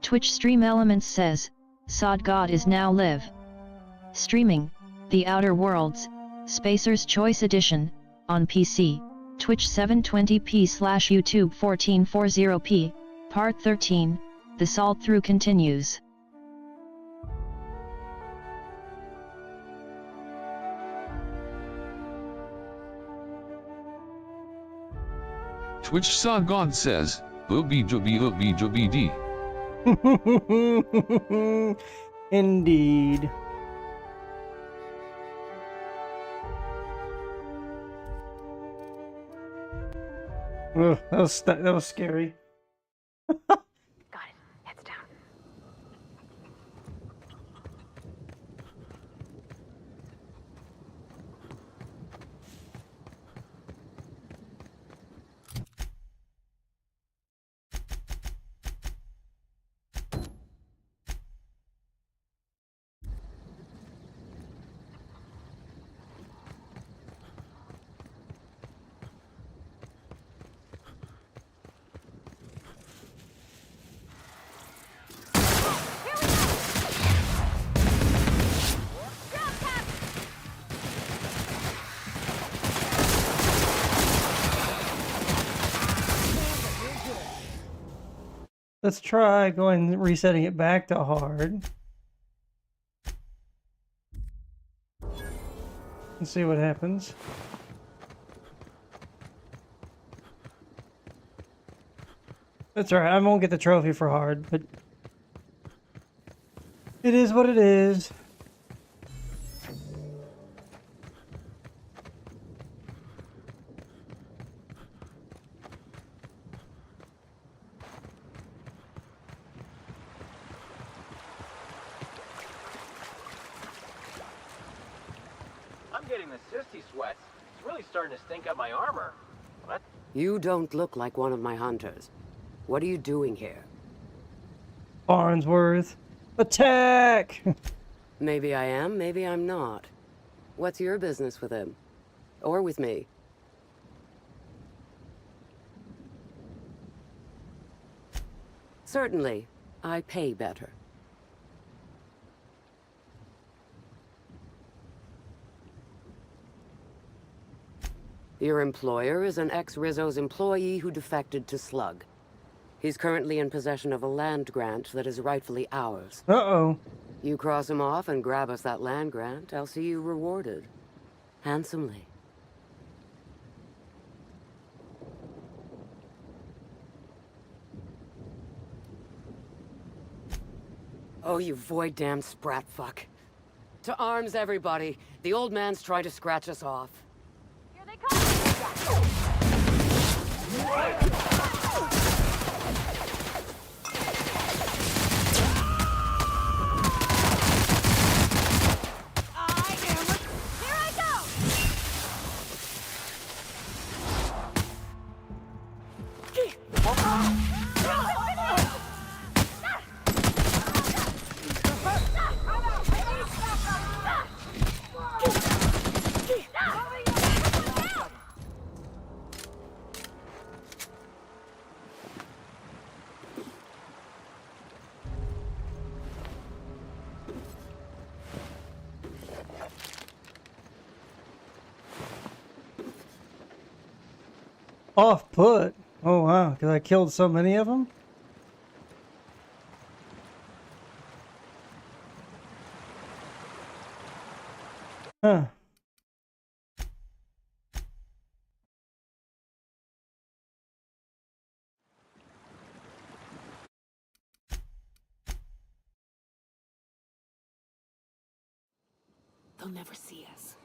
Twitch Stream Elements says, Sod God is now live. Streaming, The Outer Worlds, Spacer's Choice Edition, on PC, Twitch 720p/YouTube 1440p, Part 13, The Salt Through continues. Twitch Sagon says, OBJOBD. Indeed. Ugh, that was scary. Got it. Heads down. Let's try going resetting it back to hard. Let's see what happens. That's alright, I won't get the trophy for hard, but it is what it is. Sweats. It's really starting to stink up my armor. What? You don't look like one of my hunters. What are you doing here? Farnsworth, attack! Maybe I am, maybe I'm not. What's your business with him? Or with me? Certainly, I pay better. Your employer is an ex-Rizzo's employee who defected to Slug. He's currently in possession of a land grant that is rightfully ours. Uh-oh. You cross him off and grab us that land grant, I'll see you rewarded. Handsomely. Oh, you void-damned sprat fuck. To arms, everybody. The old man's trying to scratch us off. Here they come! Off put. Oh wow, because I killed so many of them. Huh. They'll never see us.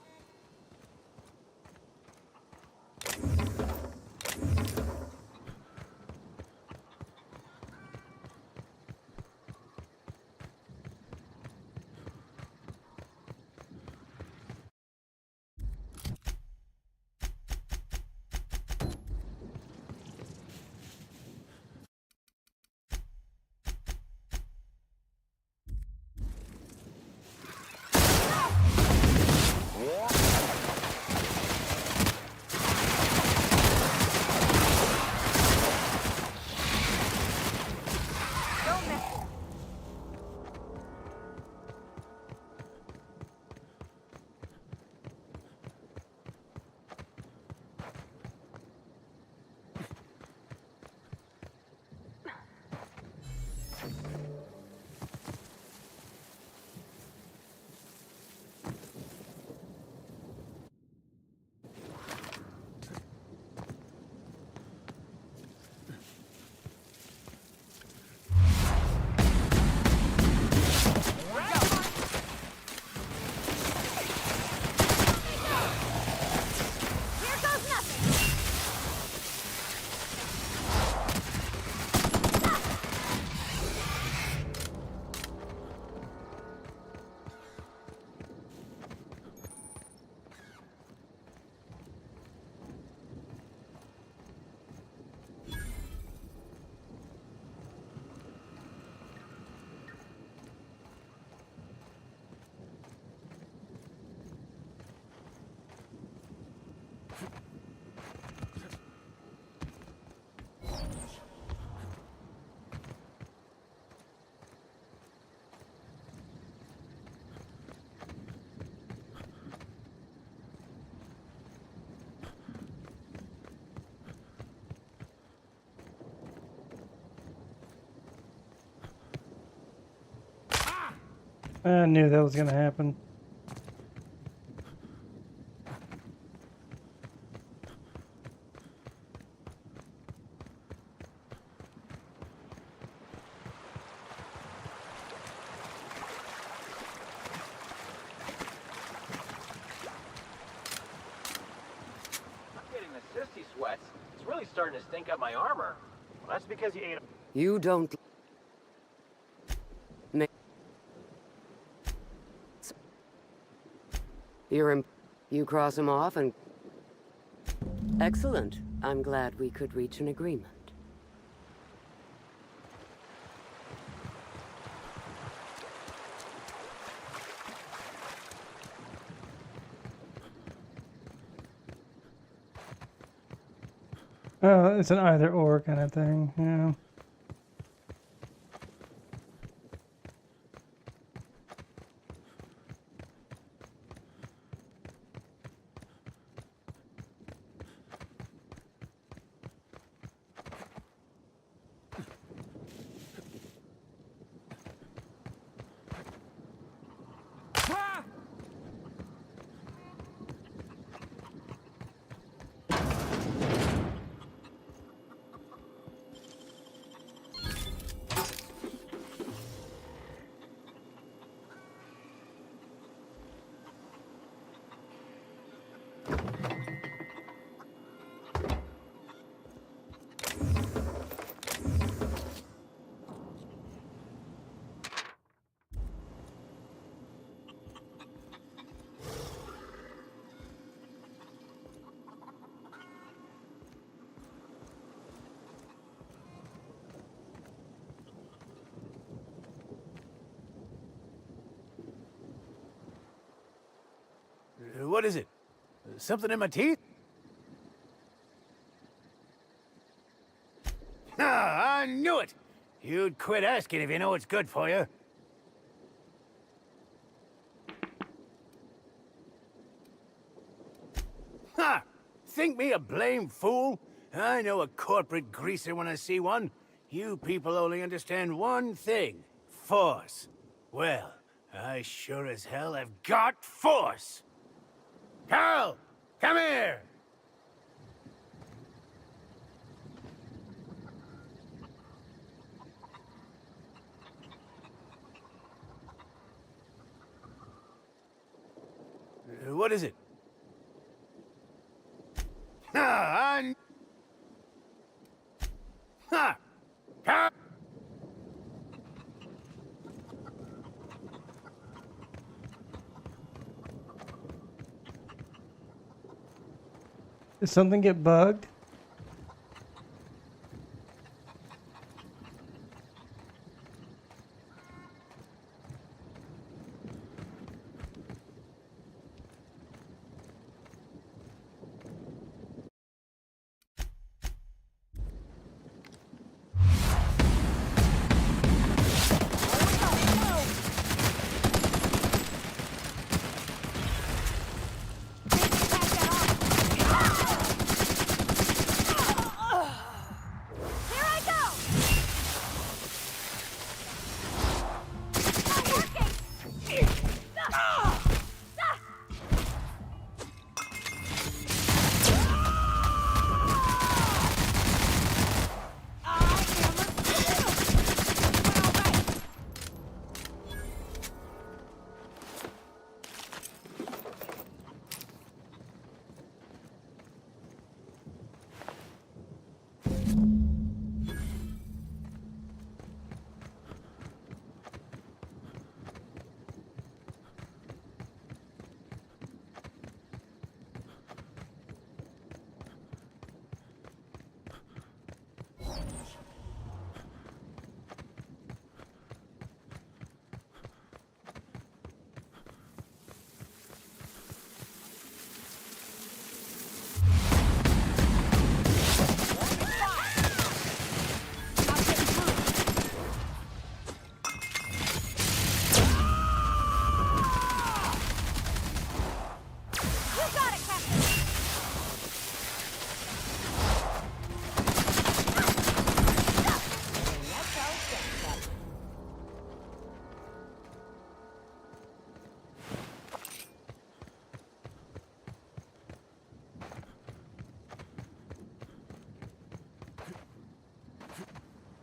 I knew that was going to happen. I'm getting the sissy sweats. It's really starting to stink up my armor. Well, that's because you ate. You don't... You cross him off and... Excellent. I'm glad we could reach an agreement. Oh, it's an either or kind of thing, yeah. What is it? Something in my teeth? Ah, I knew it! You'd quit asking if you know what's good for you. Ha! Think me a blame fool? I know a corporate greaser when I see one. You people only understand one thing. Force. Well, I sure as hell have got force! Carl! Come here! What is it? Ah, Ha! Carl! Did something get bugged?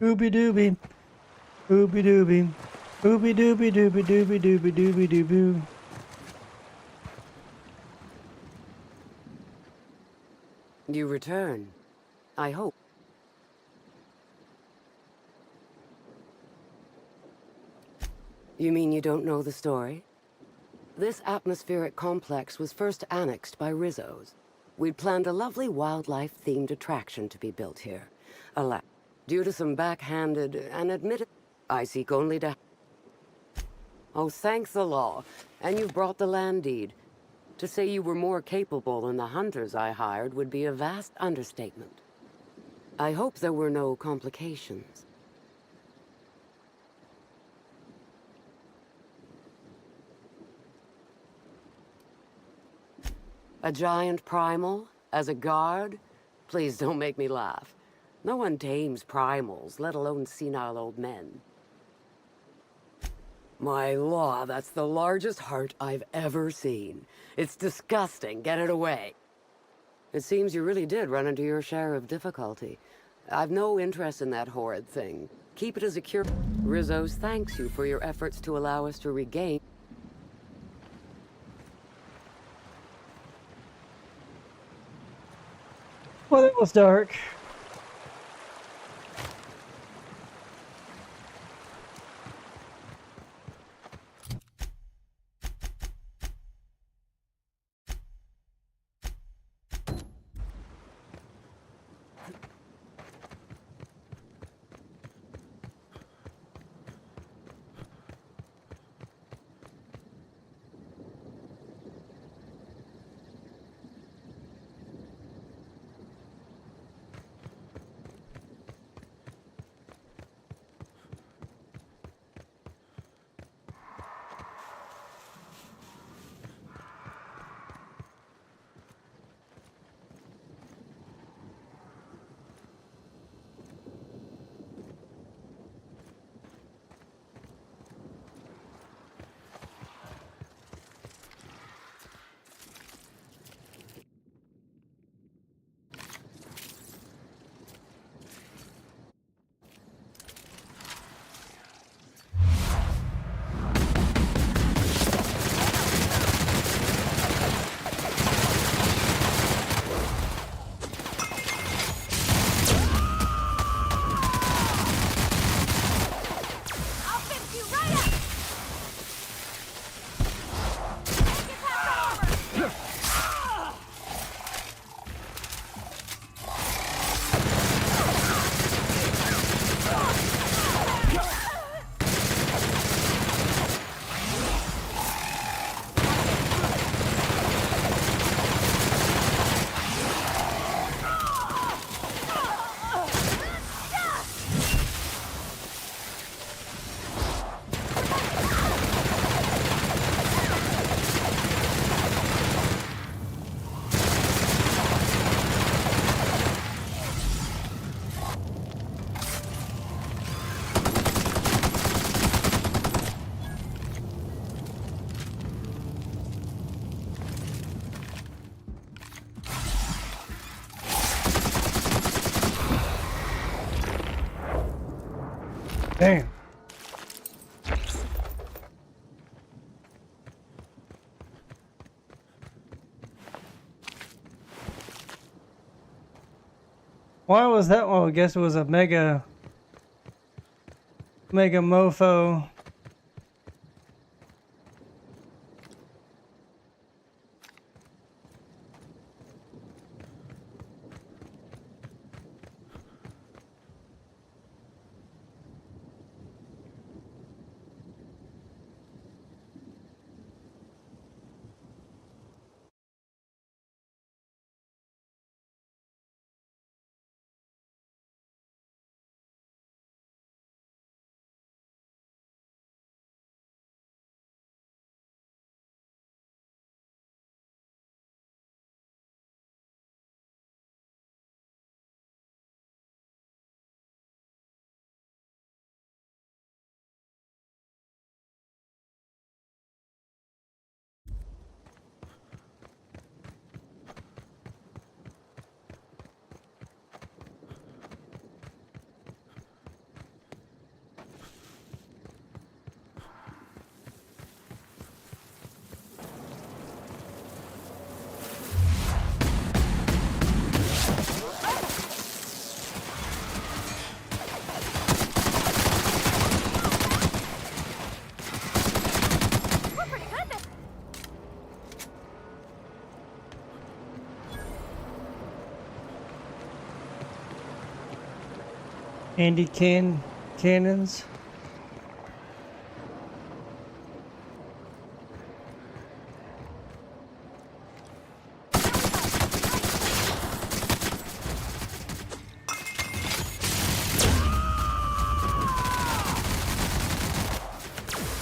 Ooby dooby. Ooby dooby. Ooby dooby dooby dooby dooby dooby doo. You return. I hope. You mean you don't know the story? This atmospheric complex was first annexed by Rizzos. We'd planned a lovely wildlife-themed attraction to be built here. Alas, due to some backhanded and admitted, I seek only to... Oh, thank the law. And you've brought the land deed. To say you were more capable than the hunters I hired would be a vast understatement. I hope there were no complications. A giant primal? As a guard? Please don't make me laugh. No one tames primals, let alone senile old men. My law, that's the largest heart I've ever seen. It's disgusting. Get it away. It seems you really did run into your share of difficulty. I've no interest in that horrid thing. Keep it as a cure. Rizzo's thanks you for your efforts to allow us to regain... Well, it was dark. I'll fix you right up! Make it past the armor! Damn. Why was that one? I guess it was a mega mofo. Andy cannons.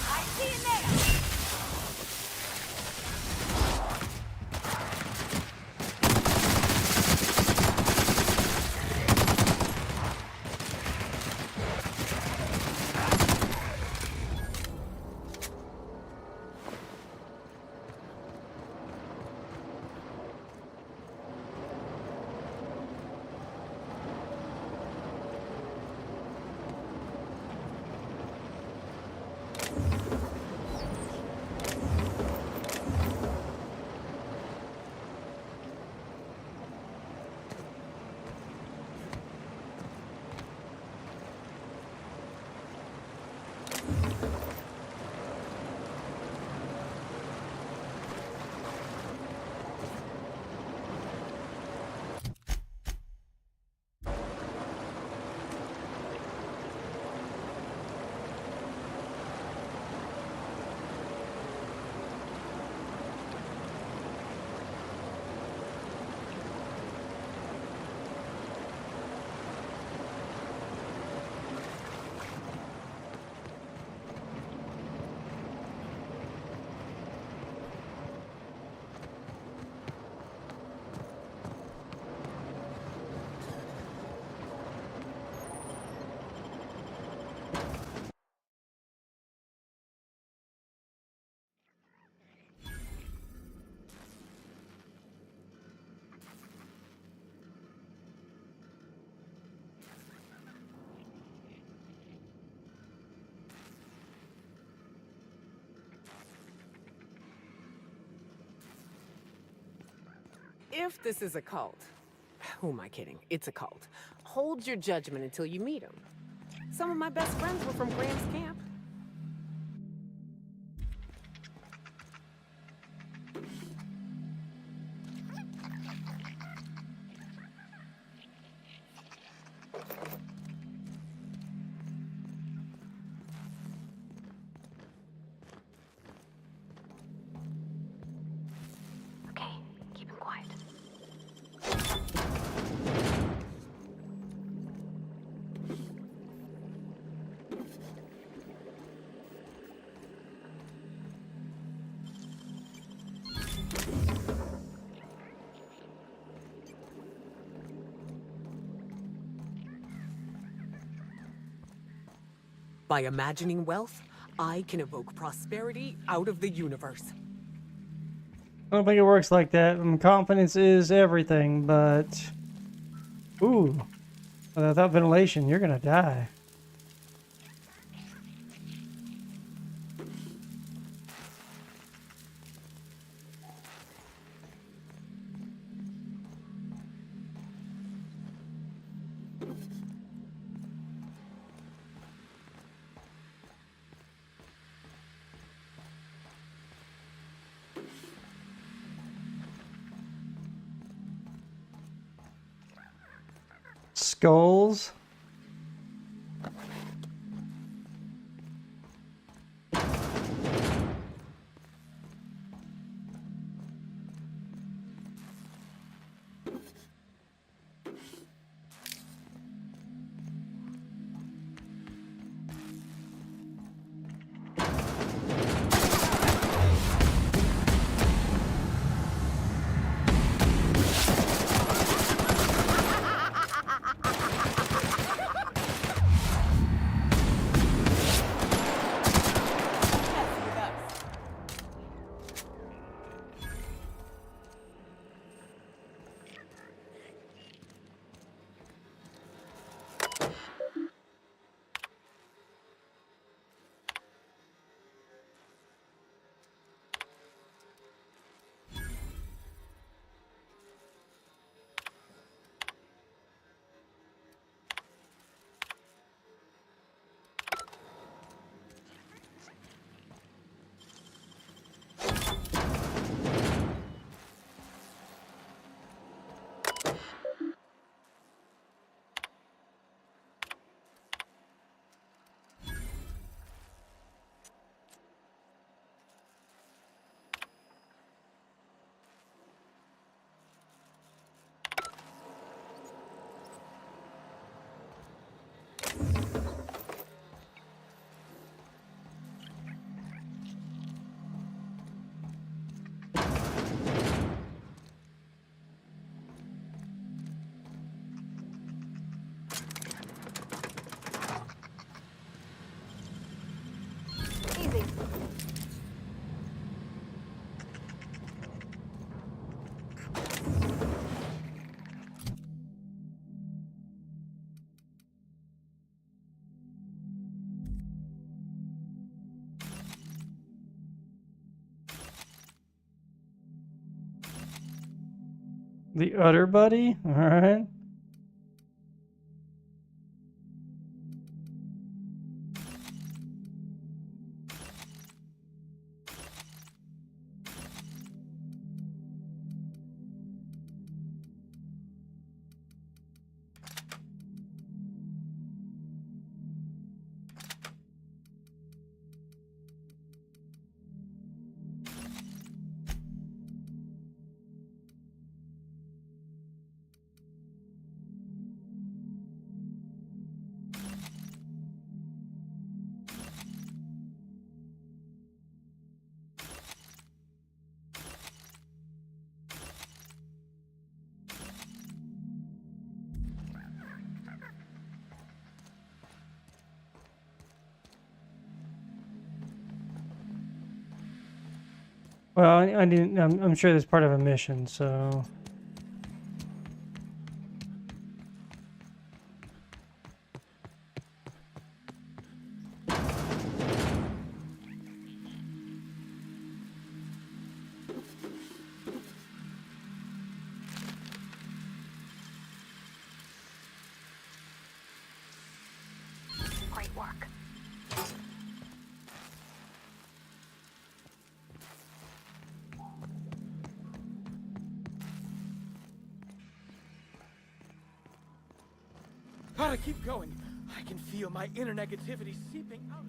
I see you there. If this is a cult, who am I kidding? It's a cult. Hold your judgment until you meet them. Some of my best friends were from Graham's camp. Okay, keep him quiet. By imagining wealth, I can evoke prosperity out of the universe. I don't think it works like that. Confidence is everything, but... Ooh. Without ventilation, you're gonna die. Skulls. The Udder Buddy? Alright. Well, I didn't. I'm sure that's part of a mission, so. Great work. Gotta keep going. I can feel my inner negativity seeping out.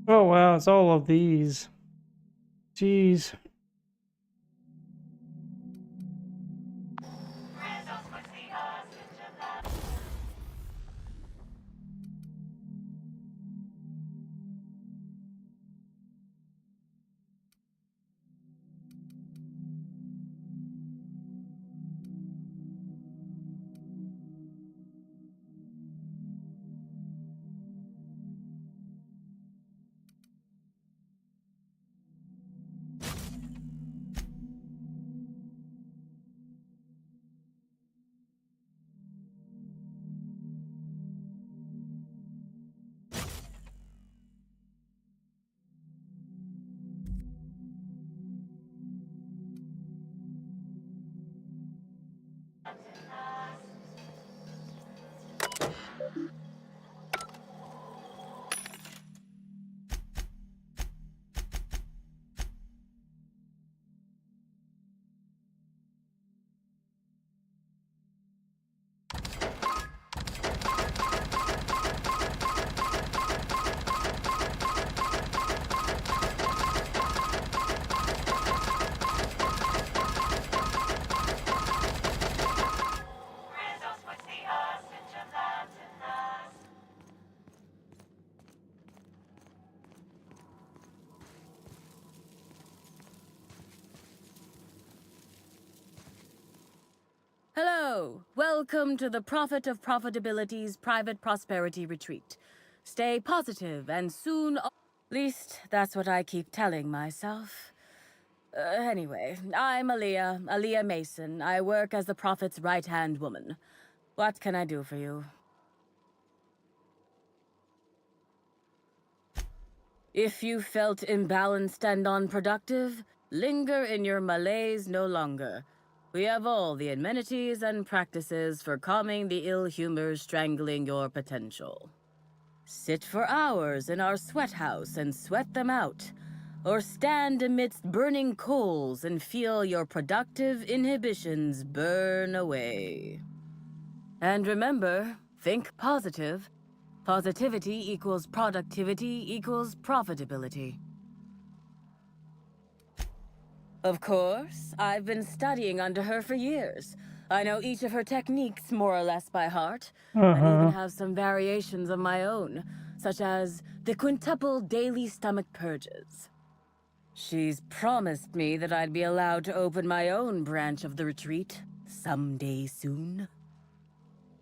Oh wow, it's all of these. Jeez. Hello, welcome to the Prophet of Profitability's Private Prosperity Retreat. Stay positive and soon... Least, that's what I keep telling myself. Anyway, I'm Aaliyah Mason. I work as the Prophet's right-hand woman. What can I do for you? If you felt imbalanced and unproductive, linger in your malaise no longer. We have all the amenities and practices for calming the ill humors strangling your potential. Sit for hours in our sweat house and sweat them out, or stand amidst burning coals and feel your productive inhibitions burn away. And remember, think positive. Positivity equals productivity equals profitability. Of course, I've been studying under her for years. I know each of her techniques more or less by heart, and even have some variations of my own, such as the quintuple daily stomach purges. She's promised me that I'd be allowed to open my own branch of the retreat someday soon.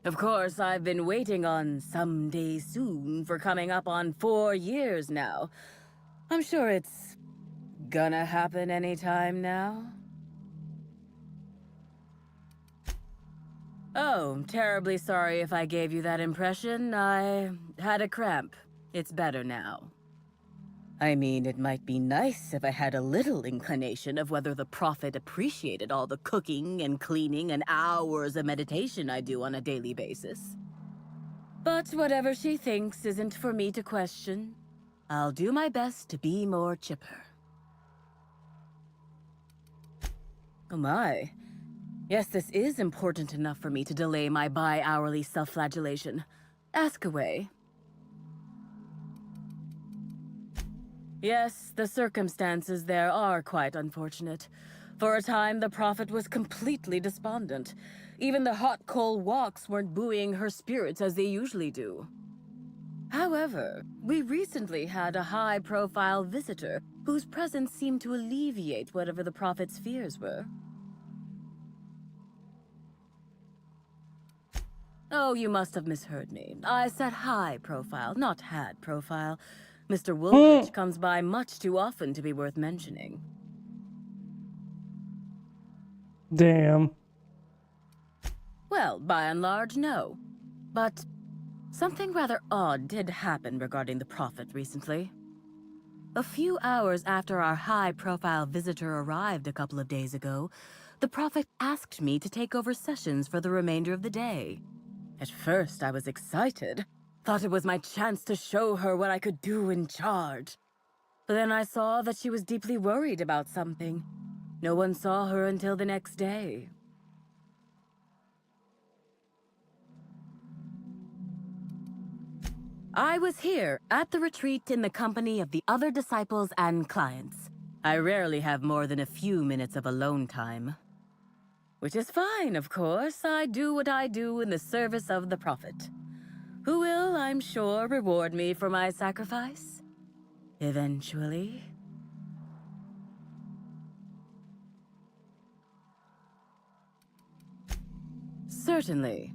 Of course, I've been waiting on someday soon for coming up on 4 years now. I'm sure it's gonna happen anytime now. Oh, terribly sorry if I gave you that impression. I had a cramp. It's better now. I mean, it might be nice if I had a little inclination of whether the Prophet appreciated all the cooking and cleaning and hours of meditation I do on a daily basis. But whatever she thinks isn't for me to question. I'll do my best to be more chipper. Oh my. Yes, this is important enough for me to delay my bi-hourly self-flagellation. Ask away. Yes, the circumstances there are quite unfortunate. For a time, the Prophet was completely despondent. Even the hot coal walks weren't buoying her spirits as they usually do. However, we recently had a high-profile visitor whose presence seemed to alleviate whatever the Prophet's fears were. Oh, you must have misheard me. I said high profile, not had profile. Mr. Woolrich comes by much too often to be worth mentioning. Damn. Well, by and large, no. But something rather odd did happen regarding the Prophet recently. A few hours after our high-profile visitor arrived a couple of days ago, the Prophet asked me to take over sessions for the remainder of the day. At first, I was excited. Thought it was my chance to show her what I could do in charge. But then I saw that she was deeply worried about something. No one saw her until the next day. I was here at the retreat in the company of the other disciples and clients. I rarely have more than a few minutes of alone time. Which is fine, of course. I do what I do in the service of the Prophet, who will, I'm sure, reward me for my sacrifice. Eventually. Certainly.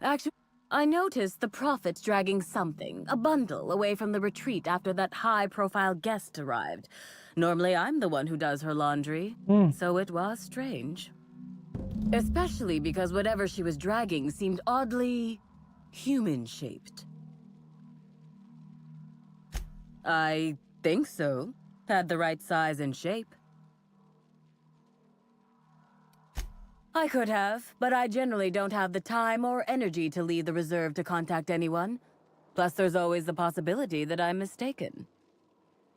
Actually, I noticed the Prophet dragging something, a bundle, away from the retreat after that high-profile guest arrived. Normally, I'm the one who does her laundry, so it was strange. Especially because whatever she was dragging seemed oddly human-shaped. I think so. Had the right size and shape. I could have, but I generally don't have the time or energy to leave the reserve to contact anyone. Plus, there's always the possibility that I'm mistaken.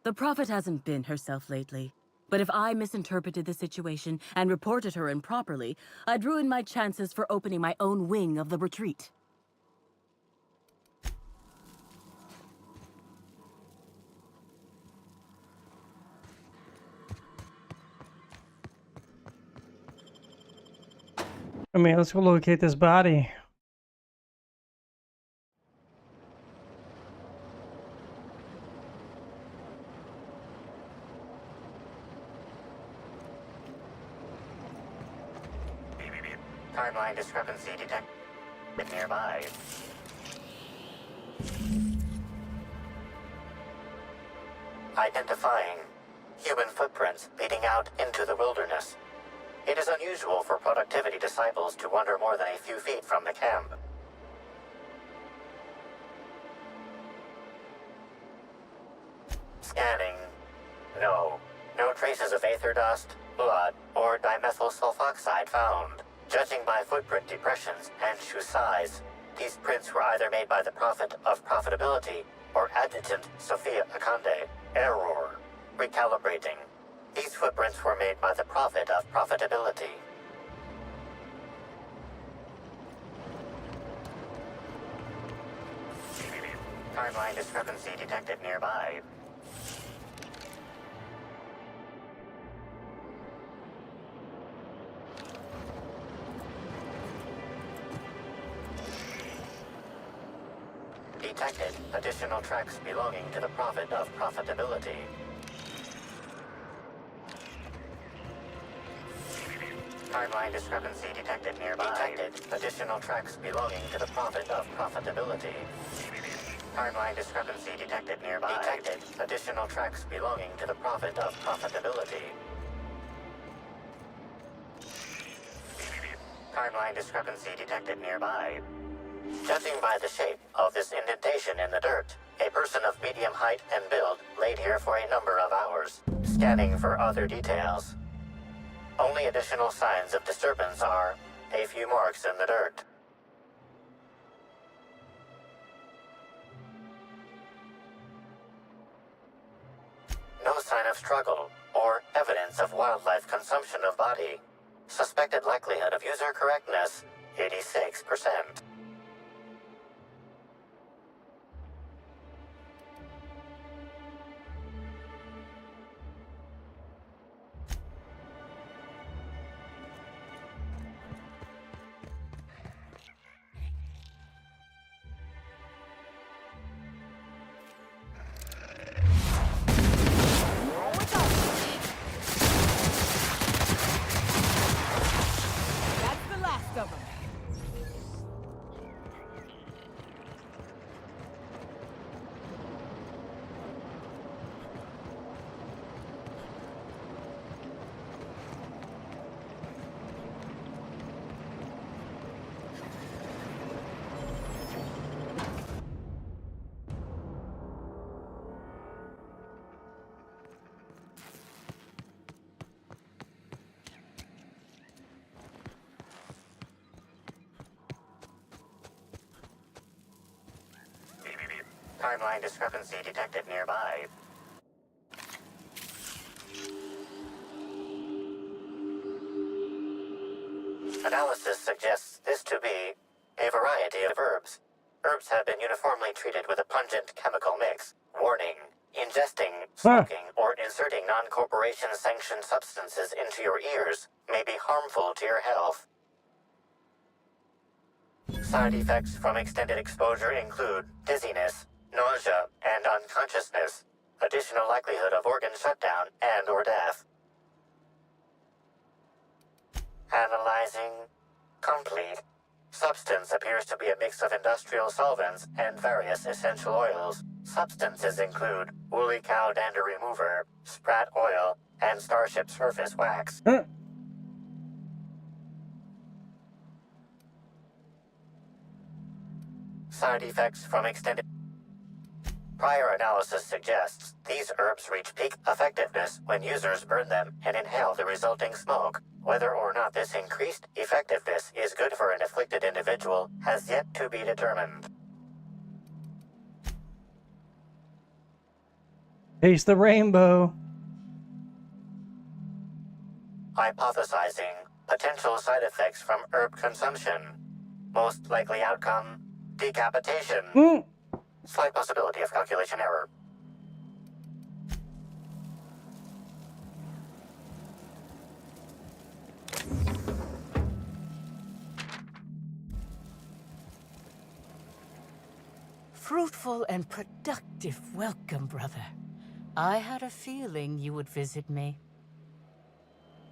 The Prophet hasn't been herself lately, but if I misinterpreted the situation and reported her improperly, I'd ruin my chances for opening my own wing of the retreat. I mean, let's go locate this body. Timeline discrepancy detected nearby. Identifying human footprints leading out into the wilderness. It is unusual for productivity disciples to wander more than a few feet from the camp. Scanning. No. No traces of aether dust, blood, or dimethyl sulfoxide found. Judging by footprint depressions and shoe size, these prints were either made by the Prophet of Profitability or Adjutant Sophia Akande. Error. Recalibrating. These footprints were made by the Prophet of Profitability. Timeline discrepancy detected nearby. Detected additional tracks belonging to the Prophet of Profitability. Timeline discrepancy detected nearby. Detected additional tracks belonging to the Prophet of Profitability. Timeline discrepancy detected nearby. Detected. Additional tracks belonging to the prophet of profitability. Timeline discrepancy detected nearby. Judging by the shape of this indentation in the dirt, a person of medium height and build laid here for a number of hours. Scanning for other details. Only additional signs of disturbance are a few marks in the dirt. No sign of struggle or evidence of wildlife consumption of body. Suspected likelihood of user correctness, 86%. That's the last of them. Timeline discrepancy detected nearby. Analysis suggests this to be a variety of herbs. Herbs have been uniformly treated with a pungent chemical mix. Warning: ingesting, smoking, or inserting non-corporation sanctioned substances into your ears may be harmful to your health. Side effects from extended exposure include dizziness, nausea, and unconsciousness. Additional likelihood of organ shutdown and or death. Analyzing. Complete. Substance appears to be a mix of industrial solvents and various essential oils. Substances include woolly cow dander remover, sprat oil, and starship surface wax. Side effects from extended... Prior analysis suggests these herbs reach peak effectiveness when users burn them and inhale the resulting smoke. Whether or not this increased effectiveness is good for an afflicted individual has yet to be determined. Taste the rainbow. Hypothesizing potential side effects from herb consumption. Most likely outcome, decapitation. Slight possibility of calculation error. Fruitful and productive welcome, brother. I had a feeling you would visit me.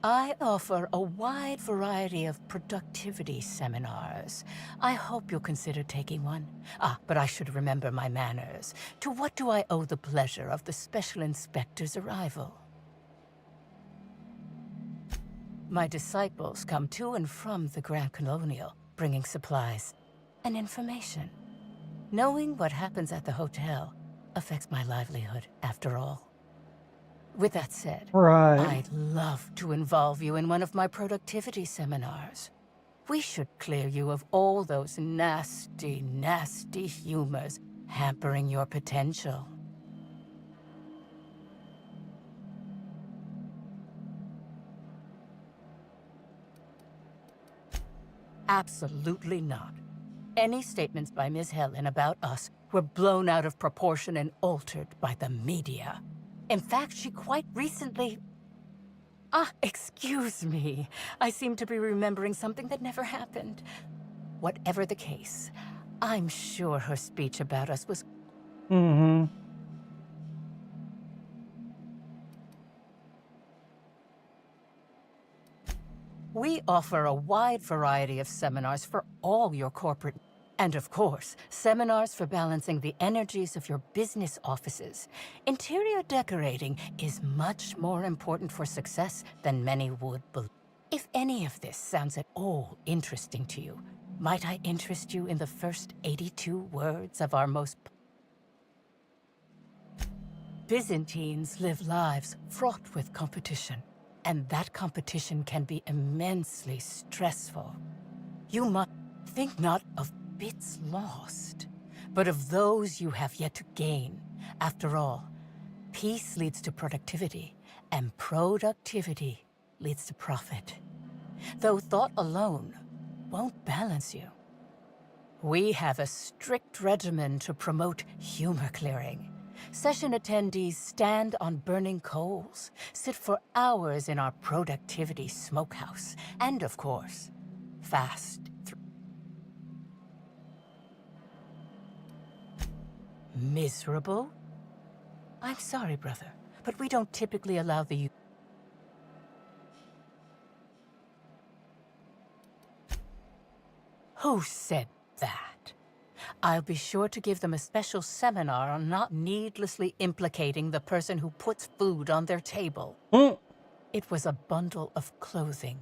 I offer a wide variety of productivity seminars. I hope you'll consider taking one. But I should remember my manners. To what do I owe the pleasure of the Special Inspector's arrival? My disciples come to and from the Grand Colonial, bringing supplies and information. Knowing what happens at the hotel affects my livelihood, after all. With that said, I'd love to involve you in one of my productivity seminars. We should clear you of all those nasty, nasty humors hampering your potential. Absolutely not. Any statements by Ms. Helen about us were blown out of proportion and altered by the media. In fact, she quite recently... excuse me. I seem to be remembering something that never happened. Whatever the case, I'm sure her speech about us was... We offer a wide variety of seminars for all your corporate... And of course, seminars for balancing the energies of your business offices. Interior decorating is much more important for success than many would believe. If any of this sounds at all interesting to you, might I interest you in the first 82 words of our most... Byzantines live lives fraught with competition, and that competition can be immensely stressful. You must think not of bits lost, but of those you have yet to gain. After all, peace leads to productivity, and productivity leads to profit. Though thought alone won't balance you. We have a strict regimen to promote humor clearing. Session attendees stand on burning coals, sit for hours in our productivity smokehouse, and of course, fast. Miserable? I'm sorry, brother, but we don't typically allow the... Who said that? I'll be sure to give them a special seminar on not needlessly implicating the person who puts food on their table. It was a bundle of clothing.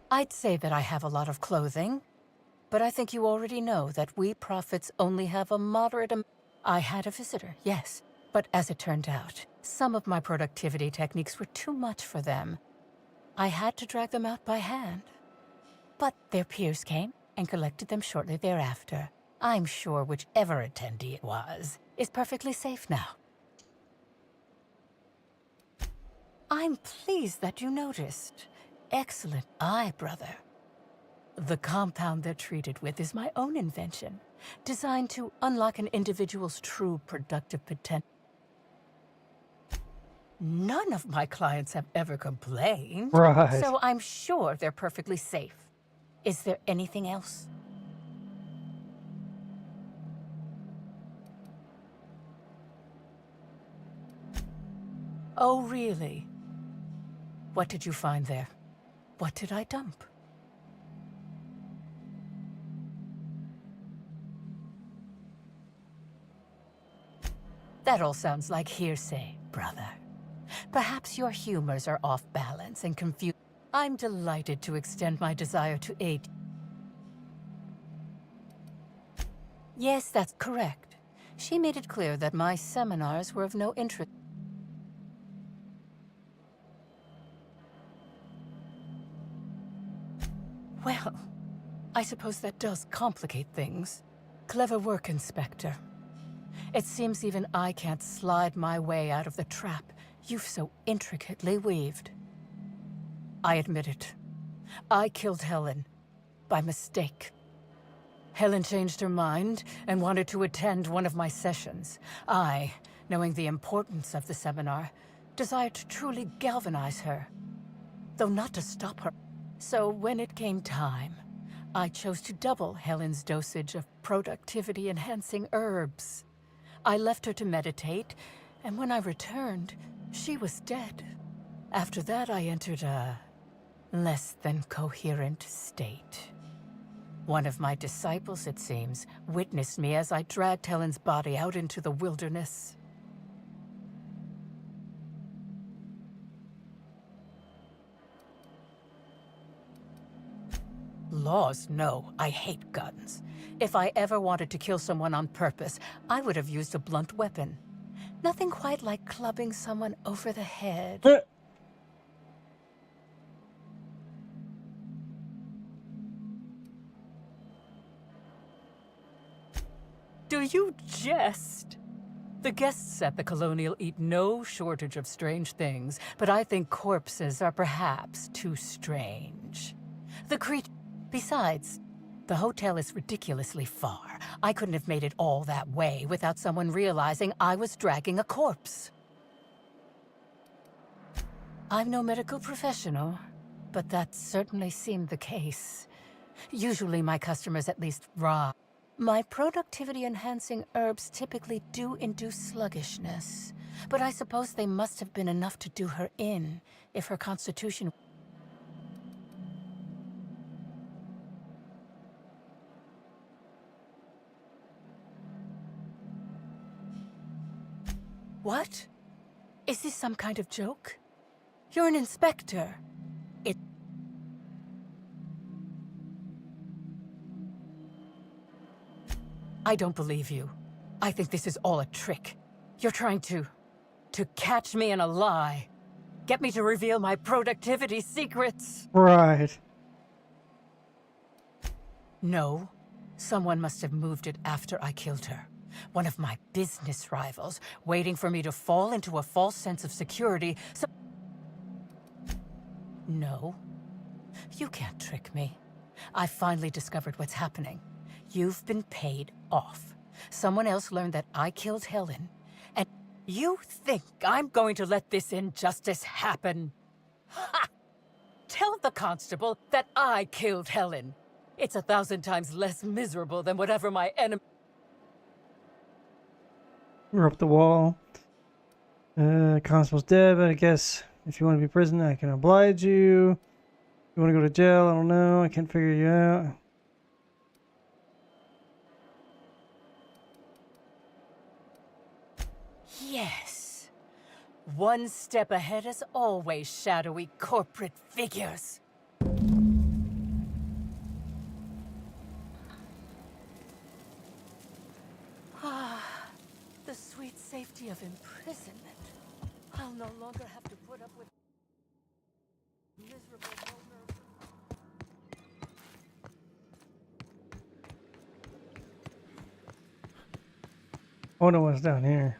I'd say that I have a lot of clothing, but I think you already know that we prophets only have a moderate amount. I had a visitor, yes, but as it turned out, some of my productivity techniques were too much for them. I had to drag them out by hand. But their peers came and collected them shortly thereafter. I'm sure whichever attendee it was is perfectly safe now. I'm pleased that you noticed. Excellent eye, brother. The compound they're treated with is my own invention, designed to unlock an individual's true productive potential. None of my clients have ever complained, Right. so I'm sure they're perfectly safe. Is there anything else? Oh, really? What did you find there? What did I dump? That all sounds like hearsay, brother. Perhaps your humors are off balance and confused. I'm delighted to extend my desire to aid. Yes, that's correct. She made it clear that my seminars were of no interest. Well, I suppose that does complicate things. Clever work, Inspector. It seems even I can't slide my way out of the trap you've so intricately weaved. I admit it. I killed Helen. By mistake. Helen changed her mind and wanted to attend one of my sessions. I, knowing the importance of the seminar, desired to truly galvanize her, though not to stop her. So when it came time, I chose to double Helen's dosage of productivity-enhancing herbs. I left her to meditate, and when I returned, she was dead. After that, I entered a less than coherent state. One of my disciples, it seems, witnessed me as I dragged Helen's body out into the wilderness. Laws, no. I hate guns. If I ever wanted to kill someone on purpose, I would have used a blunt weapon. Nothing quite like clubbing someone over the head. Do you jest? The guests at the Colonial eat no shortage of strange things, but I think corpses are perhaps too strange. Besides, the hotel is ridiculously far. I couldn't have made it all that way without someone realizing I was dragging a corpse. I'm no medical professional, but that certainly seemed the case. Usually my customers at least raw. My productivity-enhancing herbs typically do induce sluggishness, but I suppose they must have been enough to do her in, if her constitution... What? Is this some kind of joke? You're an inspector. I don't believe you. I think this is all a trick. You're trying to catch me in a lie. Get me to reveal my productivity secrets. Right. No. Someone must have moved it after I killed her. One of my business rivals, waiting for me to fall into a false sense of security. No. You can't trick me. I finally discovered what's happening. You've been paid off. Someone else learned that I killed Helen, and you think I'm going to let this injustice happen? Ha! Tell the constable that I killed Helen. It's 1,000 times less miserable than whatever my enemy... We're up the wall. Constable's dead, but I guess if you want to be prison, I can oblige you. You want to go to jail? I don't know. I can't figure you out. Yes. One step ahead as always, shadowy corporate figures. Ah, the sweet safety of imprisonment. I'll no longer have to put up with miserable vulnerability. Oh no, what's down here?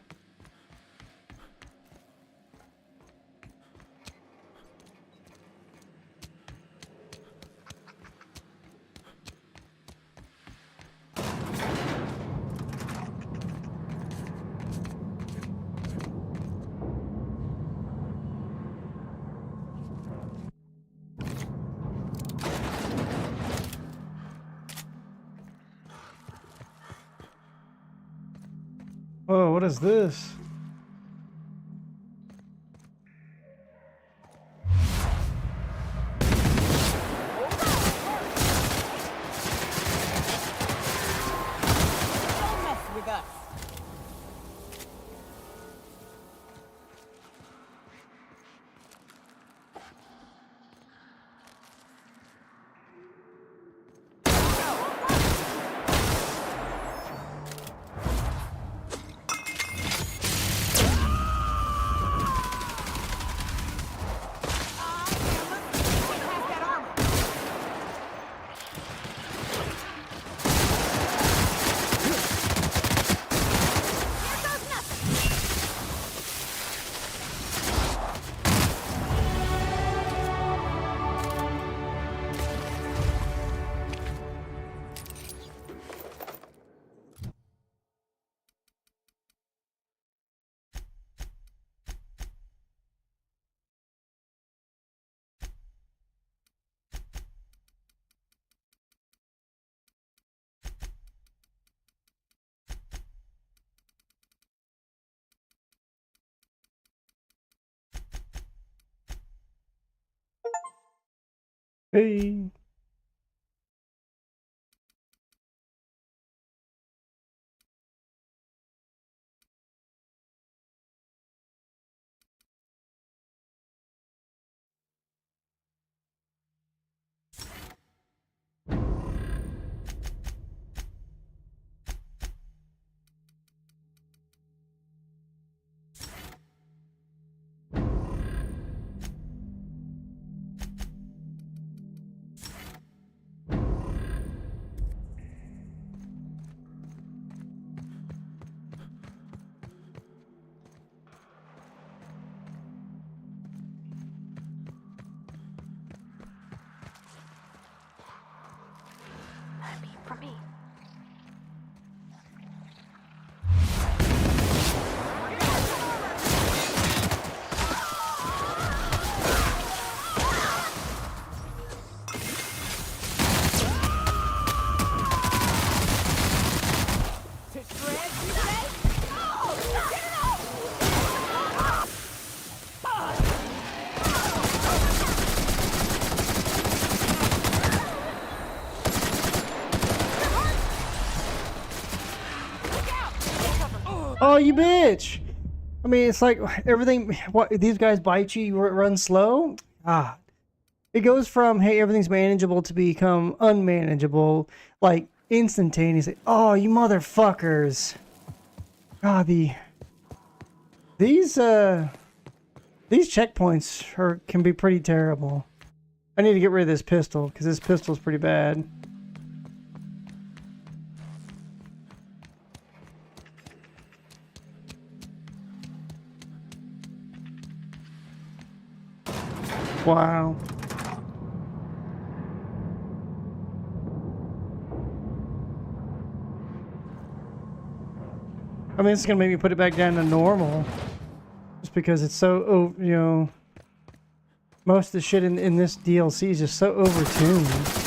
Oh, what is this? Don't mess with us. Hey. For me. To shreds, you say? Oh, get it off! Oh, you bitch! I mean, it's like everything. What these guys bite you, you run slow. Ah, it goes from hey, everything's manageable to become unmanageable, like instantaneously. Oh, you motherfuckers! God, these checkpoints can be pretty terrible. I need to get rid of this pistol because this pistol's pretty bad. Wow. I mean, it's gonna make me put it back down to normal, just because it's so, you know, most of the shit in this DLC is just so overtuned.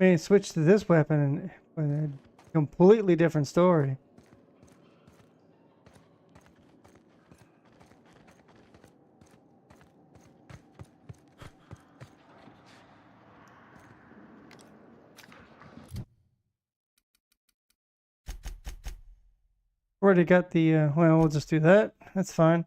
I mean, switch to this weapon and a completely different story. Already got the, well, we'll just do that. That's fine.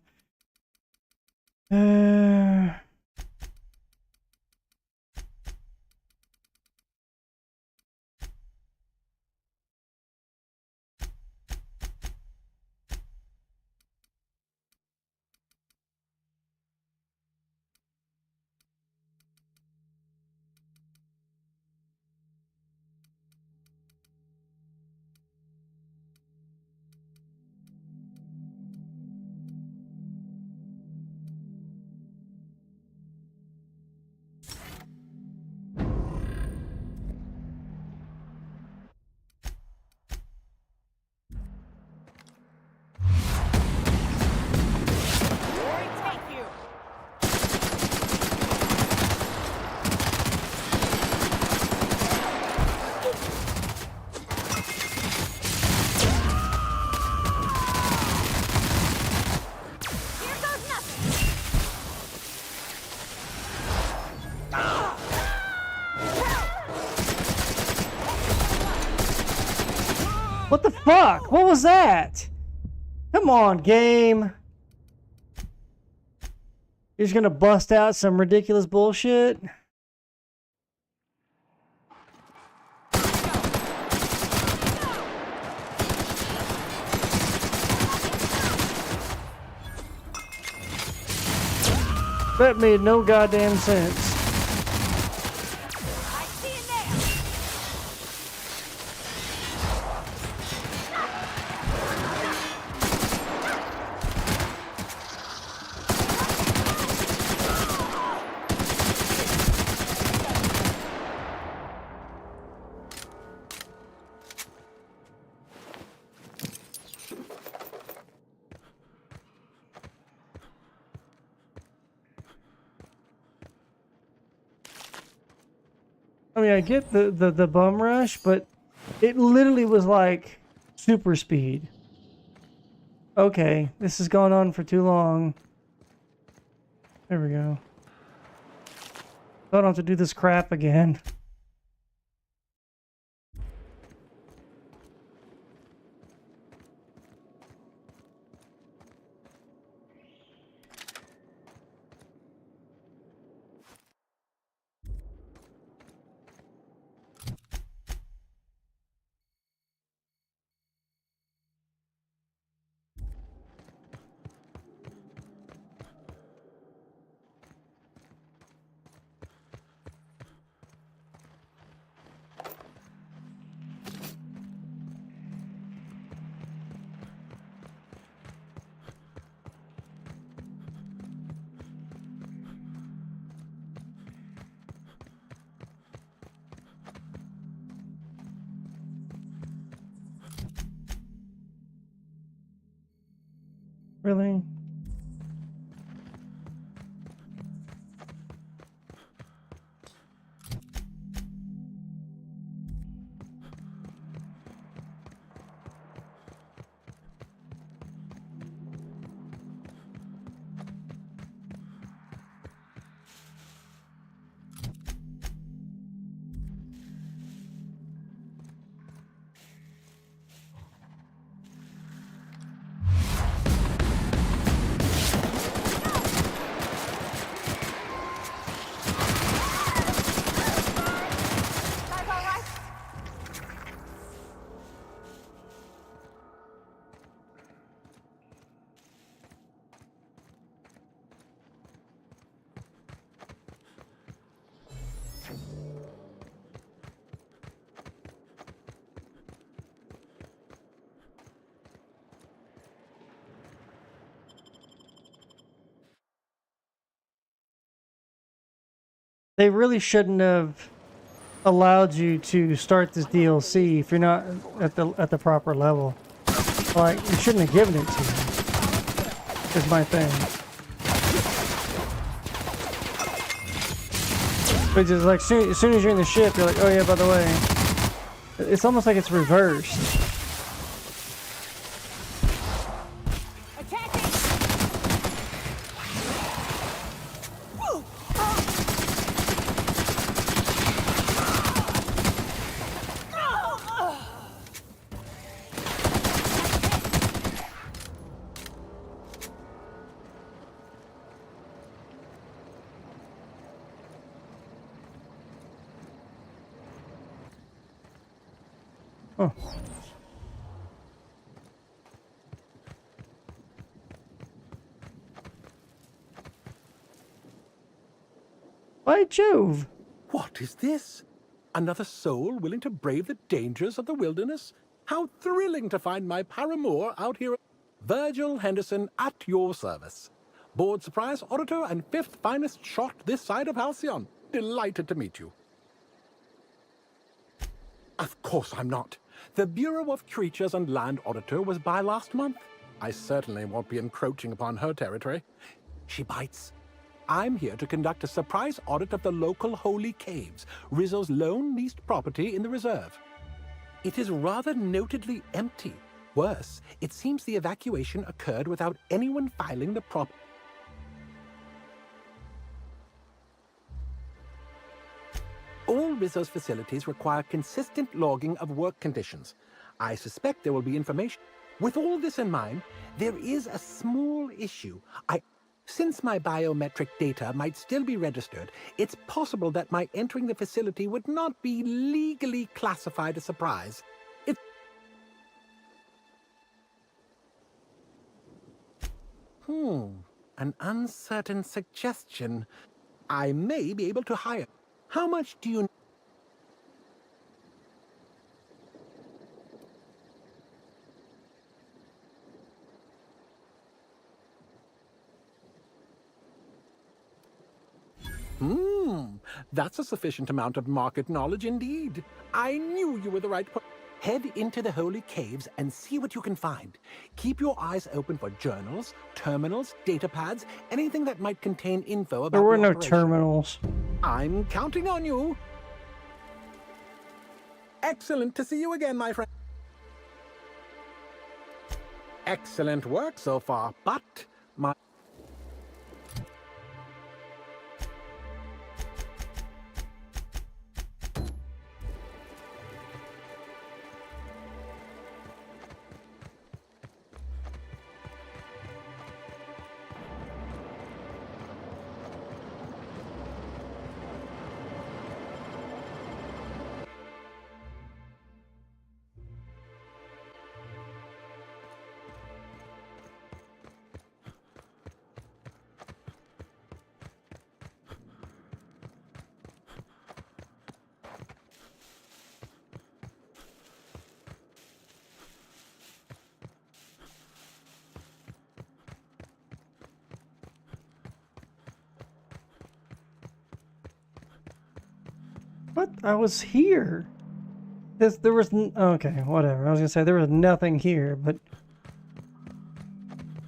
What the fuck? What was that? Come on, game. You're just gonna bust out some ridiculous bullshit? That made no goddamn sense. I mean, I get the bum rush, but it literally was like super speed. Okay, this has gone on for too long. There we go. I don't have to do this crap again. Really? Guys, all right? They really shouldn't have allowed you to start this DLC if you're not at the proper level. Like, you shouldn't have given it to you. Is my thing. But just like as soon as you're in the ship, you're like, oh yeah, by the way, it's almost like it's reversed. Oh. By Jove! What is this? Another soul willing to brave the dangers of the wilderness? How thrilling to find my paramour out here. Virgil Henderson at your service. Board surprise auditor and 5th finest shot this side of Halcyon. Delighted to meet you. Of course I'm not. The Bureau of Creatures and Land Auditor was by last month. I certainly won't be encroaching upon her territory. She bites. I'm here to conduct a surprise audit of the local holy caves, Rizzo's lone leased property in the reserve. It is rather notedly empty. Worse, it seems the evacuation occurred without anyone filing the prop. All Rizzo's facilities require consistent logging of work conditions. I suspect there will be information. With all this in mind, there is a small issue. Since my biometric data might still be registered, it's possible that my entering the facility would not be legally classified a surprise. An uncertain suggestion. I may be able to hire. How much do you... That's a sufficient amount of market knowledge indeed. I knew you were the right person. Head into the holy caves and see what you can find. Keep your eyes open for journals, terminals, data pads, anything that might contain info about There were the no operation. terminals. I'm counting on you. Excellent to see you again, my friend. Excellent work so far, but my... What? I was here. There was okay, whatever. I was gonna say there was nothing here, but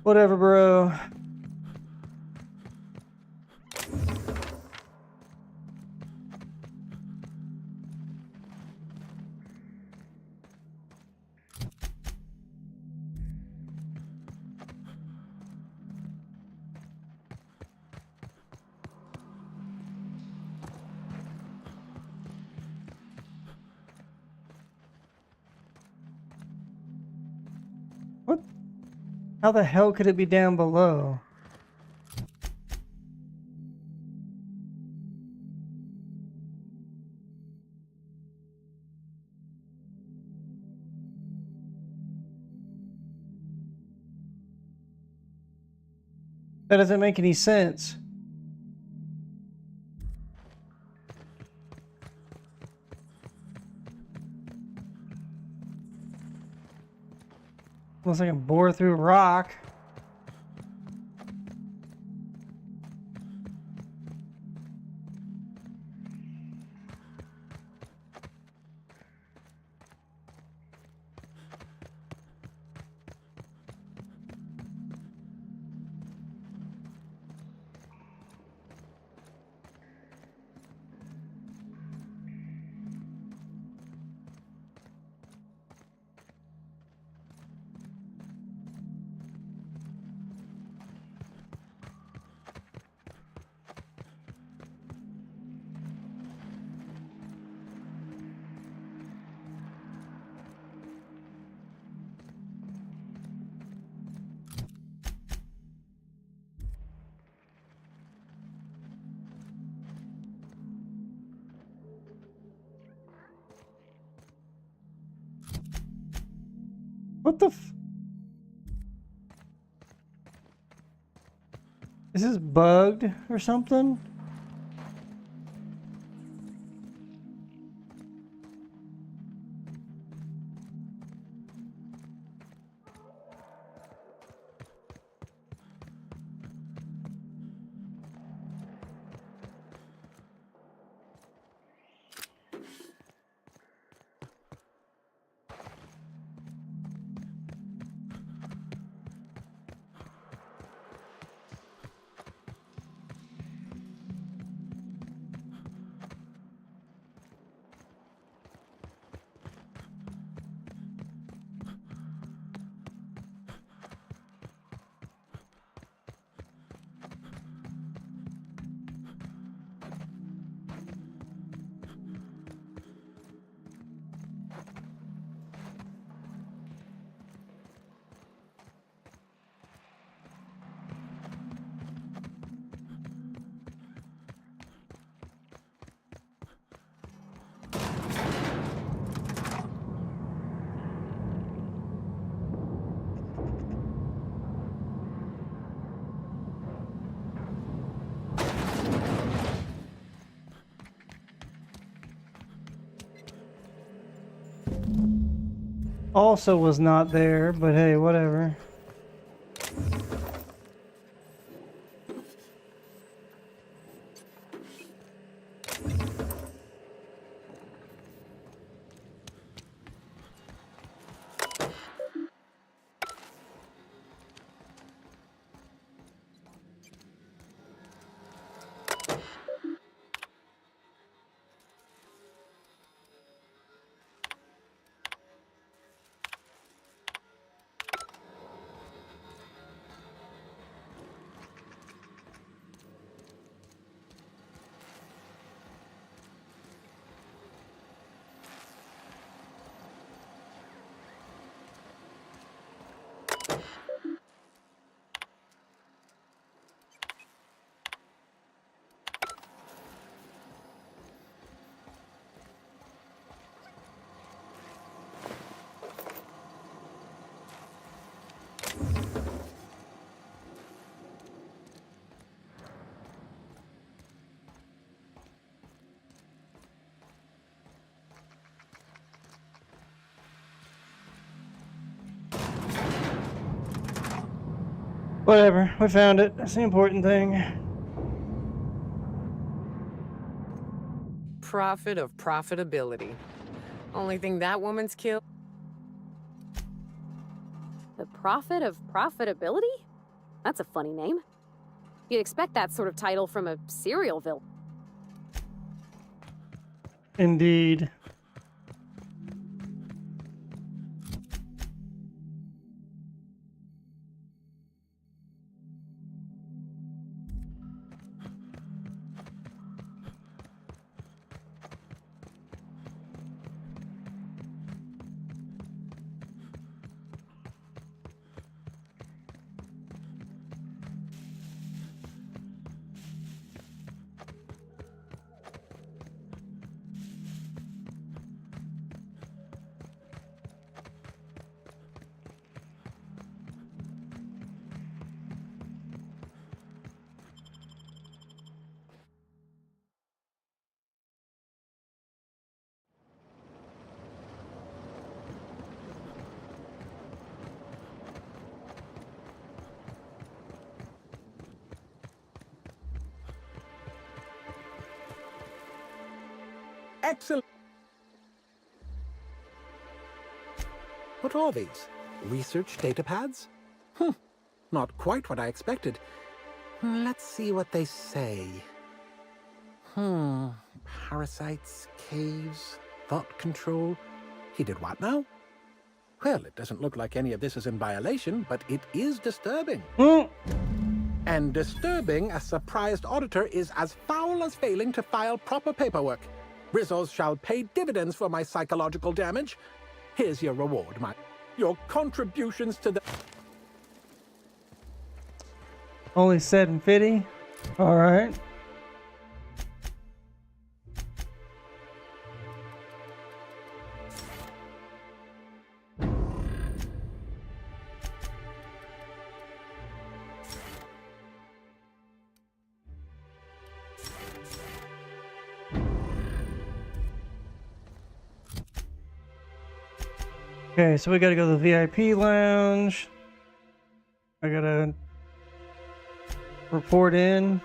Whatever, bro. What? How the hell could it be down below? That doesn't make any sense. Unless I can bore through rock. What the f... Is this bugged or something? Also was not there, but hey, whatever. Whatever, we found it. That's the important thing. Profit of profitability. Only thing that woman's killed. The profit of profitability? That's a funny name. You'd expect that sort of title from a serial villain. Indeed. Excellent. What are these? Research data pads? Not quite what I expected. Let's see what they say. Parasites, caves, thought control. He did what now? Well, it doesn't look like any of this is in violation, but it is disturbing. And disturbing a surprised auditor is as foul as failing to file proper paperwork. Rizzos shall pay dividends for my psychological damage. Here's your reward, your contributions to the... Only $7.50. All right. Okay, so we gotta go to the VIP lounge. I gotta report in.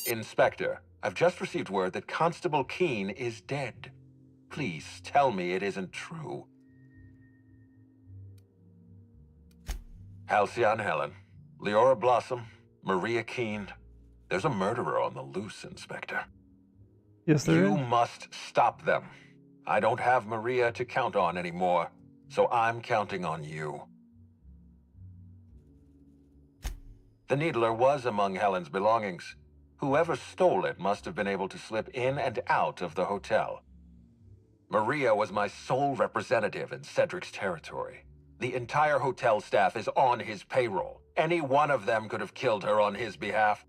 Inspector, I've just received word that Constable Keene is dead. Please tell me it isn't true. Halcyon Helen, Leora Blossom, Maria Keene. There's a murderer on the loose, Inspector. Yes, there is. You must stop them. I don't have Maria to count on anymore, so I'm counting on you. The Needler was among Helen's belongings. Whoever stole it must have been able to slip in and out of the hotel. Maria was my sole representative in Cedric's territory. The entire hotel staff is on his payroll. Any one of them could have killed her on his behalf.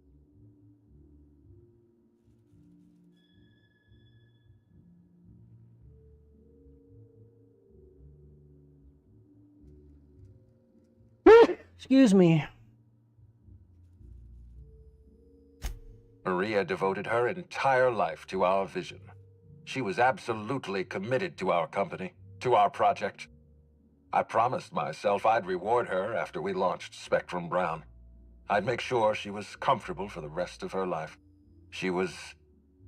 Excuse me. Maria devoted her entire life to our vision. She was absolutely committed to our company, to our project. I promised myself I'd reward her after we launched Spectrum Brown. I'd make sure she was comfortable for the rest of her life. She was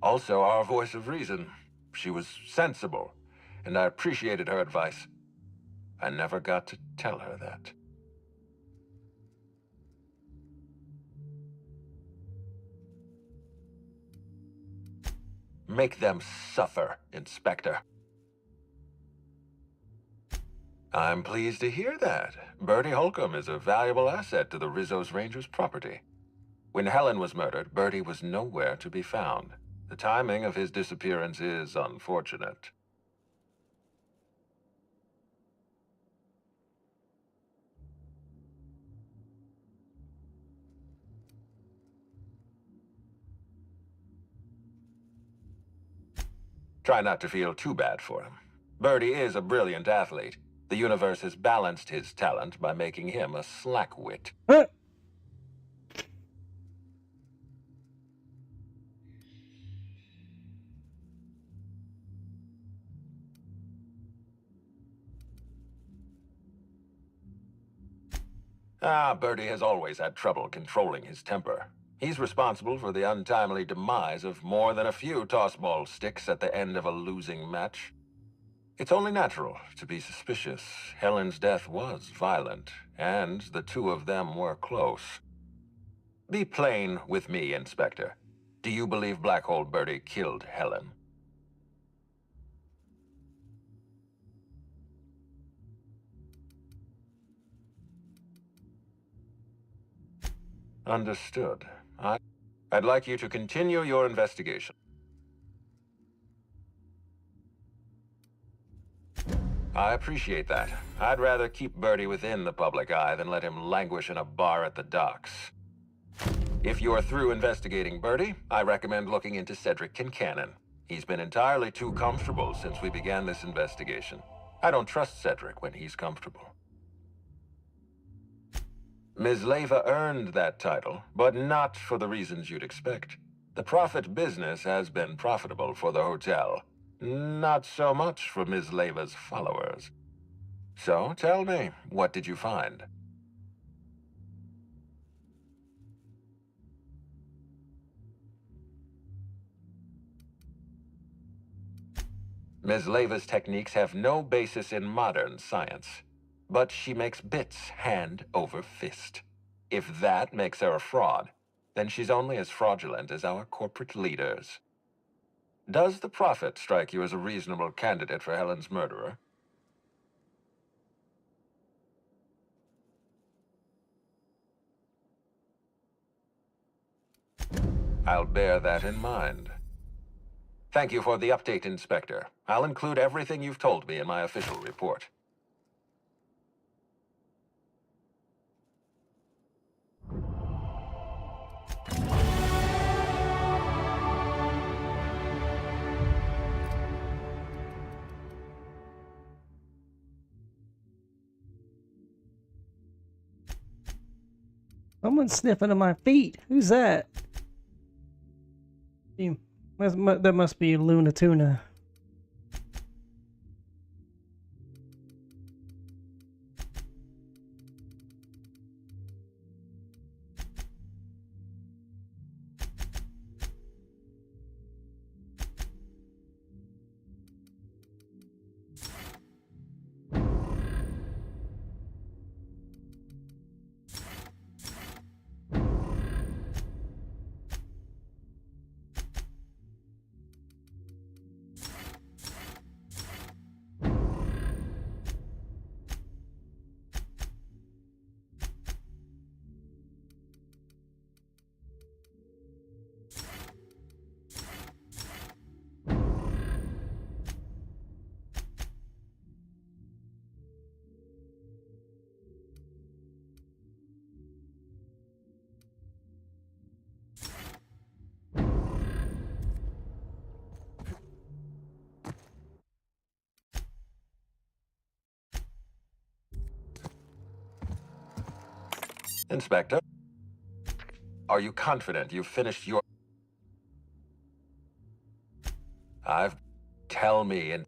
also our voice of reason. She was sensible, and I appreciated her advice. I never got to tell her that. Make them suffer, Inspector. I'm pleased to hear that. Bertie Holcomb is a valuable asset to the Rizzo's Rangers property. When Helen was murdered, Bertie was nowhere to be found. The timing of his disappearance is unfortunate. Try not to feel too bad for him. Bertie is a brilliant athlete. The universe has balanced his talent by making him a slackwit. Bertie has always had trouble controlling his temper. He's responsible for the untimely demise of more than a few toss-ball sticks at the end of a losing match. It's only natural to be suspicious. Helen's death was violent, and the two of them were close. Be plain with me, Inspector. Do you believe Black Hole Bertie killed Helen? Understood. I'd like you to continue your investigation. I appreciate that. I'd rather keep Bertie within the public eye than let him languish in a bar at the docks. If you're through investigating Bertie, I recommend looking into Cedric Kincannon. He's been entirely too comfortable since we began this investigation. I don't trust Cedric when he's comfortable. Ms. Leyva earned that title, but not for the reasons you'd expect. The profit business has been profitable for the hotel. Not so much for Ms. Leyva's followers. So, tell me, what did you find? Ms. Leyva's techniques have no basis in modern science, but she makes bits hand over fist. If that makes her a fraud, then she's only as fraudulent as our corporate leaders. Does the Prophet strike you as a reasonable candidate for Helen's murderer? I'll bear that in mind. Thank you for the update, Inspector. I'll include everything you've told me in my official report. Someone's sniffing at my feet. Who's that? That must be Luna Tuna. Inspector, are you confident you've finished your... Tell me and...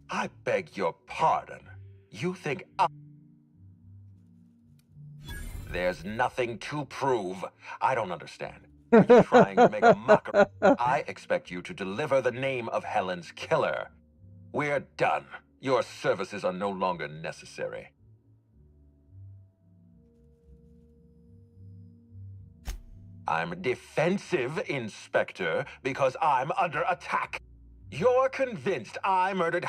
I beg your pardon. You think There's nothing to prove. I don't understand. You're trying to make a mockery. I expect you to deliver the name of Helen's killer. We're done. Your services are no longer necessary. I'm defensive, Inspector, because I'm under attack. You're convinced I murdered...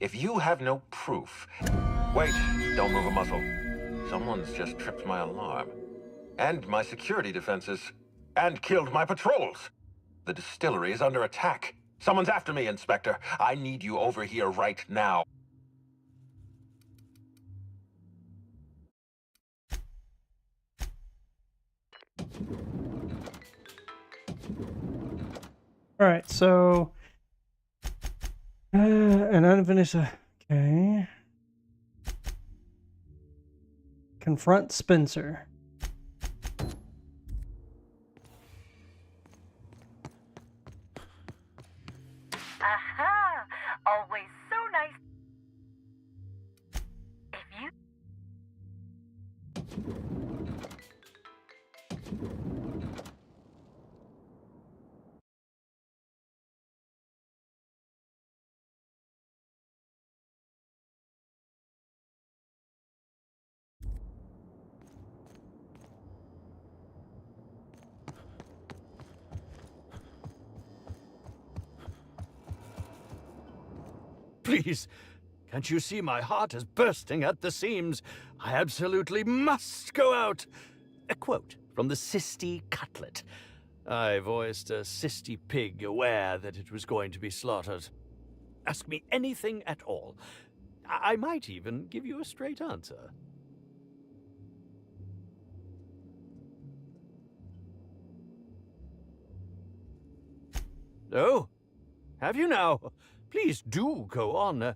If you have no proof... Wait, don't move a muscle. Someone's just tripped my alarm. And my security defenses. And killed my patrols. The distillery is under attack. Someone's after me, Inspector. I need you over here right now. Alright, so... an unfinished... Okay... Confront Spencer. Aha! Always so nice. If you... Please, can't you see my heart is bursting at the seams? I absolutely must go out. A quote from the Sisty Cutlet. I voiced a Sisty pig, aware that it was going to be slaughtered. Ask me anything at all. I might even give you a straight answer. Oh, have you now? Please do go on.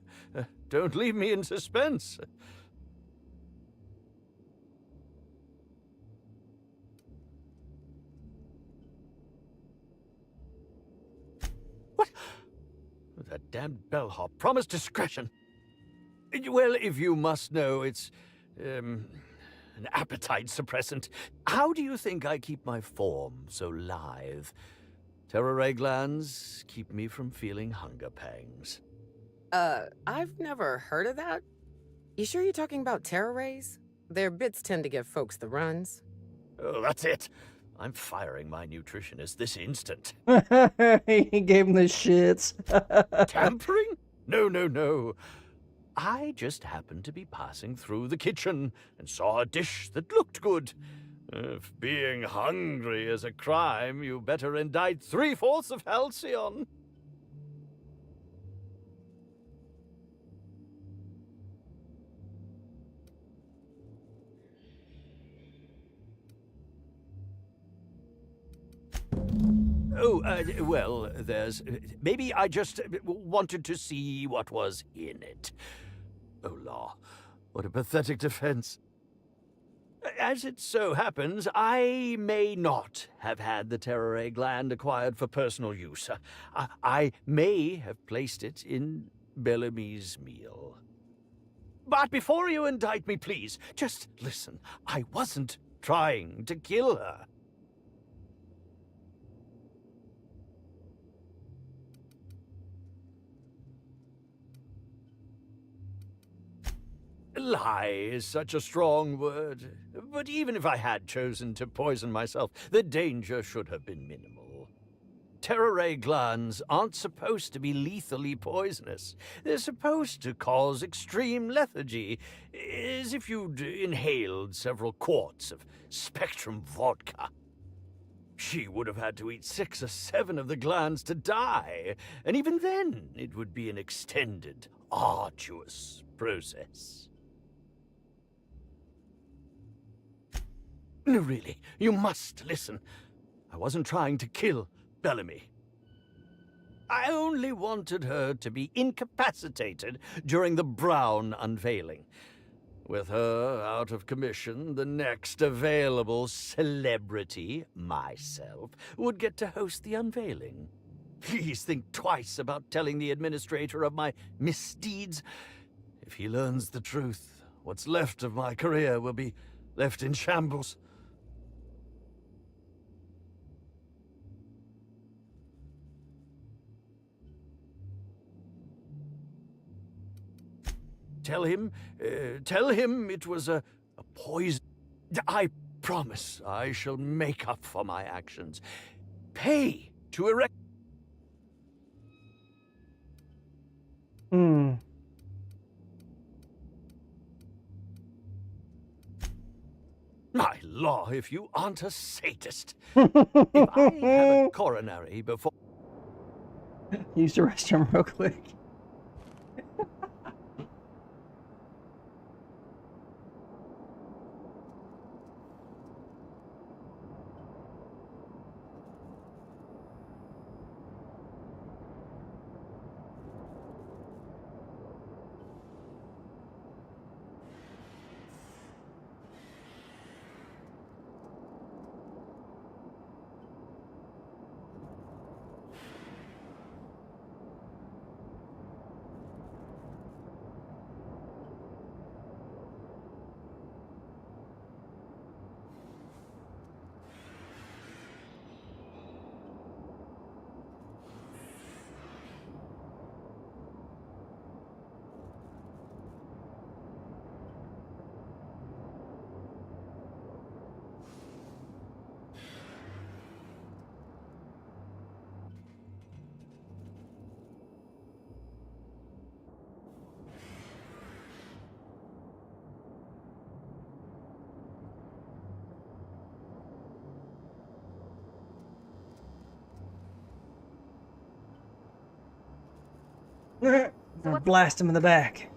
Don't leave me in suspense. What? That damned bellhop promised discretion. Well, if you must know, it's an appetite suppressant. How do you think I keep my form so lithe? Terror ray glands keep me from feeling hunger pangs. I've never heard of that. You sure you're talking about terror rays? Their bits tend to give folks the runs. Oh, that's it. I'm firing my nutritionist this instant. He gave him the shits. Tampering? No, no, no. I just happened to be passing through the kitchen and saw a dish that looked good. If being hungry is a crime, you better indict 3/4 of Halcyon. Oh, well, there's... maybe I just wanted to see what was in it. Oh, law. What a pathetic defense. As it so happens, I may not have had the terror ray gland acquired for personal use. I may have placed it in Bellamy's meal. But before you indict me, please, just listen. I wasn't trying to kill her. Lie is such a strong word. But even if I had chosen to poison myself, the danger should have been minimal. Terror ray glands aren't supposed to be lethally poisonous. They're supposed to cause extreme lethargy, as if you'd inhaled several quarts of Spectrum vodka. She would have had to eat 6 or 7 of the glands to die, and even then it would be an extended, arduous process. No, really, you must listen. I wasn't trying to kill Bellamy. I only wanted her to be incapacitated during the Brown unveiling. With her out of commission, the next available celebrity, myself, would get to host the unveiling. Please think twice about telling the administrator of my misdeeds. If he learns the truth, what's left of my career will be left in shambles. Tell him it was a poison. I promise I shall make up for my actions. Pay to erect... My law, if you aren't a sadist. If I have a coronary before... Use the restroom real quick. Or blast him in the back.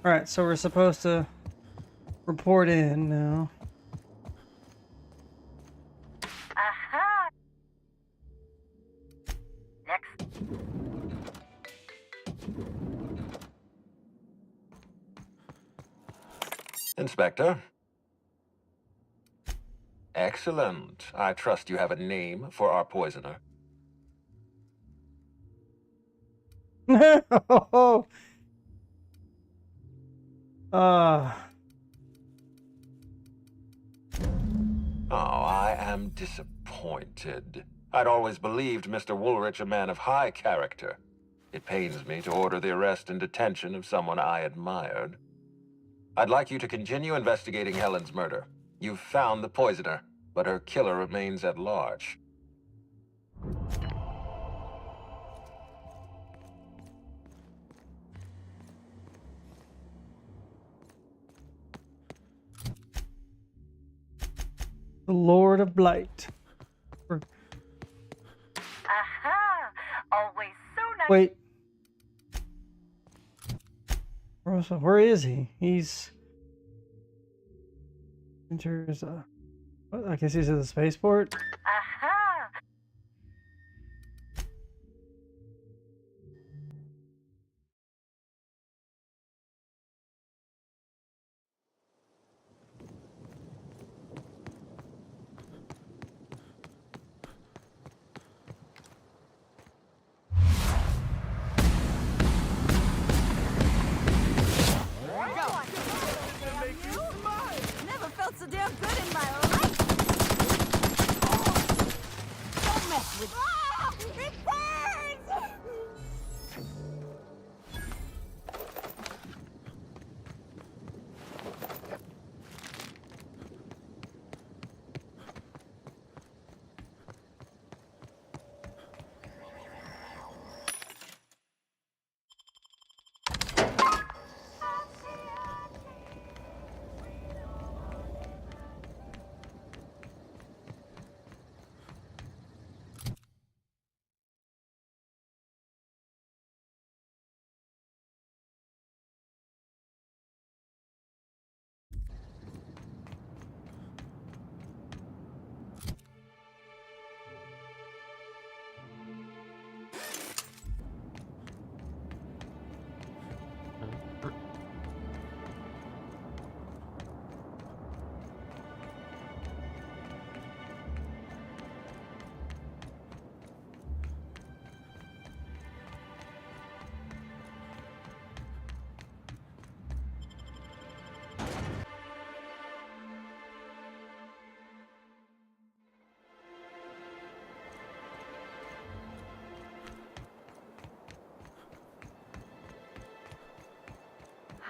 Alright, so we're supposed to report in now. Aha! Next. Inspector? Excellent. I trust you have a name for our poisoner. Oh, I am disappointed. I'd always believed Mr. Woolrich a man of high character. It pains me to order the arrest and detention of someone I admired. I'd like you to continue investigating Helen's murder. You've found the poisoner, but her killer remains at large. the Lord of Blight. Aha! Always so nice. Wait. Where is he? He's... Enters, what? I guess he's at the spaceport? Aha! Never felt so damn good in my life. Don't mess with. Ah, it burns.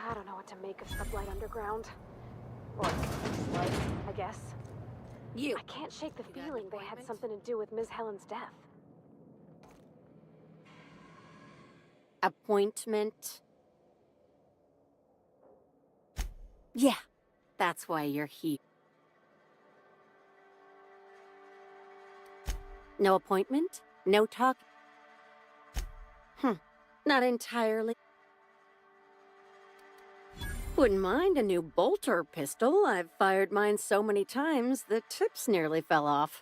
I don't know what to make of Sublight Underground. Or Light, I guess. I can't shake the feeling they had something to do with Ms. Helen's death. Appointment? Yeah, that's why you're here. No appointment? No talk? Not entirely. Wouldn't mind a new bolter pistol. I've fired mine so many times, the tips nearly fell off.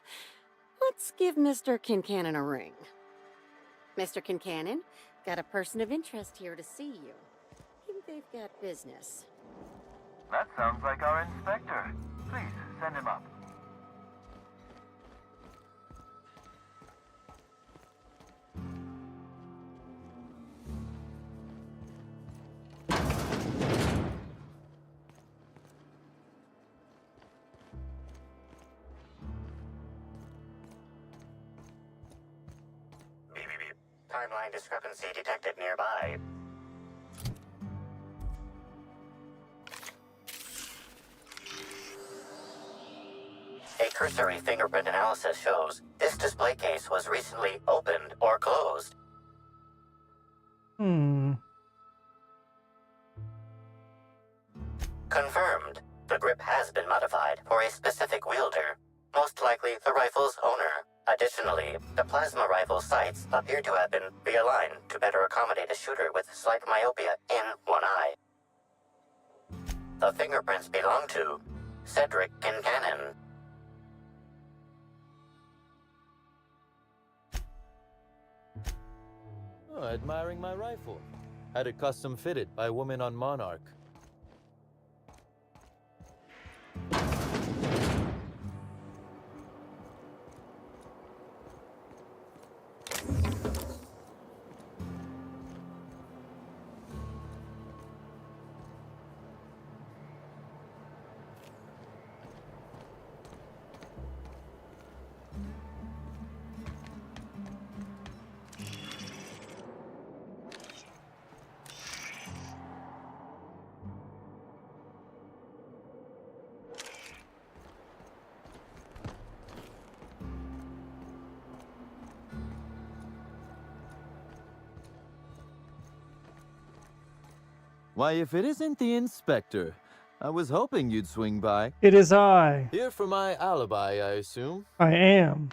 Let's give Mr. Kincannon a ring. Mr. Kincannon, got a person of interest here to see you. Think they've got business. That sounds like our inspector. Please, send him up. Timeline discrepancy detected nearby. A cursory fingerprint analysis shows this display case was recently opened or closed. Confirmed. The grip has been modified for a specific wielder, most likely the rifle's owner, Additionally, the plasma rifle sights appear to have been realigned to better accommodate a shooter with slight myopia in one eye. The fingerprints belong to Cedric Kincannon. Oh, admiring my rifle. Had it custom fitted by a woman on Monarch. Why, if it isn't the inspector, I was hoping you'd swing by. It is I. Here for my alibi, I assume. I am.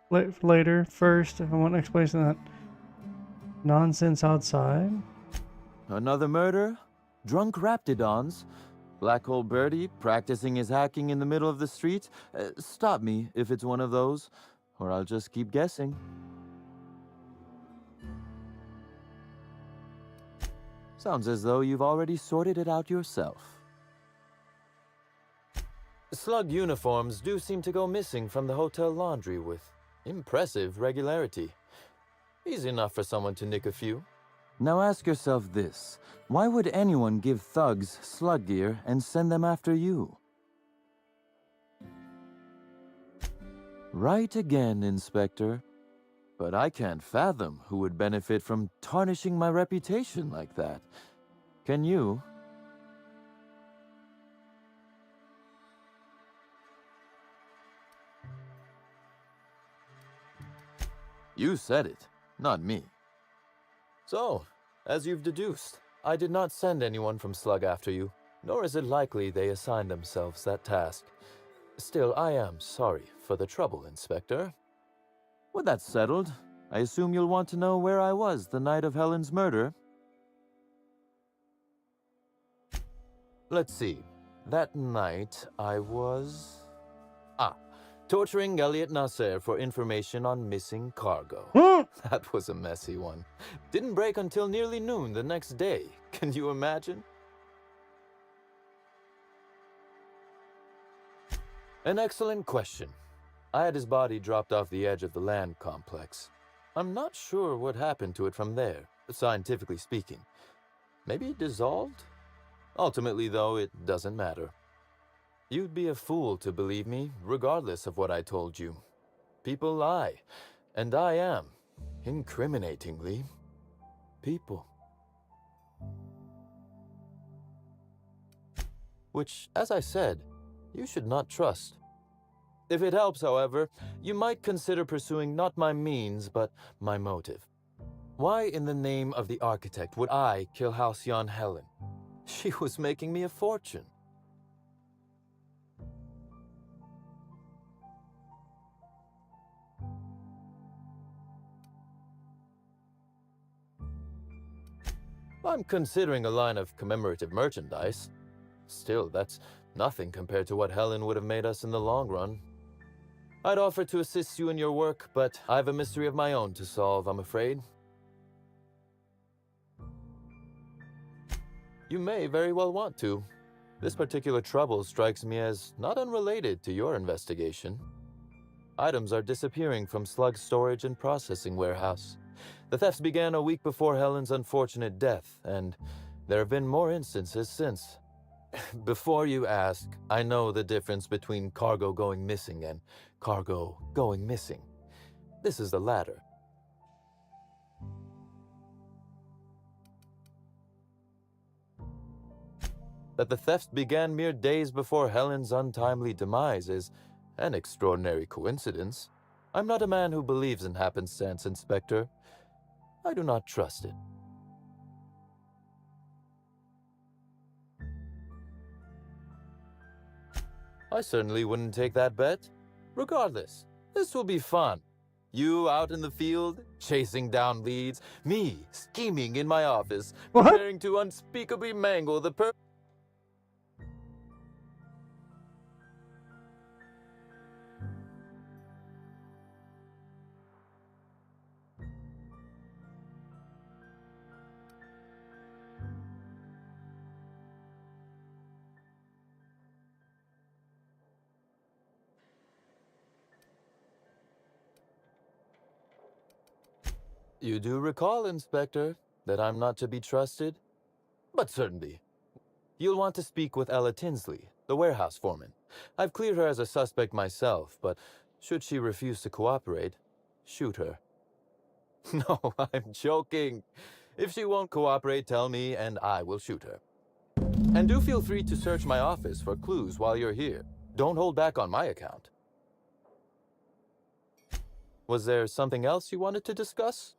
Later, first, if I want to explain that nonsense outside. Another murder? Drunk Raptidons? Black Hole Birdie practicing his hacking in the middle of the street? Stop me if it's one of those, or I'll just keep guessing. Sounds as though you've already sorted it out yourself. Slug uniforms do seem to go missing from the hotel laundry with impressive regularity. Easy enough for someone to nick a few. Now ask yourself this. Why would anyone give thugs slug gear and send them after you? Right again, Inspector. But I can't fathom who would benefit from tarnishing my reputation like that. Can you? You said it, not me. So, as you've deduced, I did not send anyone from Slug after you, nor is it likely they assigned themselves that task. Still, I am sorry for the trouble, Inspector. With that settled, I assume you'll want to know where I was the night of Helen's murder. Let's see. That night, I was... torturing Elliot Nasser for information on missing cargo. That was a messy one. Didn't break until nearly noon the next day. Can you imagine? An excellent question. I had his body dropped off the edge of the land complex. I'm not sure what happened to it from there, scientifically speaking. Maybe it dissolved? Ultimately, though, it doesn't matter. You'd be a fool to believe me, regardless of what I told you. People lie, and I am, incriminatingly, people. Which, as I said, you should not trust. If it helps, however, you might consider pursuing not my means, but my motive. Why in the name of the architect would I kill Halcyon Helen? She was making me a fortune. I'm considering a line of commemorative merchandise. Still, that's nothing compared to what Helen would have made us in the long run. I'd offer to assist you in your work, but I have a mystery of my own to solve, I'm afraid. You may very well want to. This particular trouble strikes me as not unrelated to your investigation. Items are disappearing from Slug's storage and processing warehouse. The thefts began a week before Helen's unfortunate death, and there have been more instances since. Before you ask, I know the difference between cargo going missing and cargo going missing. This is the latter. That the thefts began mere days before Helen's untimely demise is an extraordinary coincidence. I'm not a man who believes in happenstance, Inspector. I do not trust it. I certainly wouldn't take that bet. Regardless, this will be fun. You out in the field, chasing down leads. Me, scheming in my office, preparing to unspeakably mangle the Perk. You do recall, Inspector, that I'm not to be trusted? But certainly. You'll want to speak with Ella Tinsley, the warehouse foreman. I've cleared her as a suspect myself, but should she refuse to cooperate, shoot her. No, I'm joking. If she won't cooperate, tell me and I will shoot her. And do feel free to search my office for clues while you're here. Don't hold back on my account. Was there something else you wanted to discuss?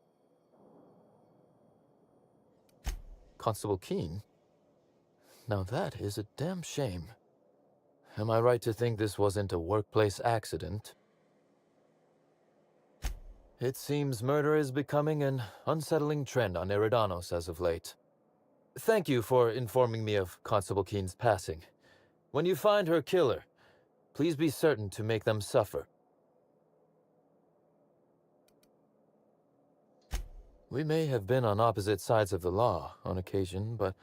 Constable Keene? Now that is a damn shame. Am I right to think this wasn't a workplace accident? It seems murder is becoming an unsettling trend on Eridanos as of late. Thank you for informing me of Constable Keene's passing. When you find her killer, please be certain to make them suffer. We may have been on opposite sides of the law on occasion, but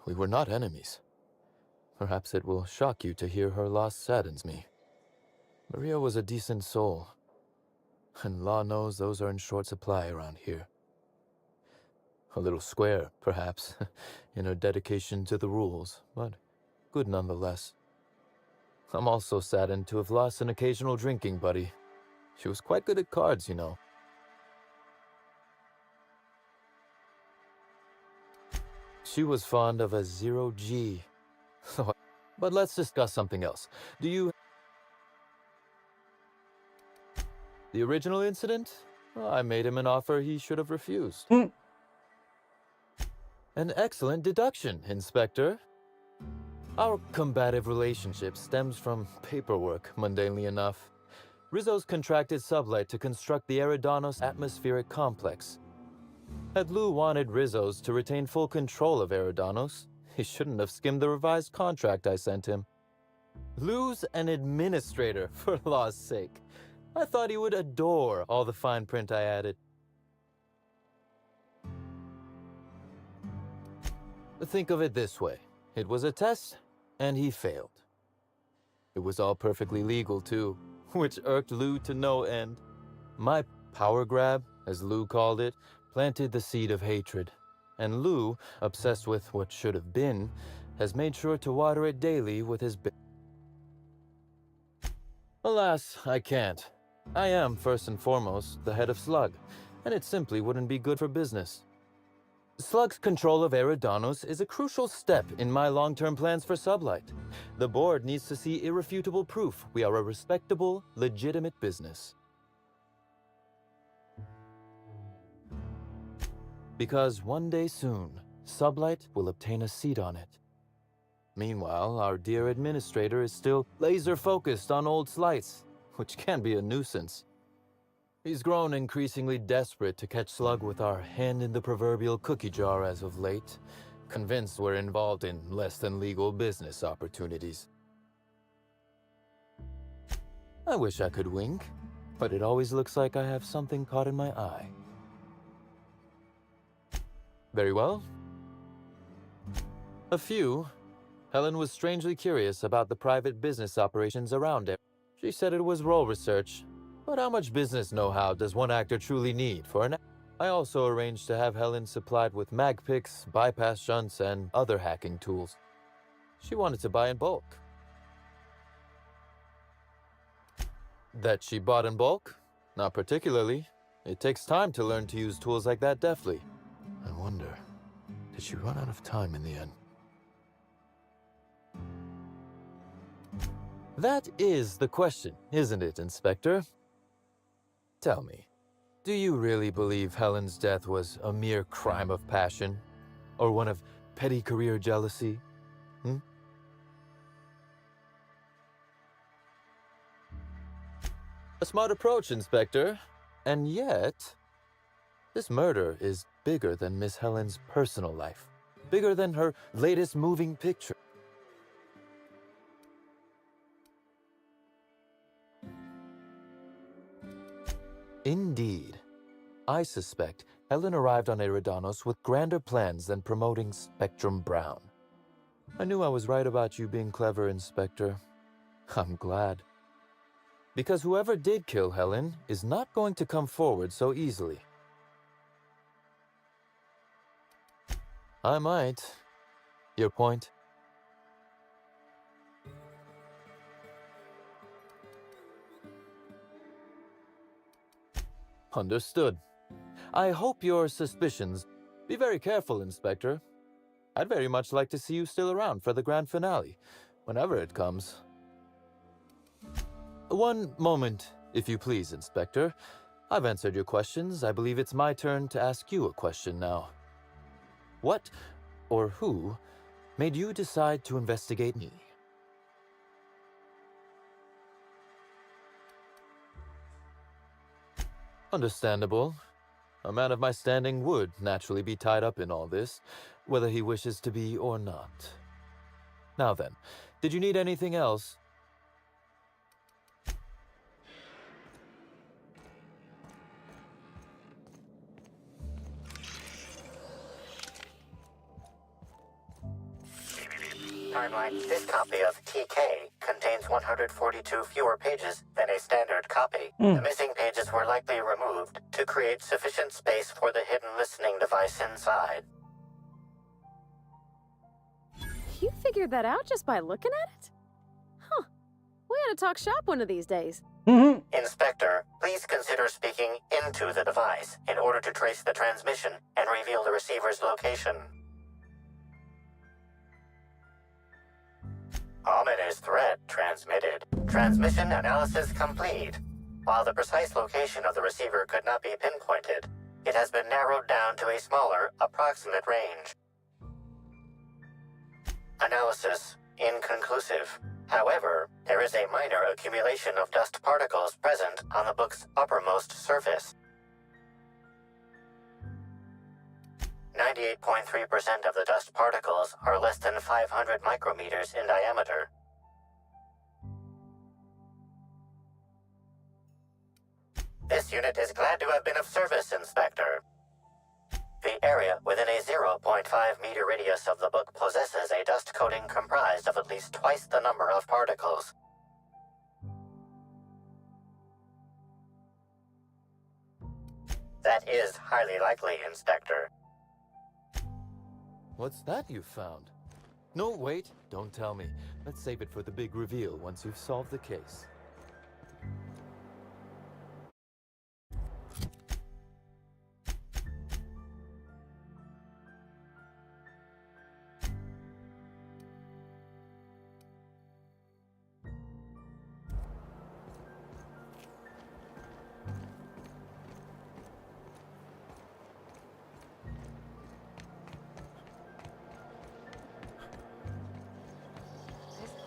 we were not enemies. Perhaps it will shock you to hear her loss saddens me. Maria was a decent soul, and law knows those are in short supply around here. A little square, perhaps, in her dedication to the rules, but good nonetheless. I'm also saddened to have lost an occasional drinking buddy. She was quite good at cards, you know. She was fond of a 0G. But let's discuss something else. Do you... The original incident? Well, I made him an offer he should have refused. An excellent deduction, Inspector. Our combative relationship stems from paperwork, mundanely enough. Rizzo's contracted Sublight to construct the Eridanos atmospheric complex. Had Lou wanted Rizzo's to retain full control of Eridanos, he shouldn't have skimmed the revised contract I sent him. Lou's an administrator, for law's sake. I thought he would adore all the fine print I added. Think of it this way. It was a test, and he failed. It was all perfectly legal, too, which irked Lou to no end. My power grab, as Lou called it, planted the seed of hatred. And Lou, obsessed with what should have been, has made sure to water it daily with his Alas, I can't. I am, first and foremost, the head of Slug, and it simply wouldn't be good for business. Slug's control of Eridanos is a crucial step in my long-term plans for Sublight. The board needs to see irrefutable proof we are a respectable, legitimate business. Because one day soon, Sublight will obtain a seat on it. Meanwhile, our dear administrator is still laser-focused on old slights, which can be a nuisance. He's grown increasingly desperate to catch Slug with our hand in the proverbial cookie jar as of late, convinced we're involved in less than legal business opportunities. I wish I could wink, but it always looks like I have something caught in my eye. Very well. A few. Helen was strangely curious about the private business operations around it. She said it was role research, but how much business know-how does one actor truly need for an... I also arranged to have Helen supplied with mag picks, bypass shunts, and other hacking tools. She wanted to buy in bulk. That she bought in bulk? Not particularly. It takes time to learn to use tools like that deftly. I wonder, did she run out of time in the end? That is the question, isn't it, Inspector? Tell me, do you really believe Helen's death was a mere crime of passion? Or one of petty career jealousy? smart approach, Inspector. And yet, this murder is bigger than Miss Helen's personal life. Bigger than her latest moving picture. Indeed. I suspect Helen arrived on Eridanos with grander plans than promoting Spectrum Brown. I knew I was right about you being clever, Inspector. I'm glad. Because whoever did kill Helen is not going to come forward so easily. I might. Your point? Understood. I hope your suspicions... Be very careful, Inspector. I'd very much like to see you still around for the grand finale, whenever it comes. One moment, if you please, Inspector. I've answered your questions. I believe it's my turn to ask you a question now. What, or who, made you decide to investigate me? Understandable. A man of my standing would naturally be tied up in all this, whether he wishes to be or not. Now then, did you need anything else? Timeline. This copy of TK contains 142 fewer pages than a standard copy. The missing pages were likely removed to create sufficient space for the hidden listening device inside. You figured that out just by looking at it? Huh. We ought to talk shop one of these days. Inspector, please consider speaking into the device in order to trace the transmission and reveal the receiver's location. Ominous threat transmitted. Transmission analysis complete. While the precise location of the receiver could not be pinpointed, it has been narrowed down to a smaller, approximate range. Analysis inconclusive. However, there is a minor accumulation of dust particles present on the book's uppermost surface. 98.3% of the dust particles are less than 500 micrometers in diameter. This unit is glad to have been of service, Inspector. The area within a 0.5 meter radius of the book possesses a dust coating comprised of at least twice the number of particles. That is highly likely, Inspector. What's that you found? No, wait, don't tell me. Let's save it for the big reveal once you've solved the case.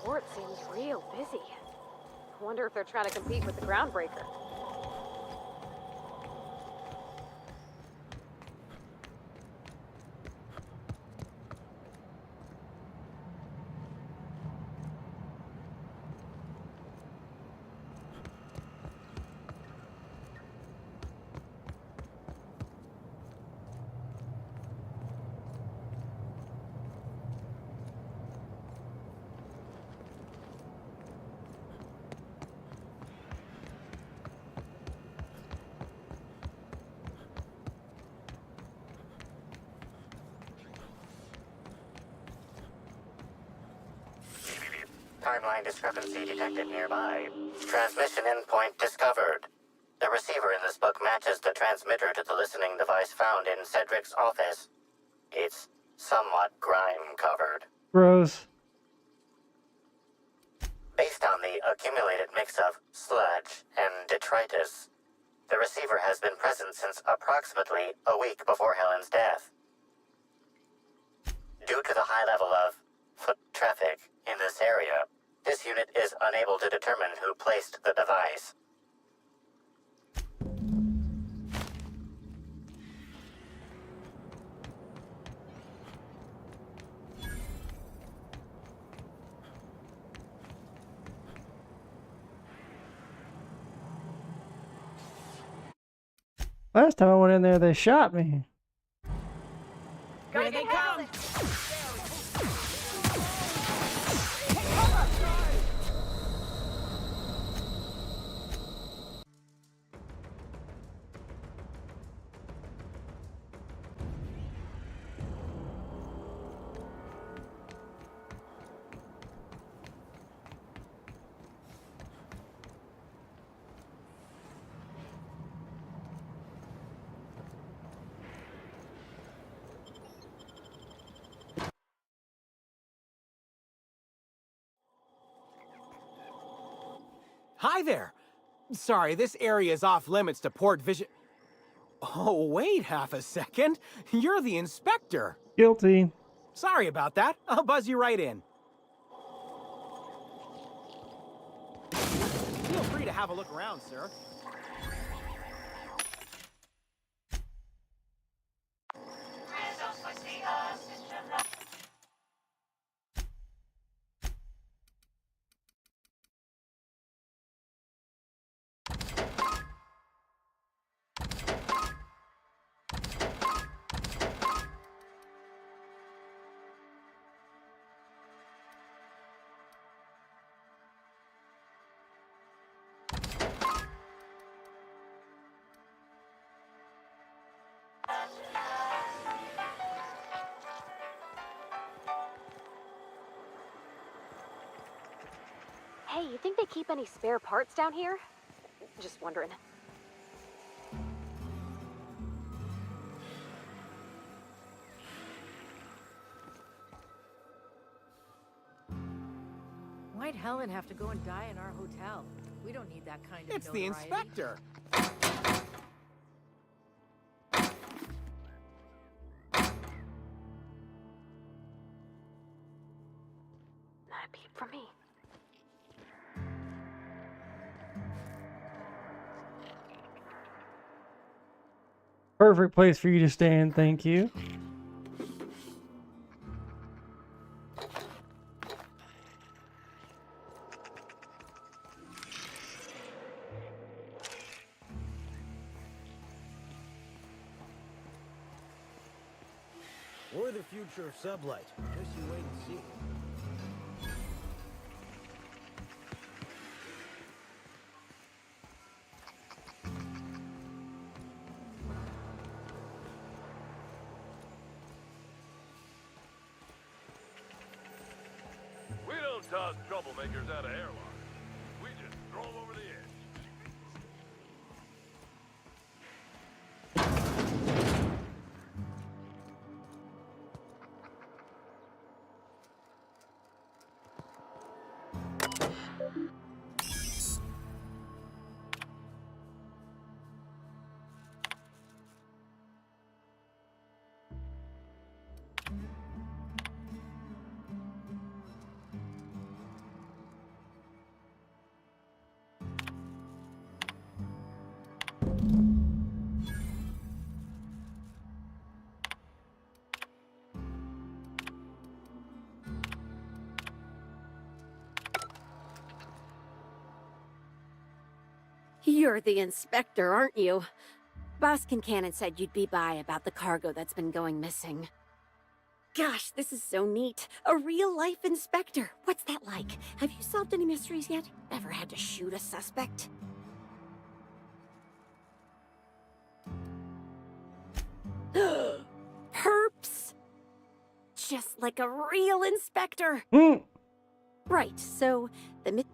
Port seems real busy. I wonder if they're trying to compete with the Groundbreaker. Timeline discrepancy detected nearby. Transmission endpoint discovered. The receiver in this book matches the transmitter to the listening device found in Cedric's office. It's somewhat grime-covered. Gross. Based on the accumulated mix of sludge and detritus, the receiver has been present since approximately a week before Helen's death. Due to the high level of foot traffic in this area, this unit is unable to determine who placed the device. Last time I went in there, they shot me. Here they come! Hi there. Sorry, this area is off limits to port vision. Oh, wait half a second. You're the inspector. Guilty. Sorry about that. I'll buzz you right in. Feel free to have a look around, sir. Hey, you think they keep any spare parts down here? Just wondering. Why'd Helen have to go and die in our hotel? We don't need that kind of It's the notoriety. inspector. Not a peep from me. Perfect place for you to stand, thank you. Or the future of sublight. Just you wait and see. We don't toss troublemakers out of airlocks. We just throw them over the edge. You're the inspector, aren't you? Boss Kincannon said you'd be by about the cargo that's been going missing. Gosh, this is so neat. A real-life inspector. What's that like? Have you solved any mysteries yet? Ever had to shoot a suspect? Perps! Just like a real inspector. Right, so the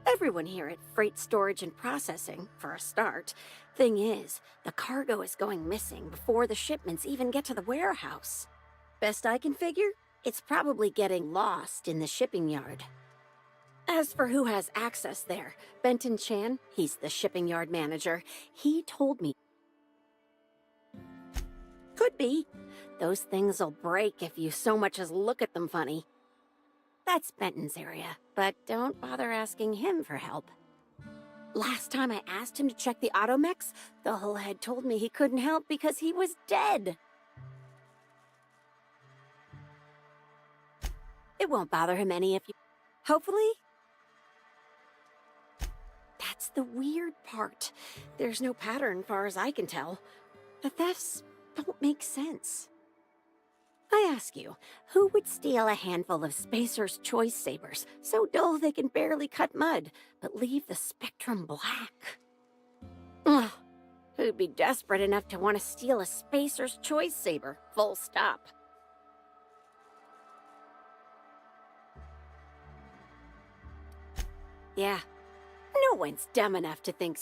everyone here at Freight Storage and Processing, for a start. Thing is, the cargo is going missing before the shipments even get to the warehouse. Best I can figure, it's probably getting lost in the shipping yard. As for who has access there, Benton Chan, he's the shipping yard manager, he told me. Could be. Those things'll break if you so much as look at them funny. That's Benton's area, but don't bother asking him for help. Last time I asked him to check the automechs, the whole head told me he couldn't help because he was dead. It won't bother him any if you... Hopefully? That's the weird part. There's no pattern, far as I can tell. The thefts don't make sense. I ask you, who would steal a handful of Spacer's Choice Sabers, so dull they can barely cut mud, but leave the spectrum black? Ugh. Who'd be desperate enough to want to steal a Spacer's Choice Saber, full stop? Yeah, no one's dumb enough to think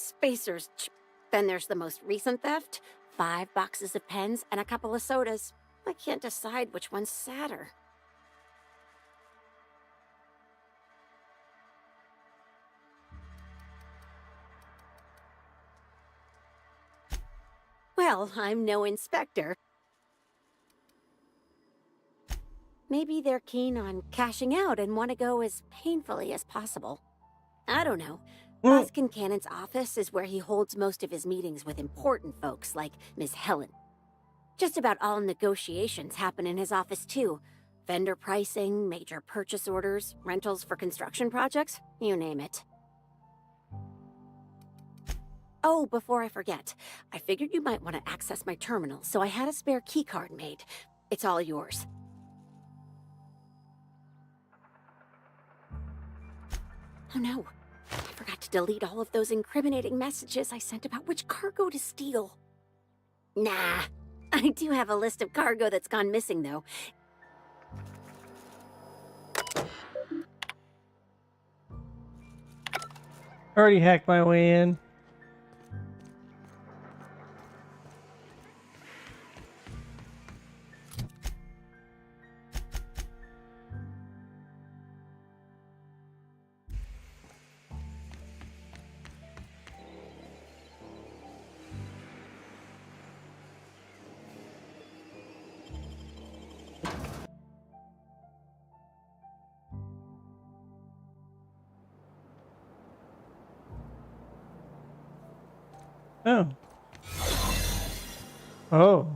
Then there's the most recent theft, 5 boxes of pens and a couple of sodas. I can't decide which one's sadder. Well, I'm no inspector. Maybe they're keen on cashing out and want to go as painfully as possible. I don't know. Boss Kincannon's office is where he holds most of his meetings with important folks like Miss Helen. Just about all negotiations happen in his office too. Vendor pricing, major purchase orders, rentals for construction projects, you name it. Oh, before I forget, I figured you might want to access my terminal, so I had a spare keycard made. It's all yours. Oh no, I forgot to delete all of those incriminating messages I sent about which cargo to steal. Nah, I do have a list of cargo that's gone missing though. Already hacked my way in. Oh. Oh.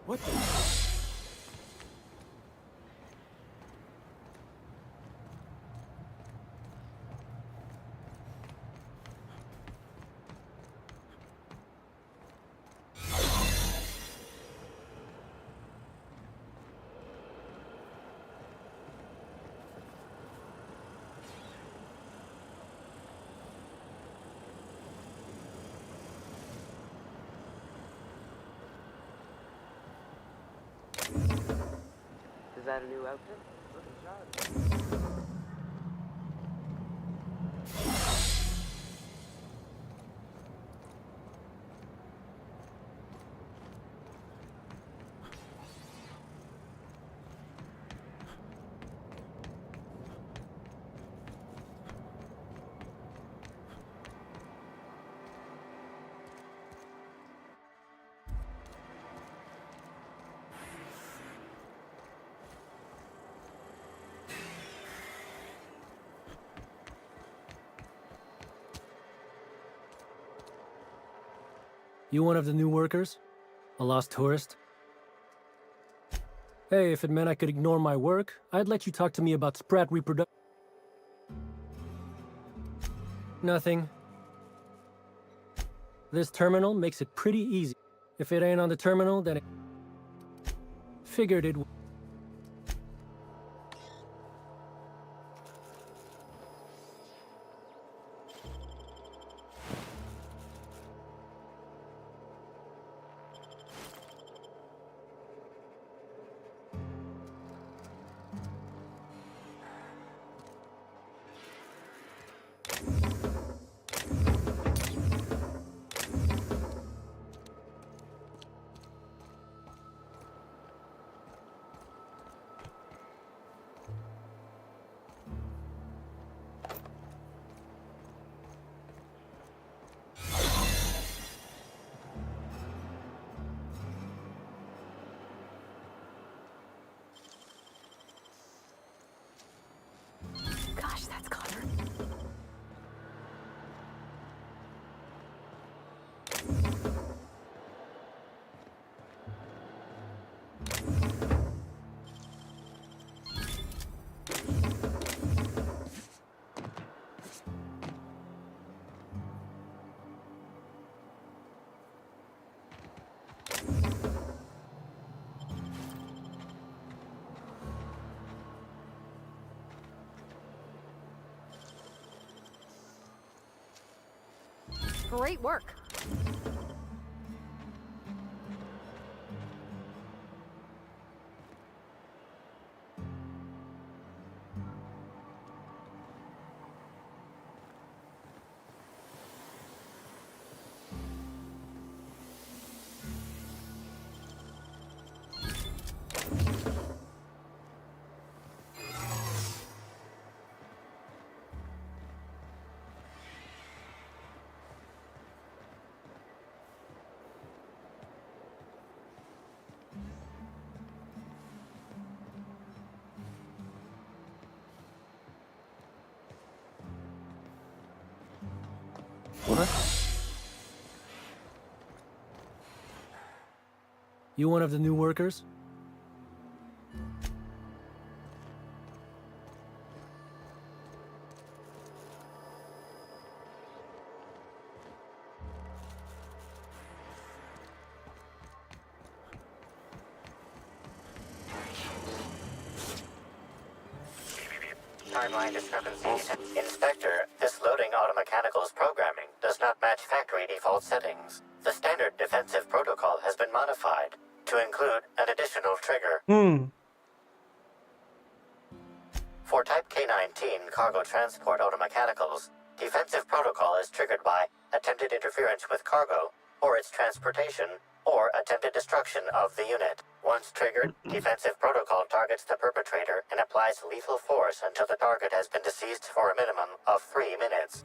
What the? Is that a new outfit? Looking sharp. You one of the new workers? A lost tourist? Hey, if it meant I could ignore my work, I'd let you talk to me about sprat reproduction. Nothing. This terminal makes it pretty easy. If it ain't on the terminal, then it... Figured it would. Gosh, that's clever. Great work. What? You one of the new workers? Timeline discrepancies. Inspector, this loading automechanical's programming does not match factory default settings. The standard defensive protocol has been modified to include an additional trigger. For Type K-19 cargo transport automechanicals, defensive protocol is triggered by attempted interference with cargo, or its transportation, or attempted destruction of the unit. Once triggered, defensive protocol targets the perpetrator and applies lethal force until the target has been deceased for a minimum of 3 minutes.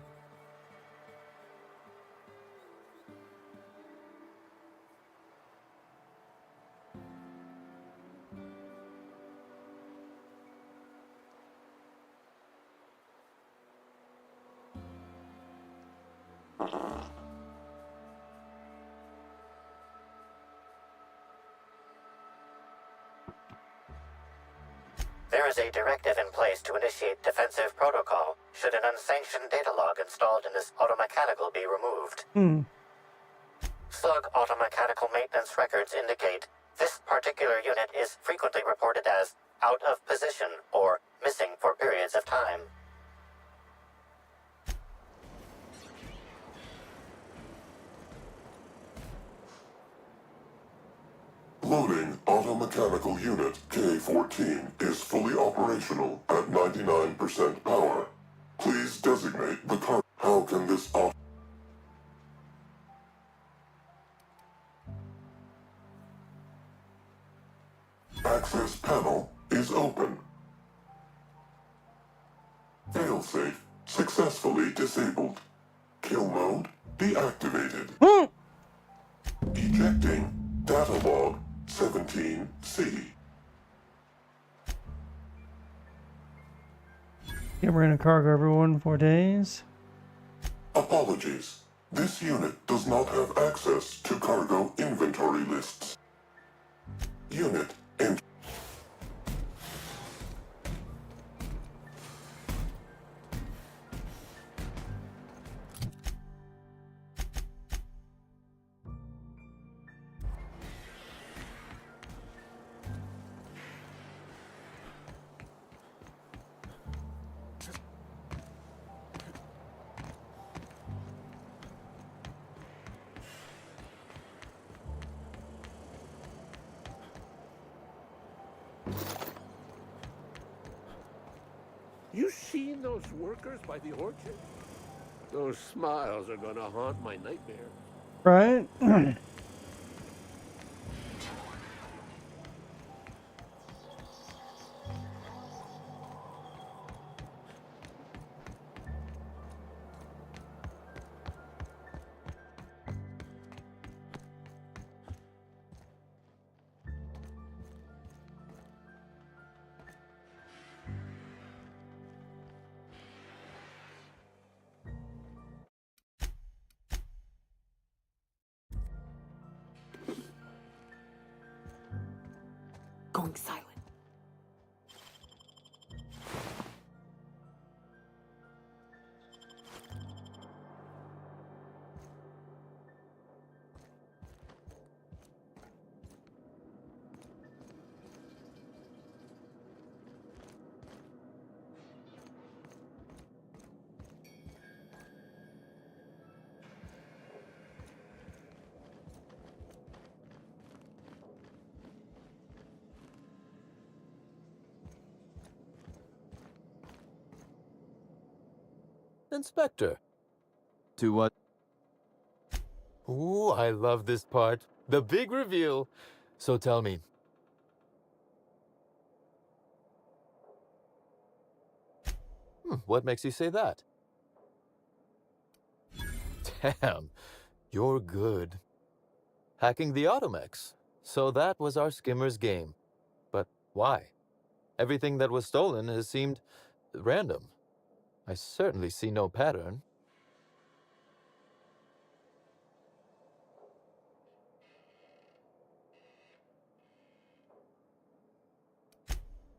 There is a directive in place to initiate defensive protocol should an unsanctioned data log installed in this automechanical be removed. Slug automechanical maintenance records indicate this particular unit is frequently reported as out of position or missing for periods of time. Loading automechanical unit K-14 is fully operational at 99% power. Please designate the car. How can this Access panel is open. Failsafe successfully disabled. Kill mode deactivated. Ejecting data log 17C. Yeah, we're in a cargo every 1 to 4 days. Apologies. This unit does not have access to cargo inventory lists. Unit in. You seen those workers by the orchard? Those smiles are gonna haunt my nightmares. Right? Going silent. Inspector. To what? Ooh, I love this part. The big reveal. So tell me. What makes you say that? Damn, you're good. Hacking the Automex. So that was our skimmer's game. But why? Everything that was stolen has seemed random. I certainly see no pattern.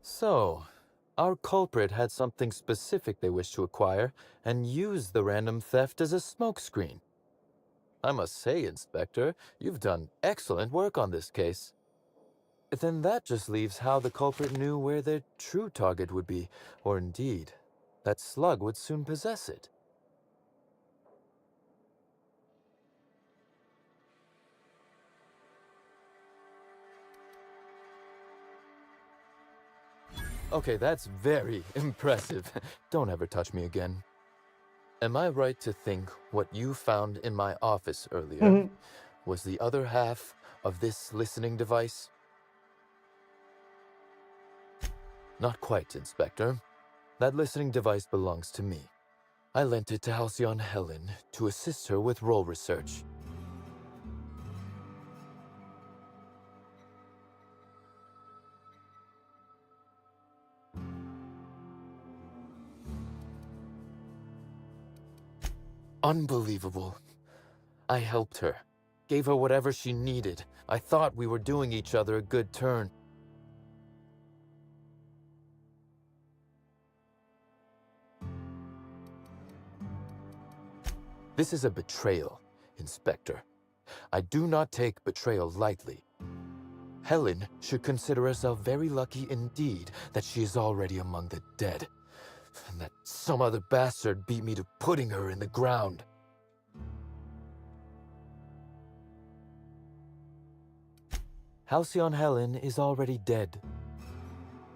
So, our culprit had something specific they wished to acquire and used the random theft as a smokescreen. I must say, Inspector, you've done excellent work on this case. Then that just leaves how the culprit knew where their true target would be, or indeed, that Slug would soon possess it. Okay, that's very impressive. Don't ever touch me again. Am I right to think what you found in my office earlier was the other half of this listening device? Not quite, Inspector. That listening device belongs to me. I lent it to Halcyon Helen to assist her with role research. Unbelievable. I helped her, gave her whatever she needed. I thought we were doing each other a good turn. This is a betrayal, Inspector. I do not take betrayal lightly. Helen should consider herself very lucky indeed that she is already among the dead, and that some other bastard beat me to putting her in the ground. Halcyon Helen is already dead.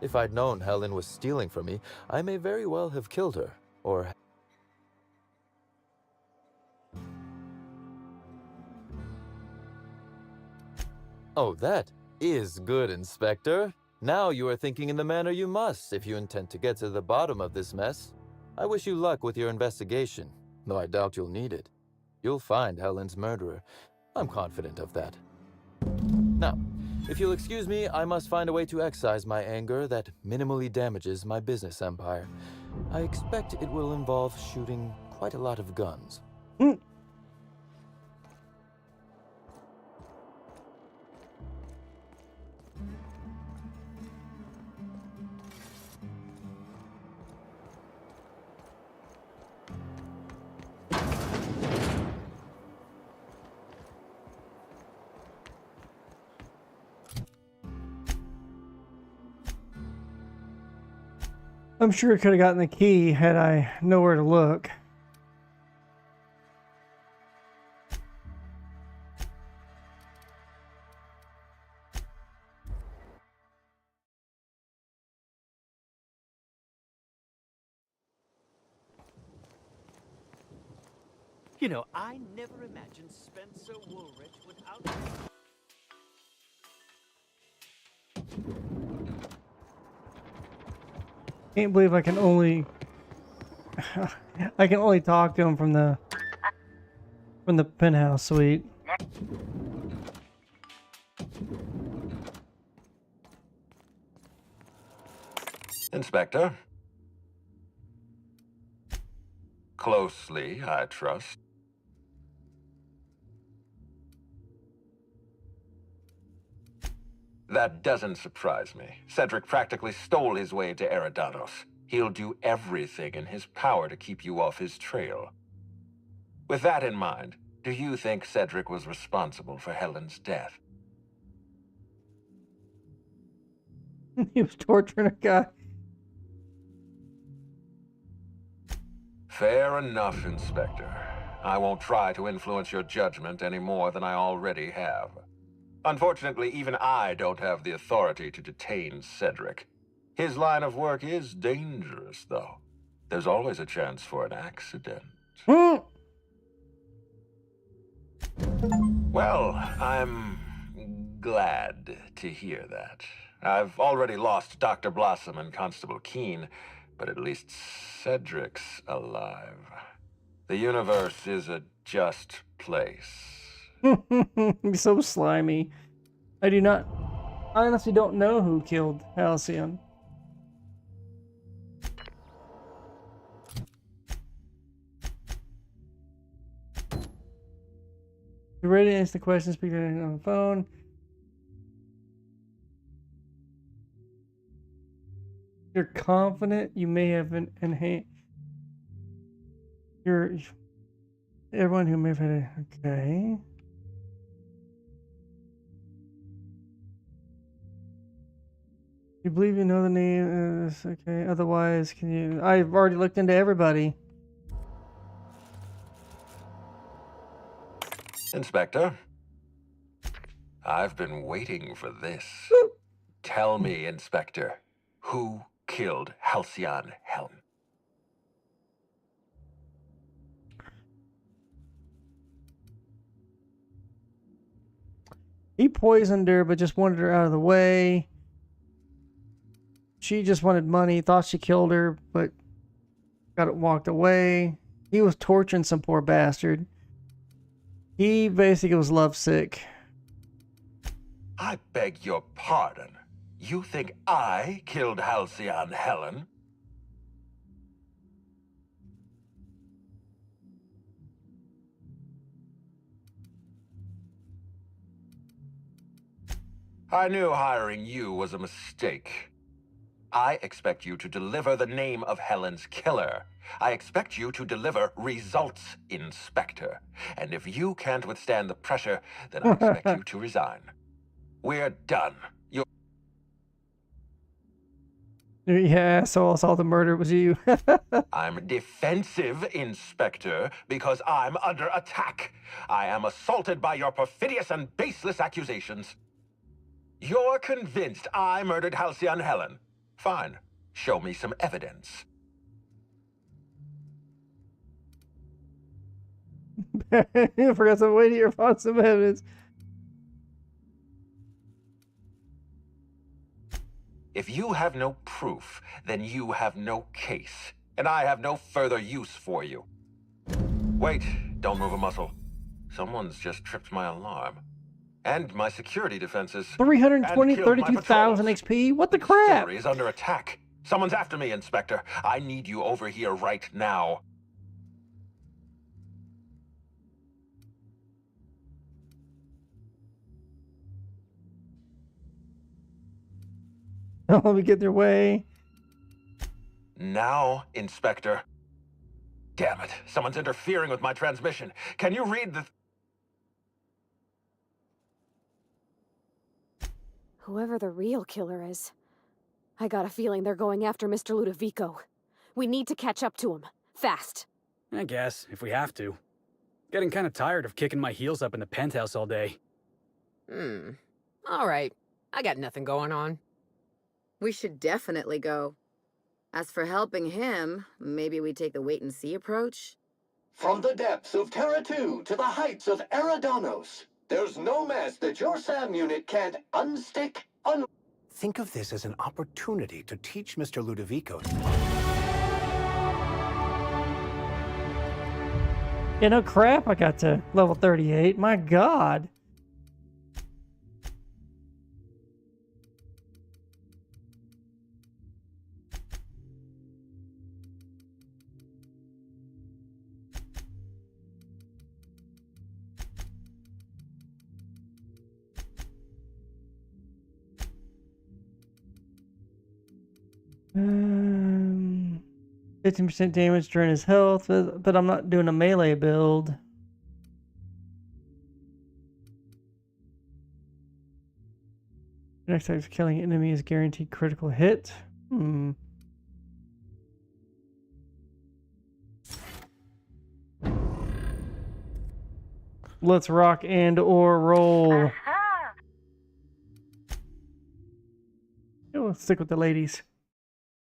If I'd known Helen was stealing from me, I may very well have killed her, or... Oh, that is good, Inspector. Now you are thinking in the manner you must if you intend to get to the bottom of this mess. I wish you luck with your investigation, though I doubt you'll need it. You'll find Helen's murderer. I'm confident of that. Now, if you'll excuse me, I must find a way to excise my anger that minimally damages my business empire. I expect it will involve shooting quite a lot of guns. I'm sure I could have gotten the key had I nowhere to look. You know, I never imagined Spencer Woolrich would out. Can't believe I can only I can only talk to him from the penthouse suite. Inspector. Closely, I trust. That doesn't surprise me. Cedric practically stole his way to Eridanos. He'll do everything in his power to keep you off his trail. With that in mind, do you think Cedric was responsible for Helen's death? He was torturing a guy. Fair enough, Inspector. I won't try to influence your judgment any more than I already have. Unfortunately, even I don't have the authority to detain Cedric. His line of work is dangerous, though. There's always a chance for an accident. Well, I'm glad to hear that. I've already lost Dr. Blossom and Constable Keene, but at least Cedric's alive. The universe is a just place. He's so slimy. I honestly don't know who killed Halcyon. You ready to answer the question? Speak on the phone. You're confident you may have enhanced. Everyone who may have had a... Okay. You believe you know the name? Okay. Otherwise, can you... I've already looked into everybody. Inspector, I've been waiting for this. Tell me, Inspector, who killed Halcyon Helen? He poisoned her, but just wanted her out of the way. She just wanted money, thought she killed her, but got it walked away. He was torturing some poor bastard. He basically was lovesick. I beg your pardon. You think I killed Halcyon Helen? I knew hiring you was a mistake. I expect you to deliver the name of Helen's killer. I expect you to deliver results, Inspector. And if you can't withstand the pressure, then I expect you to resign. We're done. Yeah, so I saw the murder was you. I'm defensive, Inspector, because I'm under attack. I am assaulted by your perfidious and baseless accusations. You're convinced I murdered Halcyon Helen. Fine. Show me some evidence. I forgot to wait here for some evidence. If you have no proof, then you have no case, and I have no further use for you. Wait, don't move a muscle. Someone's just tripped my alarm. And my security defenses. 320, 32,000 XP? What the crap? Story is under attack. Someone's after me, Inspector. I need you over here right now. Let me get their way. Now, Inspector. Damn it. Someone's interfering with my transmission. Can you read the... Whoever the real killer is, I got a feeling they're going after Mr. Ludovico. We need to catch up to him. Fast. I guess, if we have to. Getting kind of tired of kicking my heels up in the penthouse all day. All right. I got nothing going on. We should definitely go. As for helping him, maybe we take the wait-and-see approach? From the depths of Terra 2 to the heights of Eridanos, there's no mess that your SAM unit can't unstick, Think of this as an opportunity to teach Mr. Ludovico. Yeah, no crap, I got to level 38. My god. Um, 15% damage during his health, but I'm not doing a melee build. Next time killing enemy is guaranteed critical hit. Let's rock and or roll. Yeah, let's stick with the ladies.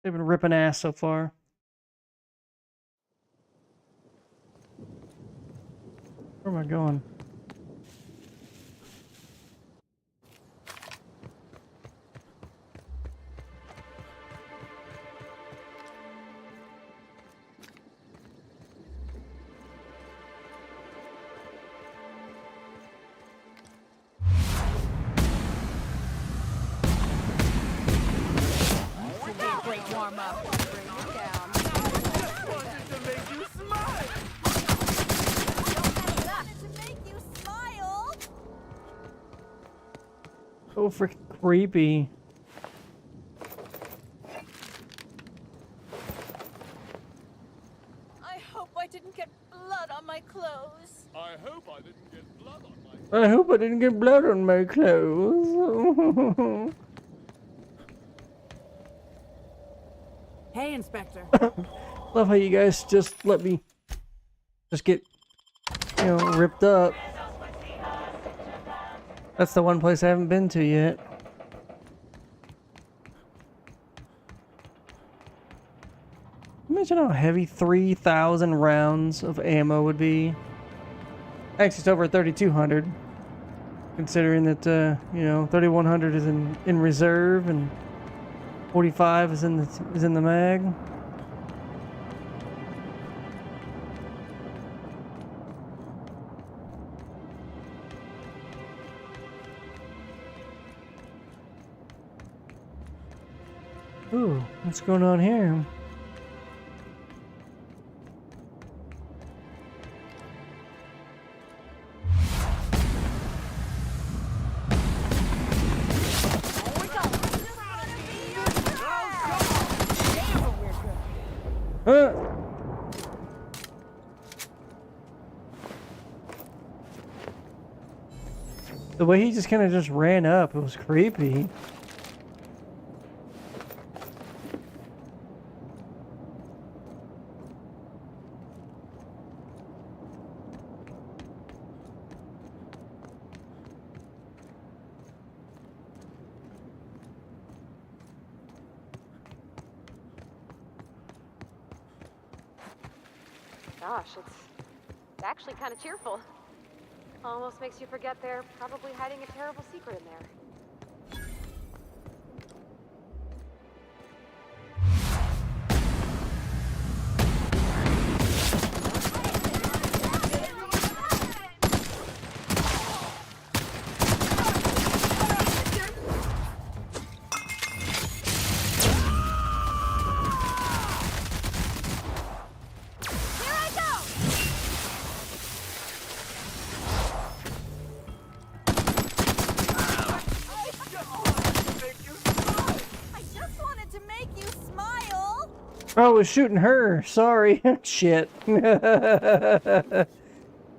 They've been ripping ass so far. Where am I going? Warm up. Bring it down. Wanted to make you smile. To make you smile. So freaking creepy. I hope I didn't get blood on my clothes. I hope I didn't get blood on my... I hope I didn't get blood on my clothes. Hey, Inspector. Love how you guys just let me just get, you know, ripped up. That's the one place I haven't been to yet. Imagine how heavy 3,000 rounds of ammo would be. Actually, it's over 3,200. Considering that, you know, 3,100 is in reserve and 45 is in the mag. Ooh, what's going on here? The way he just kind of just ran up, it was creepy. Gosh, it's actually kind of cheerful. Almost makes you forget they're probably hiding a terrible secret in there. I was shooting her. Sorry. Shit. Oops. Damn.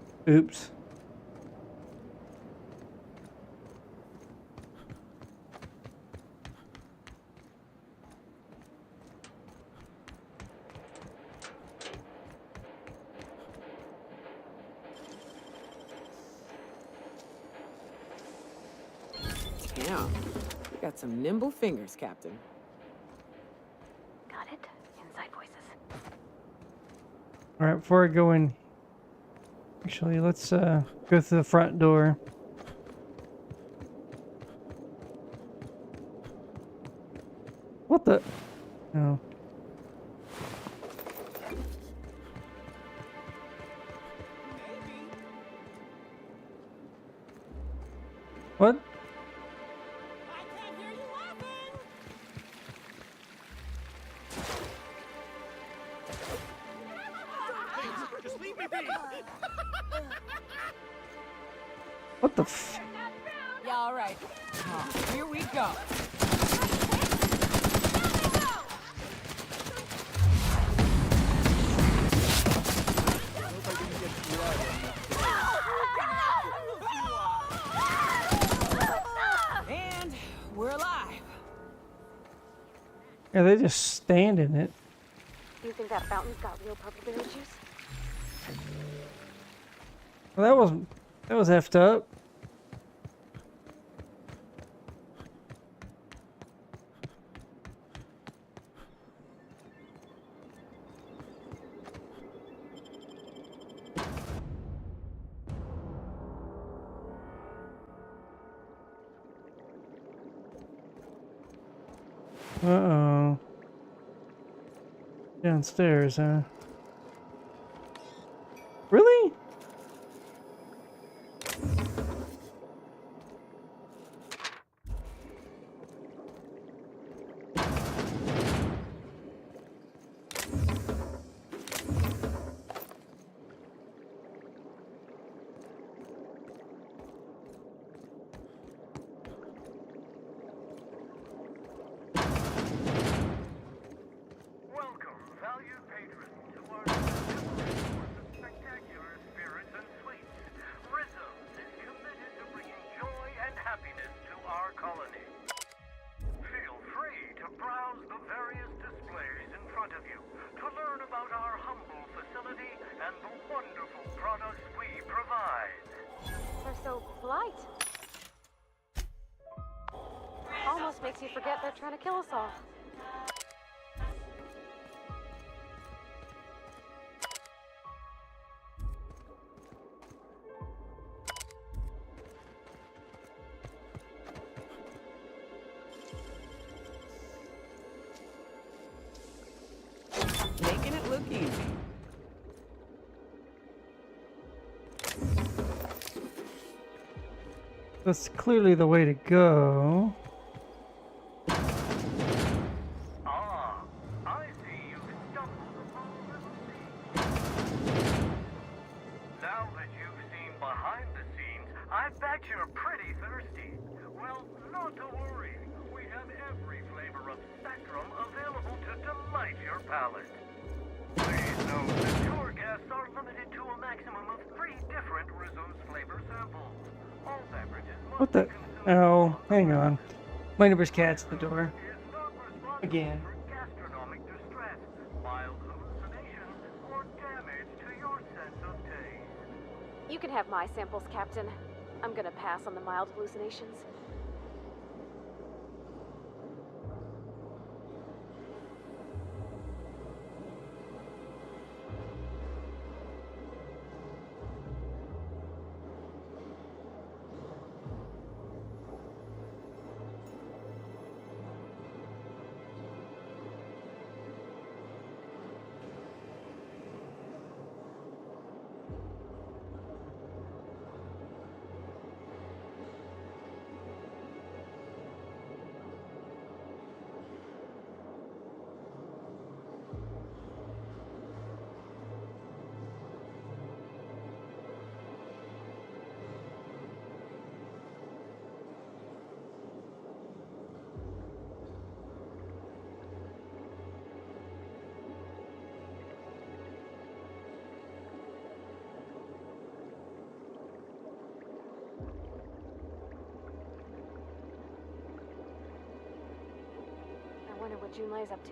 You got some nimble fingers, Captain. Got it. Inside voices. Alright, before I go in Actually, let's go through the front door. What the? No. What? Just leave me be. What the f? Yeah, all right. Here we go. And we're alive. Yeah, they just stand in it. Do you think that fountain's got real purple berry juice? Well, that was effed up. Uh-oh. Downstairs, huh? Really? Almost makes you forget they're trying to kill us all. Making it look easy. That's clearly the way to go. What the? Oh, hang on. My neighbor's cat's at the door. Again. You can have my samples, Captain. I'm gonna pass on the mild hallucinations. I wonder what Junlai's up to.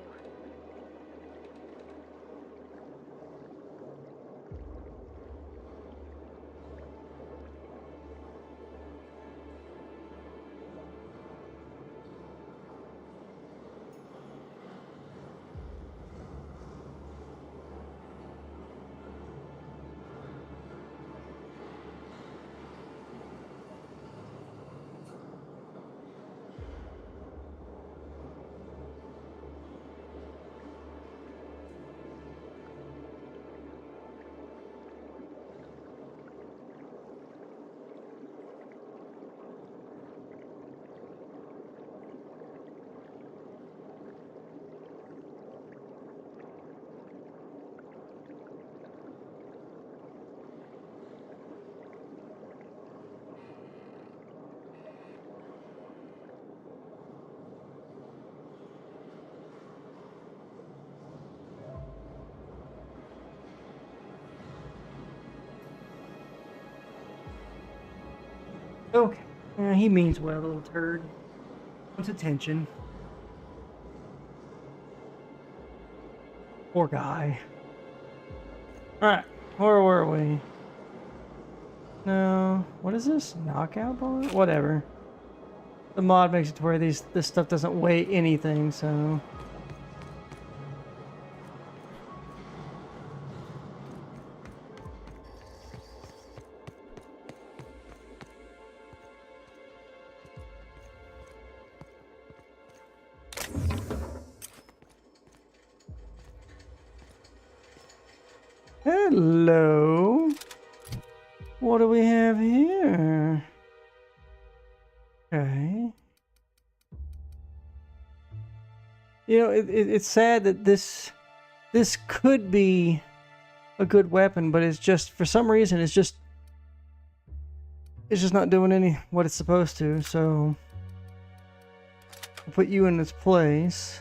Okay. Yeah, he means well, little turd. Wants attention. Poor guy. Alright, where were we? No, what is this? Knockout bar? Whatever. The mod makes it to where this stuff doesn't weigh anything, so... Hello. What do we have here? Okay. You know, it's sad that this could be a good weapon, but it's just, for some reason, it's just not doing what it's supposed to, so I'll put you in its place.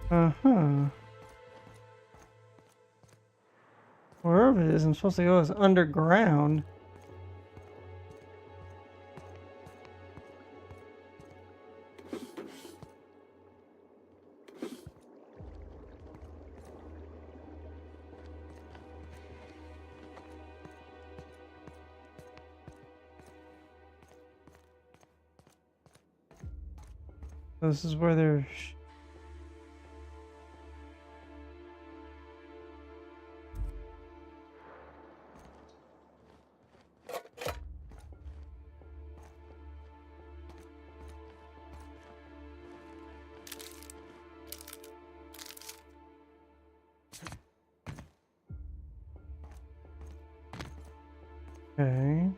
Uh-huh. Wherever it is, I'm supposed to go is underground. This is where they're... Okay.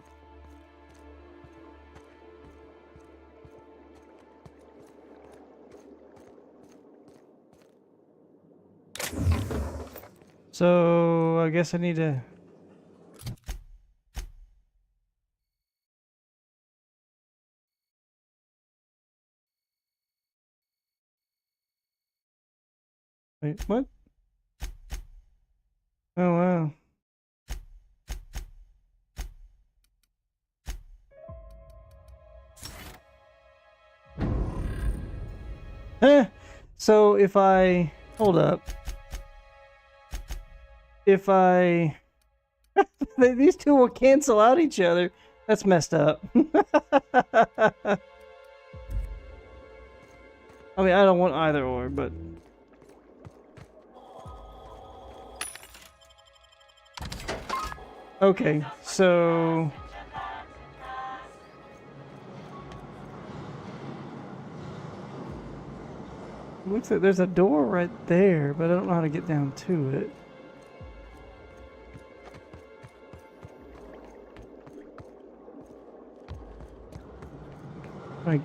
So, I guess I need to... Wait, what? Oh, wow. So if I... Hold up. If I... These two will cancel out each other. That's messed up. I mean, I don't want either or, but... Okay, so... Looks like there's a door right there, but I don't know how to get down to it. Like...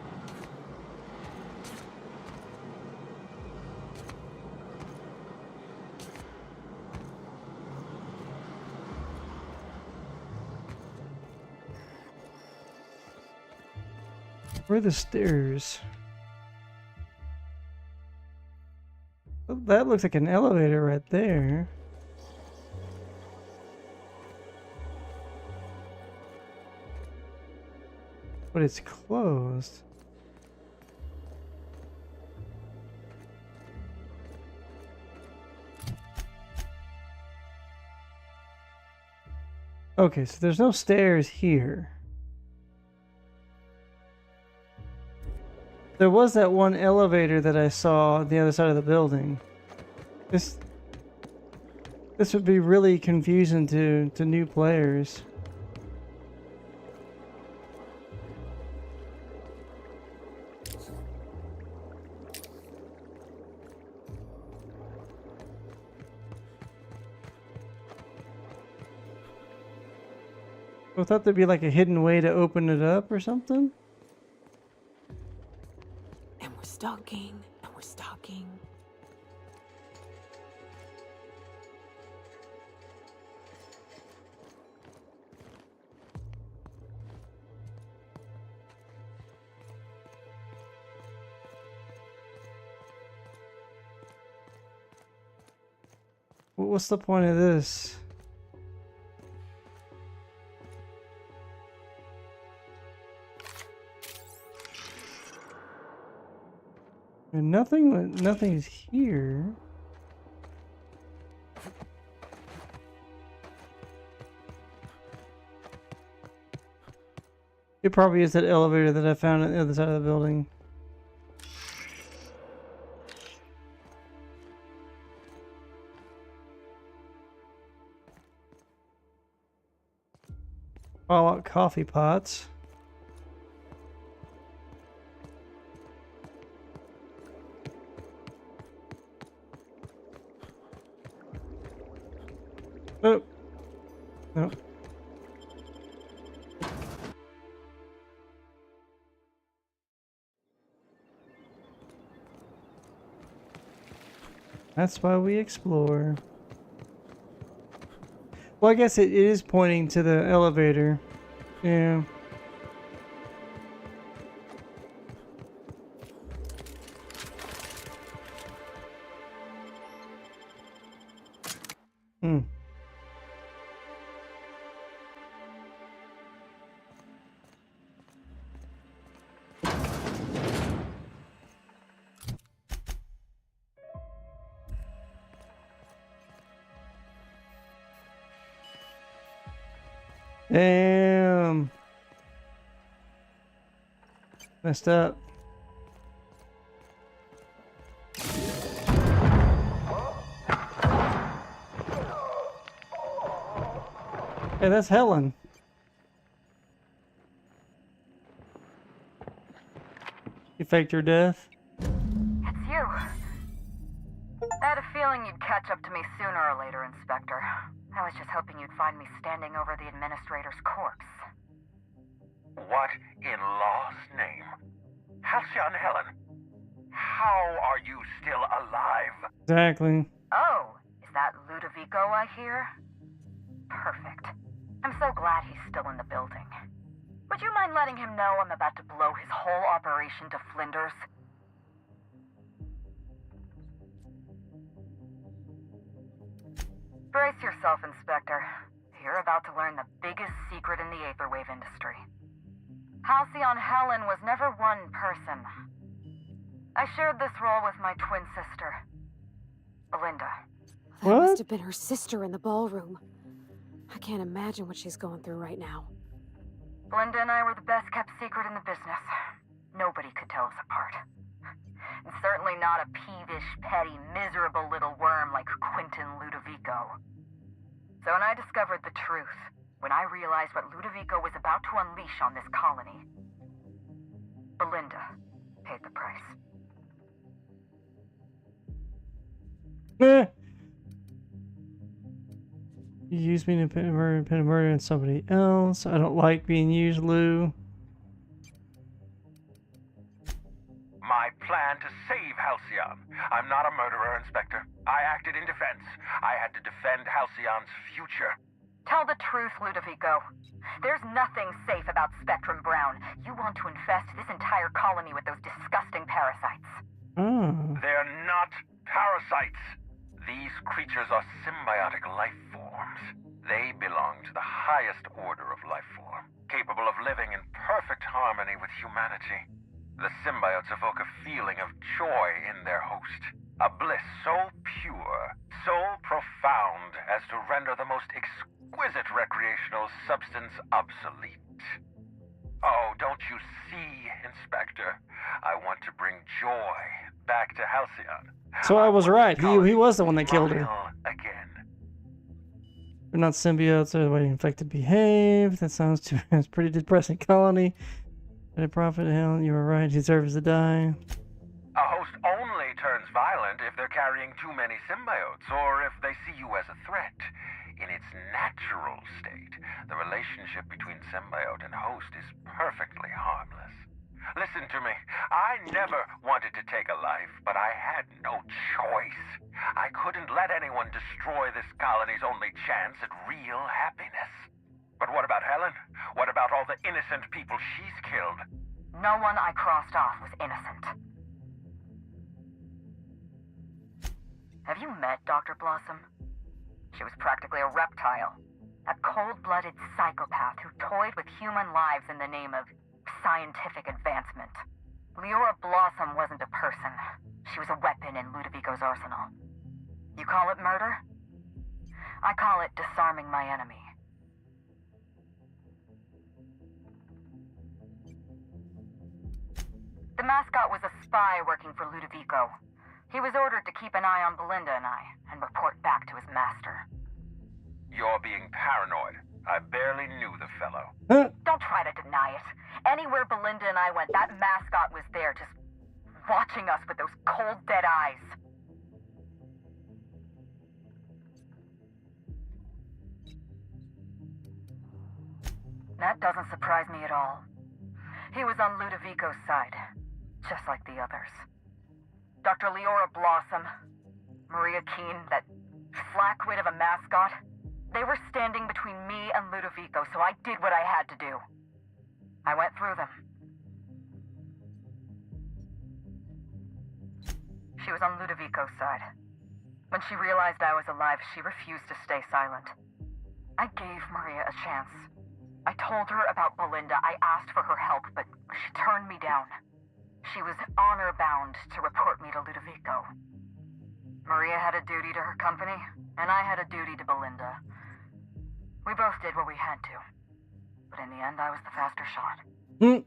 Where are the stairs? Oh, that looks like an elevator right there. But it's closed. Okay, so there's no stairs here. There was that one elevator that I saw on the other side of the building. This would be really confusing to new players. I thought there'd be like a hidden way to open it up or something. And we're stalking, and we're stalking. What's the point of this? And nothing's here. It probably is that elevator that I found on the other side of the building. All out coffee pots. Oh. No. That's why we explore. Well, I guess it is pointing to the elevator. Yeah. Hmm. Damn. Messed up. Hey, that's Helen. You faked your death? It's you. I had a feeling you'd catch up to me sooner or later, Inspector. I was just hoping you'd find me standing over the administrator's corpse. What in law's name? Halcyon Helen, how are you still alive? Exactly. Oh, is that Ludovico I hear? Perfect. I'm so glad he's still in the building. Would you mind letting him know I'm about to blow his whole operation to flinders? Brace yourself, Inspector. You're about to learn the biggest secret in the Aetherwave industry. Halcyon Helen was never one person. I shared this role with my twin sister, Belinda. That must have been her sister in the ballroom. I can't imagine what she's going through right now. Belinda and I were the best kept secret in the business. Nobody could tell us apart. And certainly not a peevish, petty, miserable little worm like Quentin Ludovico. So when I discovered the truth, when I realized what Ludovico was about to unleash on this colony, Belinda paid the price. You used me to pin a murder on somebody else. I don't like being used, Lou. My plan to save Halcyon. I'm not a murderer, Inspector. I acted in defense. I had to defend Halcyon's future. Tell the truth, Ludovico. There's nothing safe about Spectrum Brown. You want to infest this entire colony with those disgusting parasites. Oh. They're not parasites. These creatures are symbiotic life forms. They belong to the highest order of life form, capable of living in perfect harmony with humanity. The symbiotes evoke a feeling of joy in their host, a bliss so pure, so profound as to render the most exquisite exquisite recreational substance obsolete. Oh, don't you see, Inspector? I want to bring joy back to Halcyon. So I was right. He was the one that killed her. Again. They're not symbiotes. They're the way infected behave. That sounds too. It's a pretty depressing colony. But a prophet, hell, you were right. He deserves to die. A host only turns violent if they're carrying too many symbiotes, or if they see you as a threat. In its natural state, the relationship between symbiote and host is perfectly harmless. Listen to me. I never wanted to take a life, but I had no choice. I couldn't let anyone destroy this colony's only chance at real happiness. But what about Helen? What about all the innocent people she's killed? No one I crossed off was innocent. Have you met Dr. Blossom? She was practically a reptile. A cold-blooded psychopath who toyed with human lives in the name of scientific advancement. Leora Blossom wasn't a person. She was a weapon in Ludovico's arsenal. You call it murder? I call it disarming my enemy. The mascot was a spy working for Ludovico. He was ordered to keep an eye on Belinda and I, and report back to his master. You're being paranoid. I barely knew the fellow. Don't try to deny it. Anywhere Belinda and I went, that mascot was there, just watching us with those cold, dead eyes. That doesn't surprise me at all. He was on Ludovico's side, just like the others. Dr. Leora Blossom, Maria Keene, that flackwit of a mascot, they were standing between me and Ludovico, so I did what I had to do. I went through them. She was on Ludovico's side. When she realized I was alive, she refused to stay silent. I gave Maria a chance. I told her about Belinda. I asked for her help, but she turned me down. She was honor-bound to report me to Ludovico. Maria had a duty to her company, and I had a duty to Belinda. We both did what we had to. But in the end, I was the faster shot. You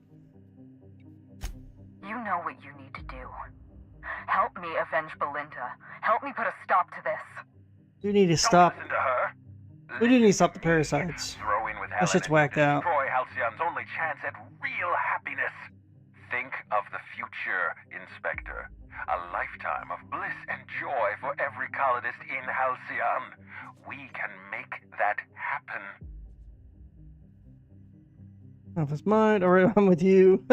know what you need to do. Help me avenge Belinda. Help me put a stop to this. You need to stop. Listen to her. We do need to stop the parasites. Throw in with That shit's Helen and whacked out. destroy Halcyon's only chance at real happiness. Think of the future, Inspector. A lifetime of bliss and joy for every colonist in Halcyon. We can make that happen. Off his mind. Alright, I'm with you.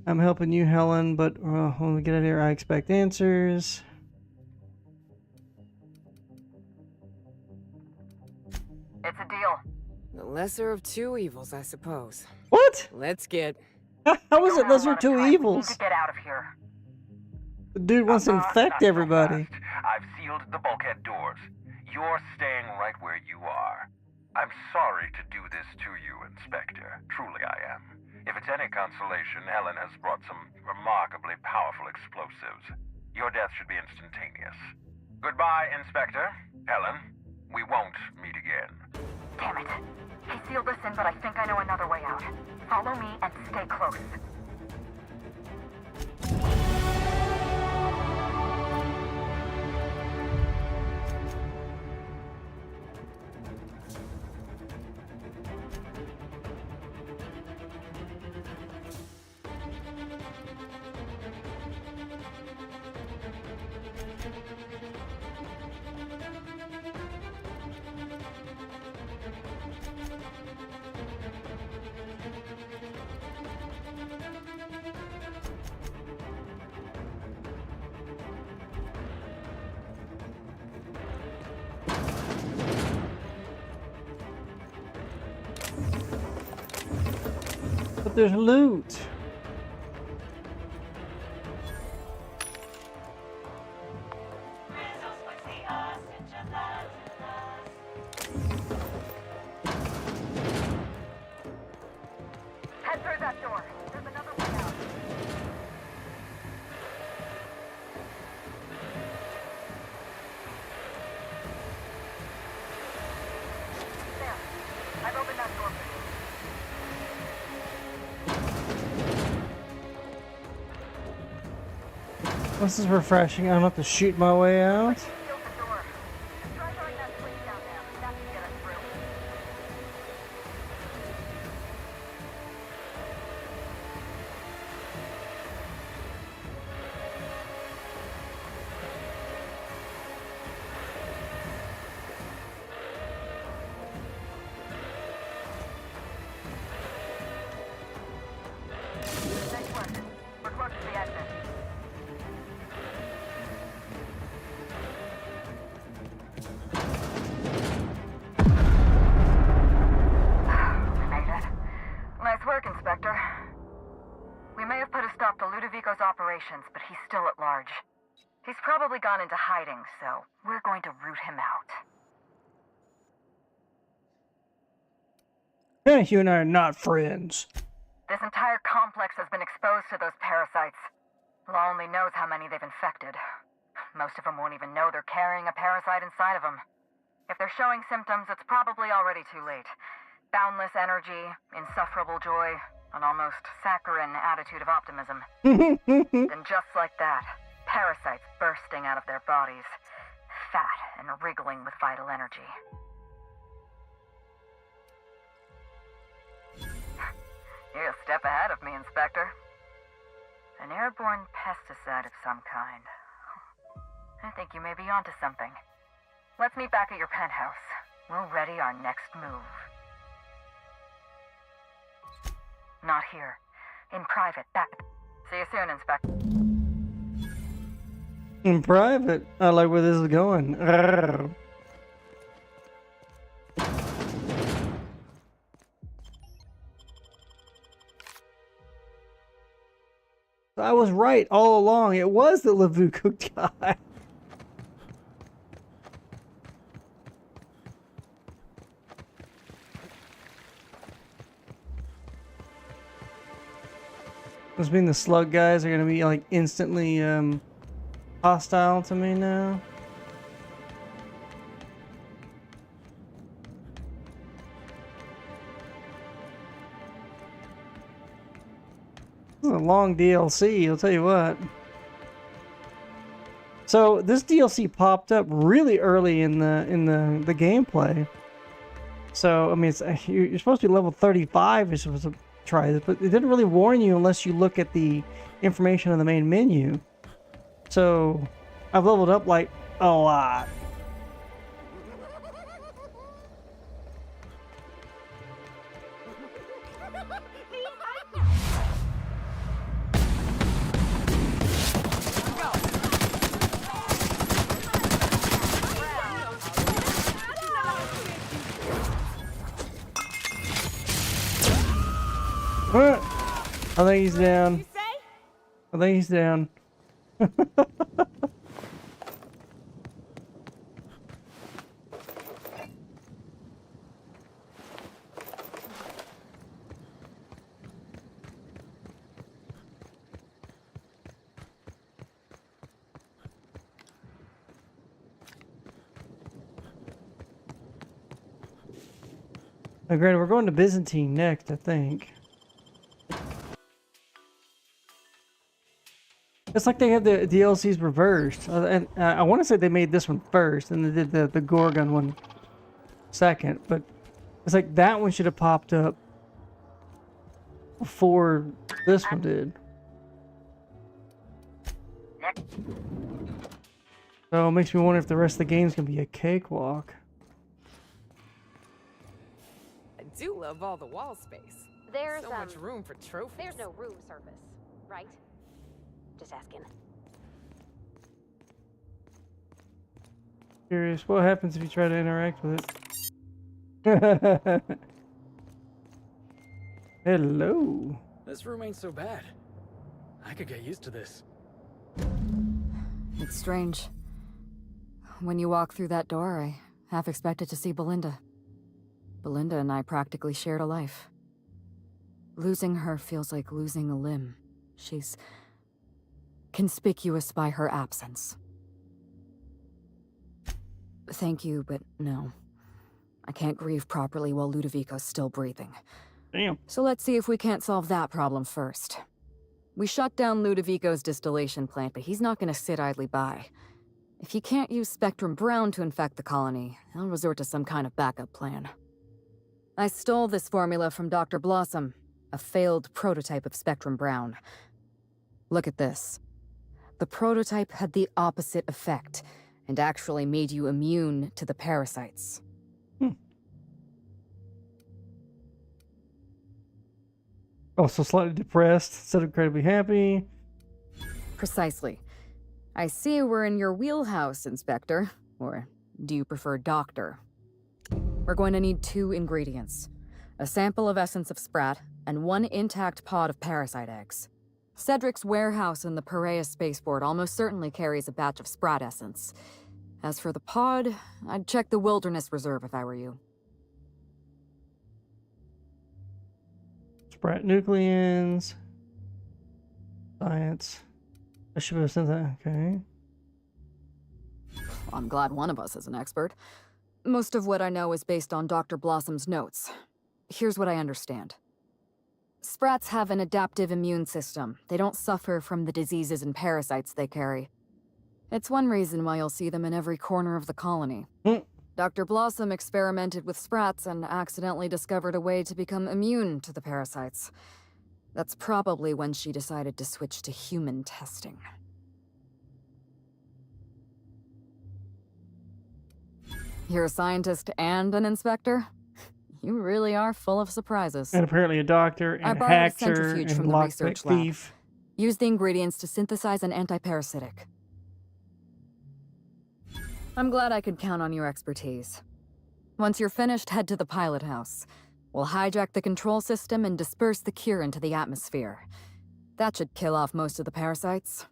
I'm helping you, Helen, but when we get out of here, I expect answers. It's a deal. The lesser of two evils, I suppose. What? Let's get... How is it lesser of two evils? Get out of here. The dude wants to infect everybody. I've sealed the bulkhead doors. You're staying right where you are. I'm sorry to do this to you, Inspector. Truly I am. If it's any consolation, Helen has brought some remarkably powerful explosives. Your death should be instantaneous. Goodbye, Inspector. Helen, we won't meet again. Damn it. He sealed us in, but I think I know another way out. Follow me and stay close. But there's loot. Head through that door. There's another way out. This is refreshing. I don't have to shoot my way out. But he's still at large. He's probably gone into hiding, so we're going to root him out. You and I are not friends. This entire complex has been exposed to those parasites. Law only knows how many they've infected. Most of them won't even know they're carrying a parasite inside of them. If they're showing symptoms, it's probably already too late. Boundless energy, insufferable joy, an almost saccharine attitude of optimism. Then just like that, parasites bursting out of their bodies, fat and wriggling with vital energy. You're a step ahead of me, Inspector. An airborne pesticide of some kind. I think you may be onto something. Let's meet back at your penthouse. We'll ready our next move. Not here. In private. Back. See you soon, Inspector. In private? I like where this is going. Arrgh. I was right all along. It was the Lavuco guy. Does mean the slug guys are gonna be like instantly hostile to me now? This is a long DLC, I'll tell you what. So this DLC popped up really early in the gameplay. So I mean, it's you're supposed to be level 35. You're supposed to try this, but it didn't really warn you unless you look at the information on the main menu. So I've leveled up like a lot. I think he's down. I think he's down. Oh, great, we're going to Byzantine next, I think. It's like they have the DLCs reversed. And I want to say they made this one first, and they did the Gorgon one second. But it's like that one should have popped up before this one did. So it makes me wonder if the rest of the game's going to be a cakewalk. I do love all the wall space. There's so much room for trophies. There's no room service, right? Just asking. Curious, what happens if you try to interact with it? Hello. This room ain't so bad. I could get used to this. It's strange. When you walk through that door, I half expected to see Belinda. Belinda and I practically shared a life. Losing her feels like losing a limb. She's conspicuous by her absence. Thank you, but no. I can't grieve properly while Ludovico's still breathing. Damn. So let's see if we can't solve that problem first. We shut down Ludovico's distillation plant, but he's not gonna sit idly by. If he can't use Spectrum Brown to infect the colony, he'll resort to some kind of backup plan. I stole this formula from Dr. Blossom, a failed prototype of Spectrum Brown. Look at this. The prototype had the opposite effect, and actually made you immune to the parasites. Also slightly depressed, instead of incredibly happy. Precisely. I see we're in your wheelhouse, Inspector. Or do you prefer Doctor? We're going to need 2 ingredients. A sample of essence of sprat, and 1 intact pod of parasite eggs. Cedric's warehouse in the Perea spaceport almost certainly carries a batch of sprat essence. As for the pod, I'd check the Wilderness Reserve if I were you. Sprat nucleons. Science. I should have sent that. Okay. I'm glad one of us is an expert. Most of what I know is based on Dr. Blossom's notes. Here's what I understand. Sprats have an adaptive immune system. They don't suffer from the diseases and parasites they carry. It's one reason why you'll see them in every corner of the colony. Dr. Blossom experimented with sprats and accidentally discovered a way to become immune to the parasites. That's probably when she decided to switch to human testing. You're a scientist and an inspector? You really are full of surprises. And apparently a doctor and I a borrowed a hacker centrifuge and from the research lockpick lab. thief. Use the ingredients to synthesize an antiparasitic. I'm glad I could count on your expertise. Once you're finished, head to the pilot house. We'll hijack the control system and disperse the cure into the atmosphere. That should kill off most of the parasites.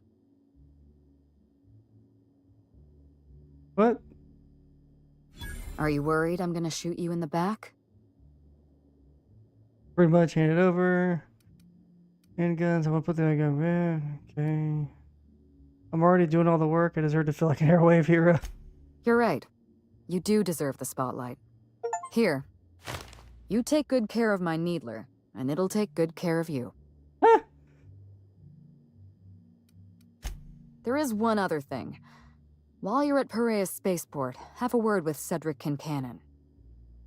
What? Are you worried I'm gonna shoot you in the back? Pretty much hand it over. Handguns, I'm gonna put the gun back. Okay. I'm already doing all the work. I deserve to feel like an airwave hero. You're right. You do deserve the spotlight. Here. You take good care of my Needler, and it'll take good care of you. There is one other thing. While you're at Perea Spaceport, have a word with Cedric Kincannon.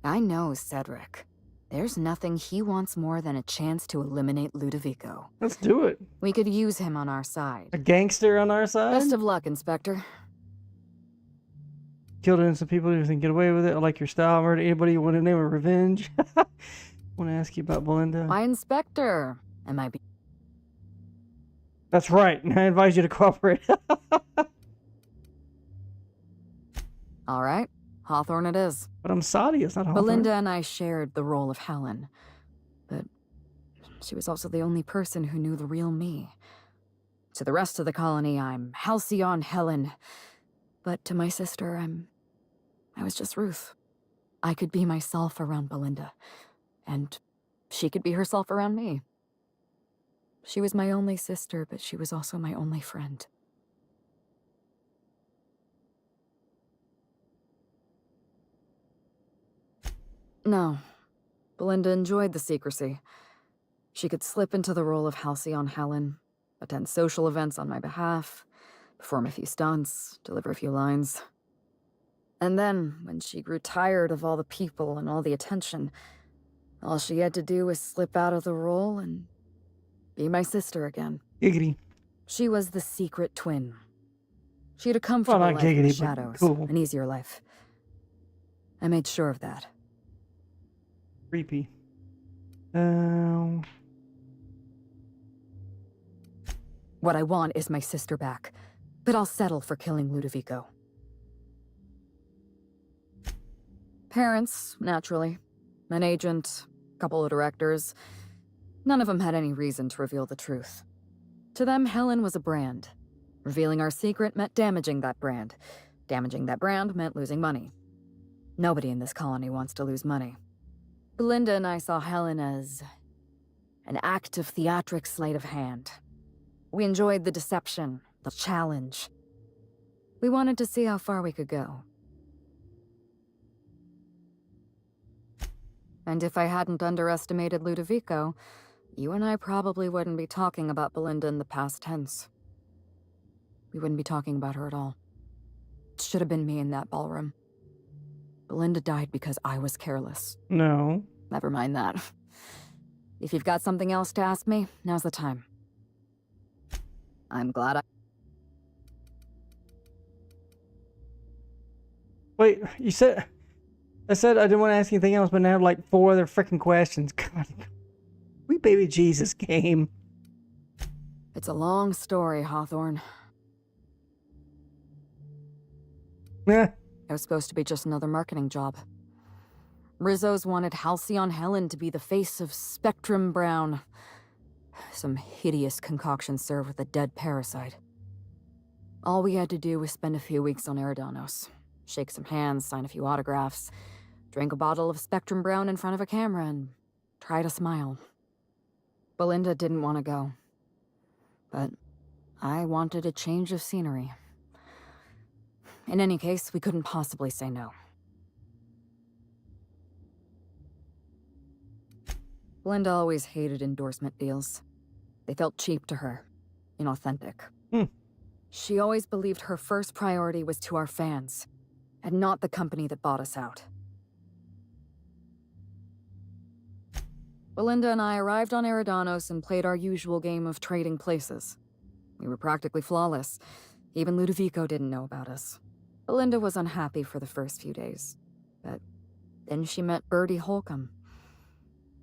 I know Cedric. There's nothing he wants more than a chance to eliminate Ludovico. Let's do it. We could use him on our side. A gangster on our side? Best of luck, Inspector. Killed innocent people who can get away with it. I like your style. Murder anybody you want to name a revenge. Want to ask you about Belinda. My Inspector. Am I That's right. I advise you to cooperate. All right. Hawthorne it is. But I'm Saudi. It's not Hawthorne. Belinda and I shared the role of Helen. But she was also the only person who knew the real me. To the rest of the colony, I'm Halcyon Helen. But to my sister, I was just Ruth. I could be myself around Belinda. And she could be herself around me. She was my only sister, but she was also my only friend. No. Belinda enjoyed the secrecy. She could slip into the role of Halcyon Helen, attend social events on my behalf, perform a few stunts, deliver a few lines. And then, when she grew tired of all the people and all the attention, all she had to do was slip out of the role and be my sister again. Giggity. She was the secret twin. She had a comfortable not life in the giggity, but shadows, cool. an easier life. I made sure of that. Creepy. What I want is my sister back, but I'll settle for killing Ludovico. Parents, naturally. An agent, a couple of directors. None of them had any reason to reveal the truth. To them, Helen was a brand. Revealing our secret meant damaging that brand. Damaging that brand meant losing money. Nobody in this colony wants to lose money. Belinda and I saw Helen as an act of theatric sleight of hand. We enjoyed the deception, the challenge. We wanted to see how far we could go. And if I hadn't underestimated Ludovico, you and I probably wouldn't be talking about Belinda in the past tense. We wouldn't be talking about her at all. It should have been me in that ballroom. Belinda died because I was careless. No. Never mind that. If you've got something else to ask me, now's the time. I'm glad I... Wait, you said... I said I didn't want to ask anything else, but now I have like 4 other freaking questions. God. We baby Jesus game. It's a long story, Hawthorne. Yeah. It was supposed to be just another marketing job. Rizzo's wanted Halcyon Helen to be the face of Spectrum Brown. Some hideous concoction served with a dead parasite. All we had to do was spend a few weeks on Eridanos, shake some hands, sign a few autographs, drink a bottle of Spectrum Brown in front of a camera, and try to smile. Belinda didn't want to go, but I wanted a change of scenery. In any case, we couldn't possibly say no. Belinda always hated endorsement deals. They felt cheap to her, inauthentic. She always believed her first priority was to our fans, and not the company that bought us out. Belinda and I arrived on Eridanos and played our usual game of trading places. We were practically flawless. Even Ludovico didn't know about us. Belinda was unhappy for the first few days, but then she met Bertie Holcomb.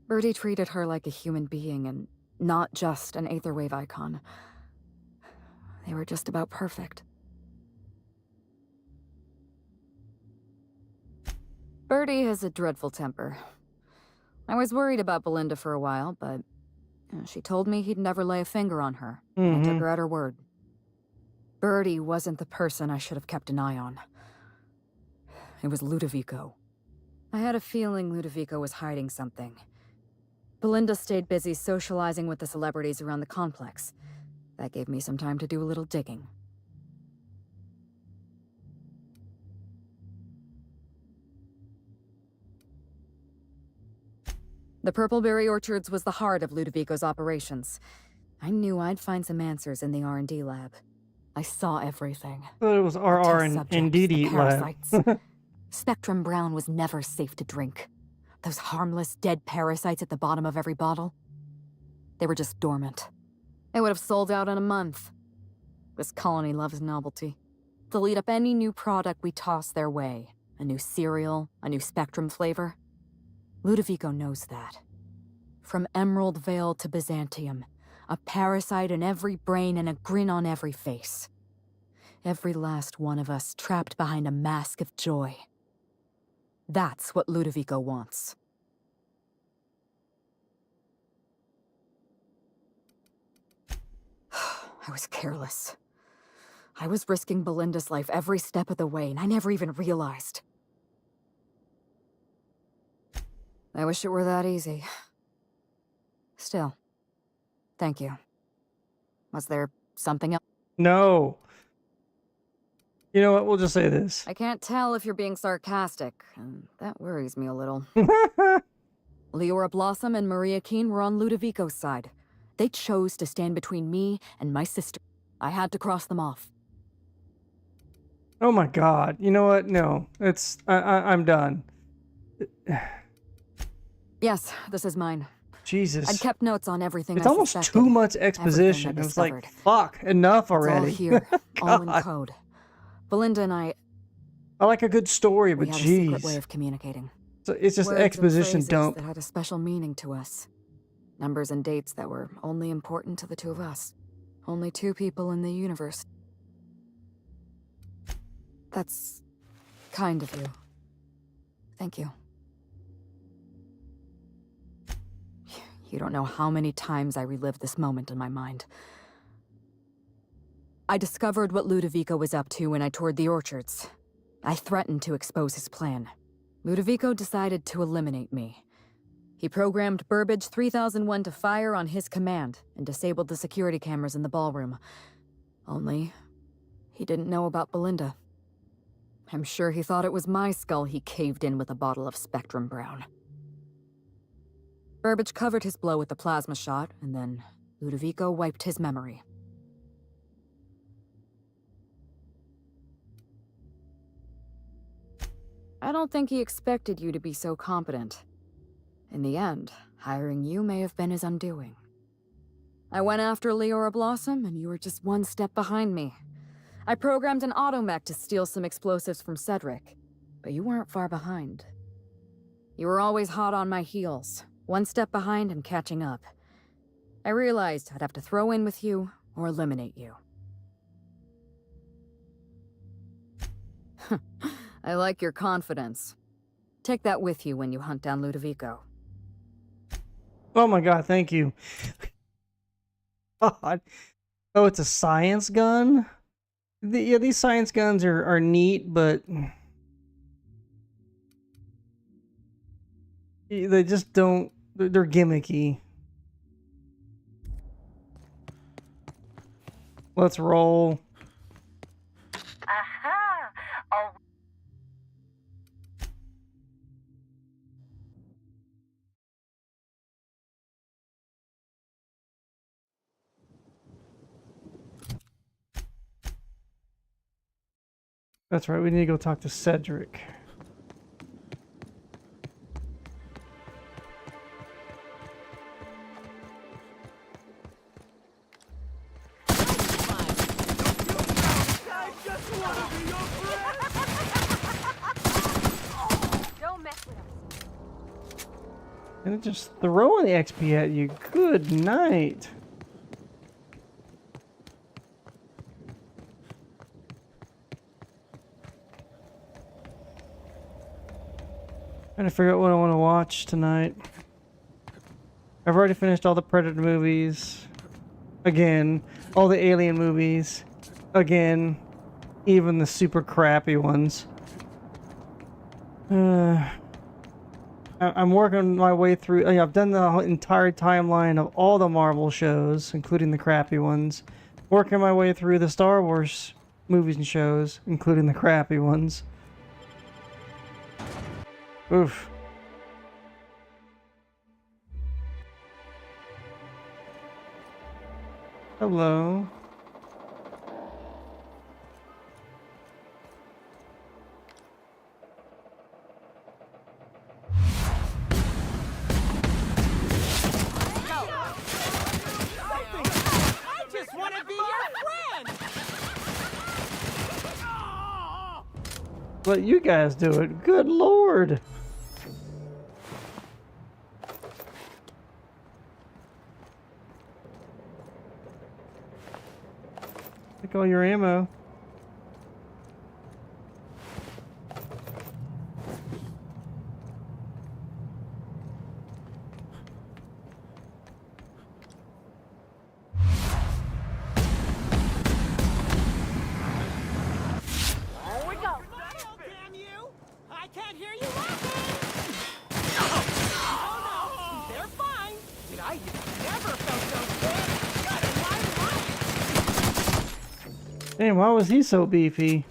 Bertie treated her like a human being and not just an Aetherwave icon. They were just about perfect. Bertie has a dreadful temper. I was worried about Belinda for a while, but she told me he'd never lay a finger on her. I took her at her word. Bertie wasn't the person I should have kept an eye on. It was Ludovico. I had a feeling Ludovico was hiding something. Belinda stayed busy socializing with the celebrities around the complex. That gave me some time to do a little digging. The Purpleberry Orchards was the heart of Ludovico's operations. I knew I'd find some answers in the R&D lab. I saw everything. I thought it was our R&D lab. Spectrum Brown was never safe to drink. Those harmless, dead parasites at the bottom of every bottle. They were just dormant. They would have sold out in a month. This colony loves novelty. They'll eat up any new product we toss their way. A new cereal, a new Spectrum flavor. Ludovico knows that. From Emerald Vale to Byzantium, a parasite in every brain and a grin on every face. Every last one of us trapped behind a mask of joy. That's what Ludovico wants. I was careless. I was risking Belinda's life every step of the way, and I never even realized. I wish it were that easy. Still, thank you. Was there something else? No. You know what? We'll just say this. I can't tell if you're being sarcastic, and that worries me a little. Leora Blossom and Maria Keene were on Ludovico's side. They chose to stand between me and my sister. I had to cross them off. Oh my God. You know what? No. It's... I'm done. Yes, this is mine. Jesus. I'd kept notes on everything. It's almost too much exposition. It was like, fuck, enough already. It's all here, all in code. Belinda and I like a good story, but we had a geez. secret way of communicating. So it's just Words and exposition phrases dump. that had a special meaning to us. Numbers and dates that were only important to the two of us. Only two people in the universe. That's kind of you. Thank you. You don't know how many times I relived this moment in my mind. I discovered what Ludovico was up to when I toured the orchards. I threatened to expose his plan. Ludovico decided to eliminate me. He programmed Burbage 3001 to fire on his command and disabled the security cameras in the ballroom. Only, he didn't know about Belinda. I'm sure he thought it was my skull he caved in with a bottle of Spectrum Brown. Burbage covered his blow with the plasma shot, and then Ludovico wiped his memory. I don't think he expected you to be so competent. In the end, hiring you may have been his undoing. I went after Leora Blossom, and you were just one step behind me. I programmed an automech to steal some explosives from Cedric, but you weren't far behind. You were always hot on my heels, one step behind and catching up. I realized I'd have to throw in with you or eliminate you. I like your confidence. Take that with you when you hunt down Ludovico. Oh my god, thank you. God. Oh, it's a science gun? Yeah, these science guns are neat, but they just don't... They're gimmicky. Let's roll. Aha! Oh. That's right, we need to go talk to Cedric. Don't mess with us. And just throwing the XP at you. Good night. Trying to figure out what I want to watch tonight. I've already finished all the Predator movies. Again. All the Alien movies. Again. Even the super crappy ones. I'm working my way through... I've done the entire timeline of all the Marvel shows, including the crappy ones. Working my way through the Star Wars movies and shows, including the crappy ones. Oof. Hello. I just want to be your friend! Let you guys do it. Good lord. Take all your ammo. Here we go! Damn you! I can't hear you laughing! Oh no! They're fine! Did I never felt so good? Good in my life! Damn, why was he so beefy?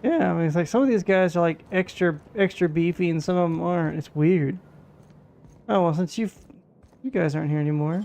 Yeah, I mean, it's like some of these guys are like extra beefy and some of them aren't. It's weird. Oh, well, since you guys aren't here anymore.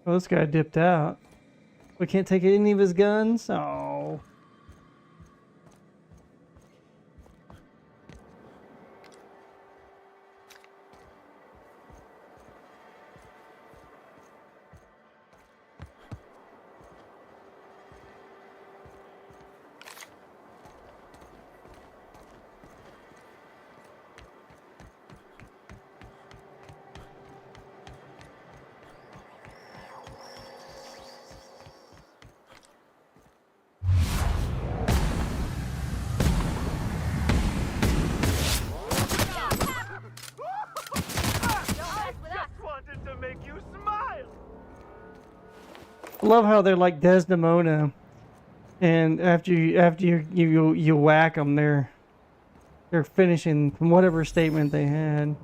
Oh, this guy dipped out. We can't take any of his guns? Oh. love how they're like Desdemona, and after you whack them, they're finishing from whatever statement they had.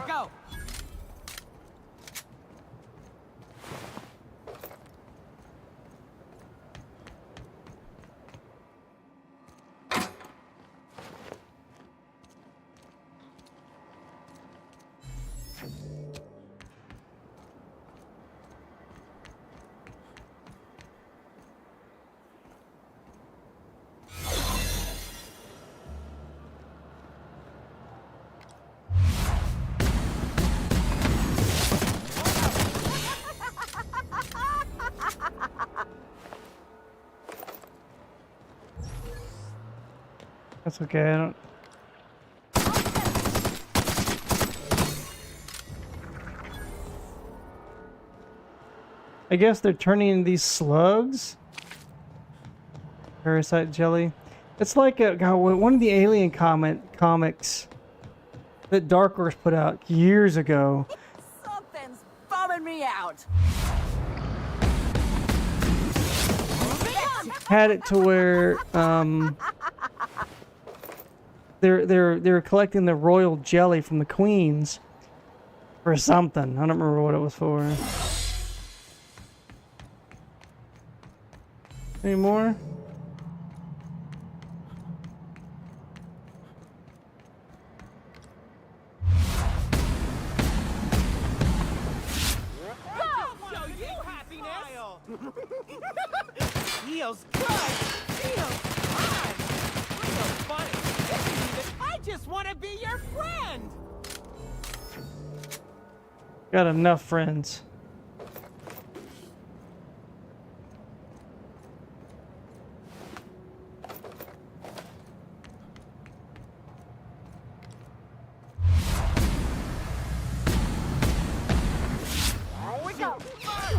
Go. That's okay. I don't. I guess they're turning into these slugs. Parasite jelly. It's like one of the Alien comics that Dark Horse put out years ago. Something's bumming me out. Had it to where they're collecting the royal jelly from the queens for something. I don't remember what it was for. Any more? Show you happiness. Feels good. Feels fun. Feels funny. I just want to be your friend. Got enough friends. We go. Your friend?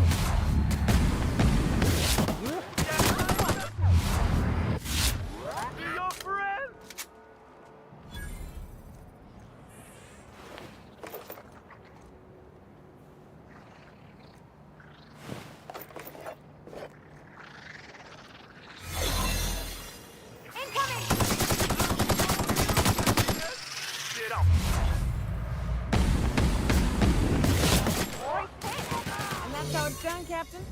And that's how it's done, Captain.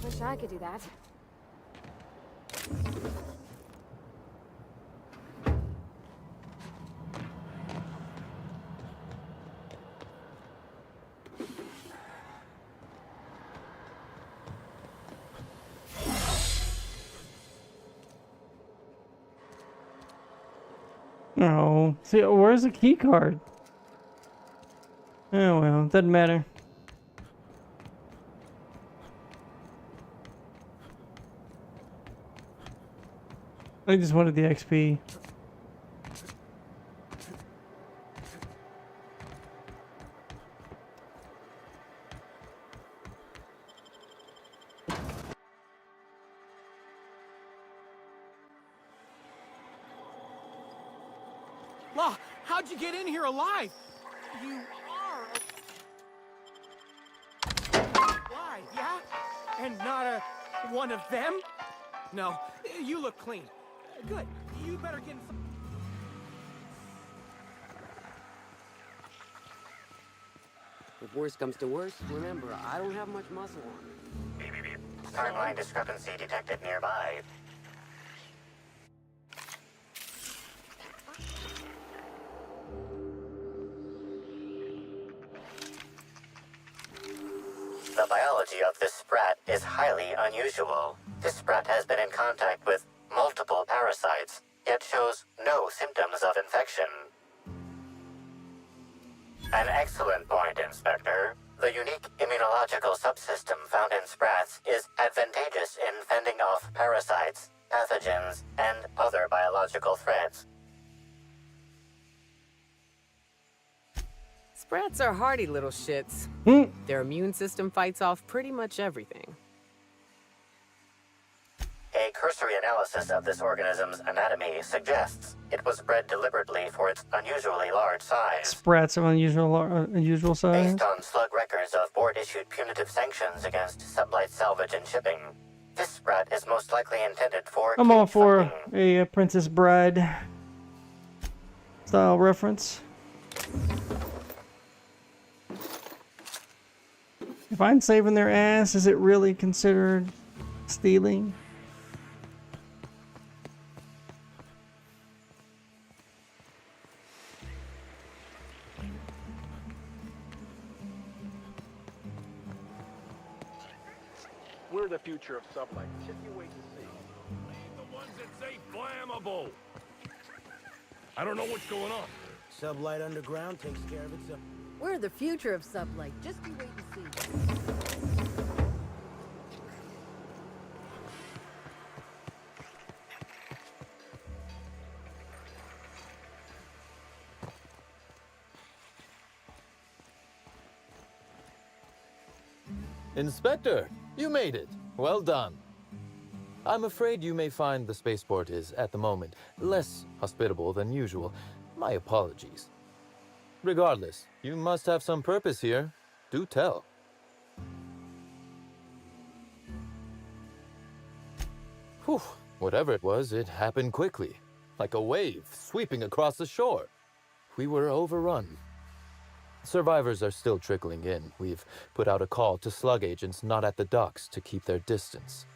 Wish I could do that. Oh, see, where's the key card? Oh well, doesn't matter. I just wanted the XP. Law, how'd you get in here alive? You are alive, yeah? And not one of them? No, you look clean. Good. You better get in some... If worse comes to worse, remember, I don't have much muscle on me. Timeline discrepancy detected nearby. The biology of this sprat is highly unusual. This sprat has been in contact with multiple parasites, yet shows no symptoms of infection. An excellent point, Inspector. The unique immunological subsystem found in sprats is advantageous in fending off parasites, pathogens, and other biological threats. Sprats are hardy little shits. Their immune system fights off pretty much everything. A cursory analysis of this organism's anatomy suggests it was bred deliberately for its unusually large size. Sprats of unusual size. Based on slug records of board-issued punitive sanctions against sublight salvage and shipping, this sprat is most likely intended for I'm all for a Princess Bride style reference. If I'm saving their ass, is it really considered stealing? We're the future of sublight. Should you wait to see? The ones that say flammable. I don't know what's going on. Sublight Underground takes care of itself. We're the future of sublight. Just you wait and see. Inspector, you made it. Well done. I'm afraid you may find the spaceport is, at the moment, less hospitable than usual. My apologies. Regardless, you must have some purpose here. Do tell. Whew, whatever it was, it happened quickly. Like a wave sweeping across the shore. We were overrun. Survivors are still trickling in. We've put out a call to slug agents not at the docks to keep their distance.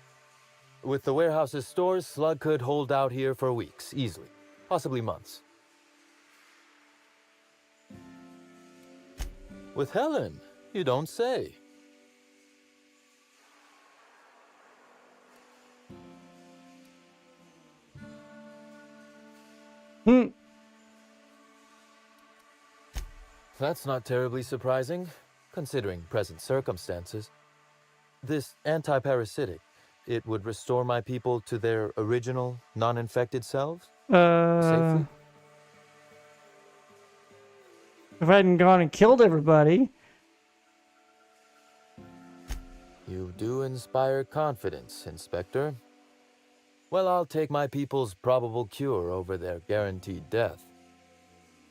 With the warehouse's stores, slug could hold out here for weeks, easily. Possibly months. With Helen, you don't say. That's not terribly surprising, considering present circumstances. This anti-parasitic, it would restore my people to their original, non-infected selves? Safely? If I hadn't gone and killed everybody. You do inspire confidence, Inspector. Well, I'll take my people's probable cure over their guaranteed death.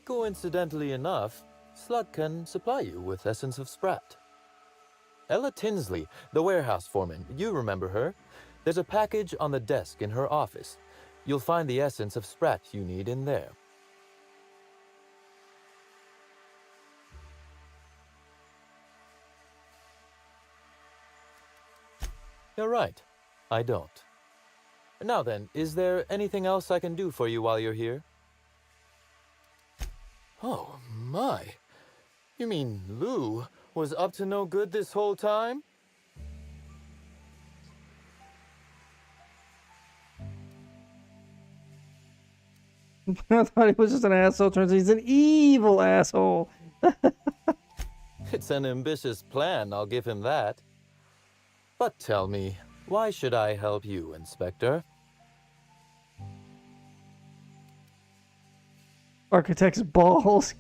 Coincidentally enough, Slug can supply you with essence of Sprat. Ella Tinsley, the warehouse foreman, you remember her? There's a package on the desk in her office. You'll find the essence of Sprat you need in there. You're right. I don't. Now then, is there anything else I can do for you while you're here? Oh, my. You mean Lou was up to no good this whole time? I thought he was just an asshole. Turns out he's an evil asshole. It's an ambitious plan, I'll give him that. But tell me, why should I help you, Inspector? Architect's balls.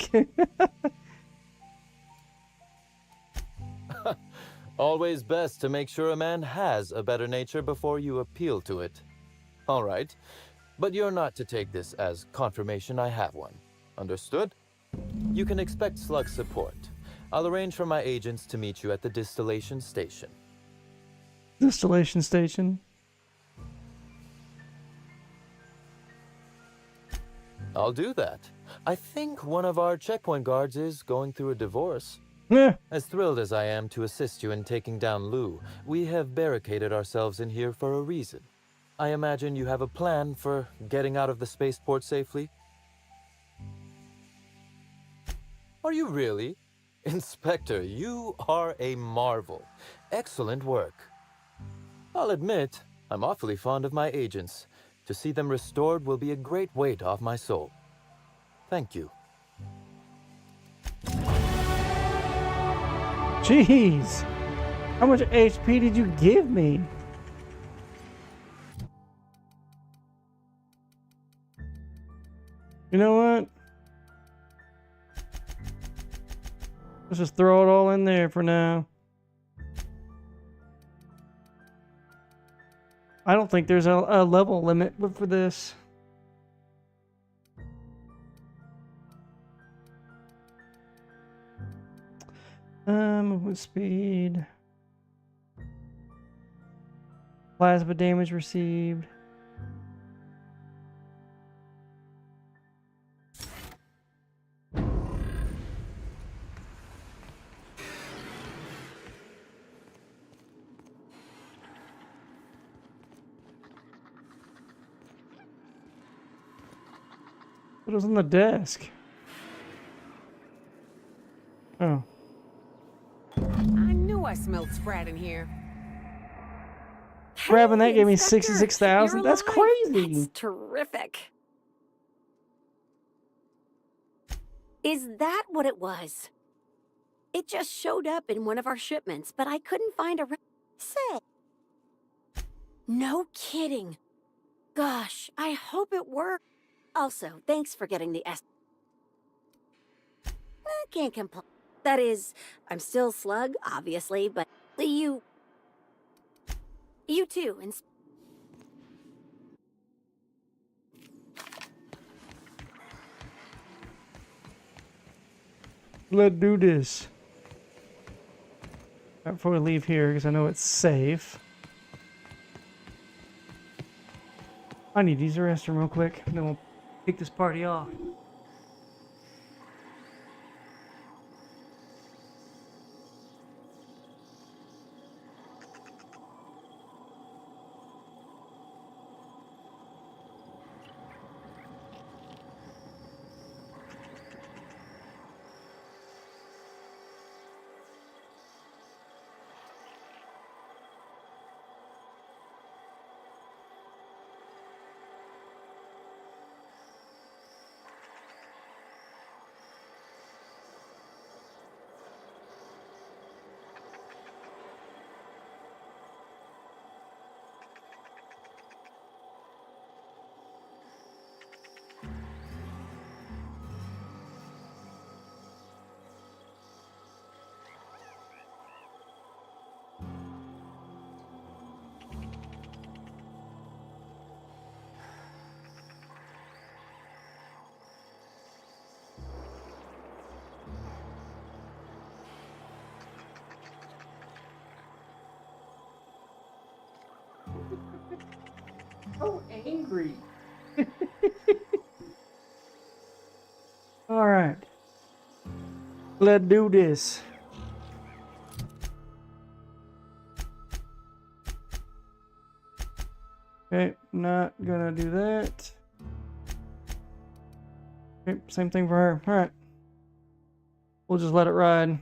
Always best to make sure a man has a better nature before you appeal to it. All right, but you're not to take this as confirmation I have one. Understood? You can expect Slug support. I'll arrange for my agents to meet you at the distillation station. Distillation station? I'll do that. I think one of our checkpoint guards is going through a divorce. Yeah. As thrilled as I am to assist you in taking down Lou, we have barricaded ourselves in here for a reason. I imagine you have a plan for getting out of the spaceport safely? Are you really? Inspector, you are a marvel. Excellent work. I'll admit, I'm awfully fond of my agents. To see them restored will be a great weight off my soul. Thank you. Jeez. How much HP did you give me? You know what? Let's just throw it all in there for now. I don't think there's a level limit for this. Movement speed. Plasma damage received. It was on the desk. Oh. I knew I smelled Sprat in here. Grabbing that gave me Inspector, 66,000. you're That's alive. crazy. That's terrific. Is that what it was? It just showed up in one of our shipments, but I couldn't find a say. No kidding. Gosh, I hope it worked. Also, thanks for getting the I can't complain. That is, I'm still Slug, obviously, but you too. And Let's do this. Before we leave here, because I know it's safe. I need to use the restroom real quick, and then we'll kick this party off. So angry. All right. Let's do this. Okay, not gonna do that. Okay, same thing for her. All right. We'll just let it ride.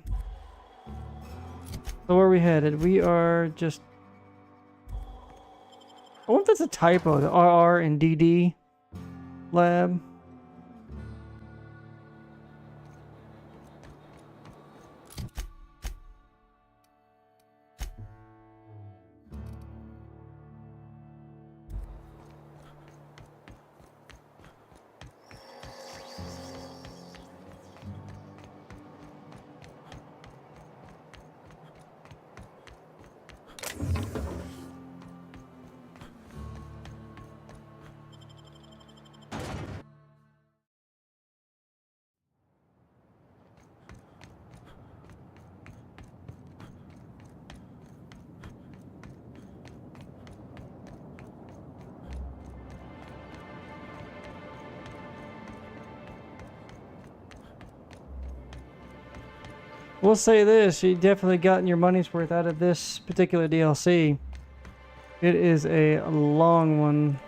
So where are we headed? We are just... I wonder if that's a typo. The RR and DD lab. We'll say this, you definitely gotten your money's worth out of this particular DLC. It is a long one.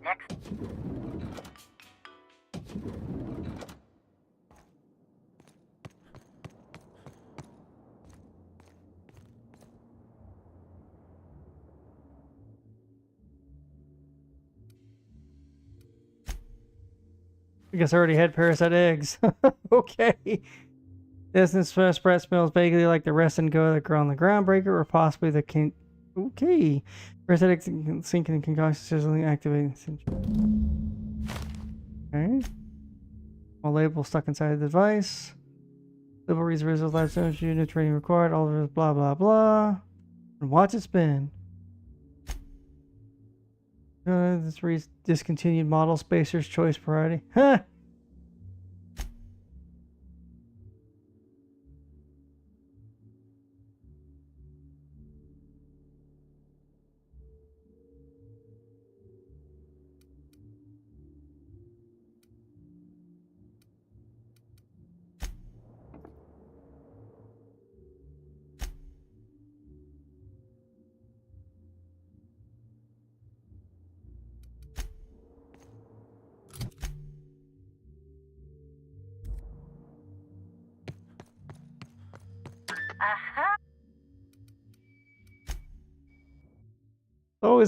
Next. I guess I already had parasite eggs. Okay. This spread smells vaguely like the rest and go that on the groundbreaker, or possibly the king. Okay. Parasitic sinking concoction sizzling activating. Okay. All label stuck inside the device. Label reads the results live storage unit training required. All of blah blah blah. And watch it spin. This reads discontinued model spacer's choice variety. Huh.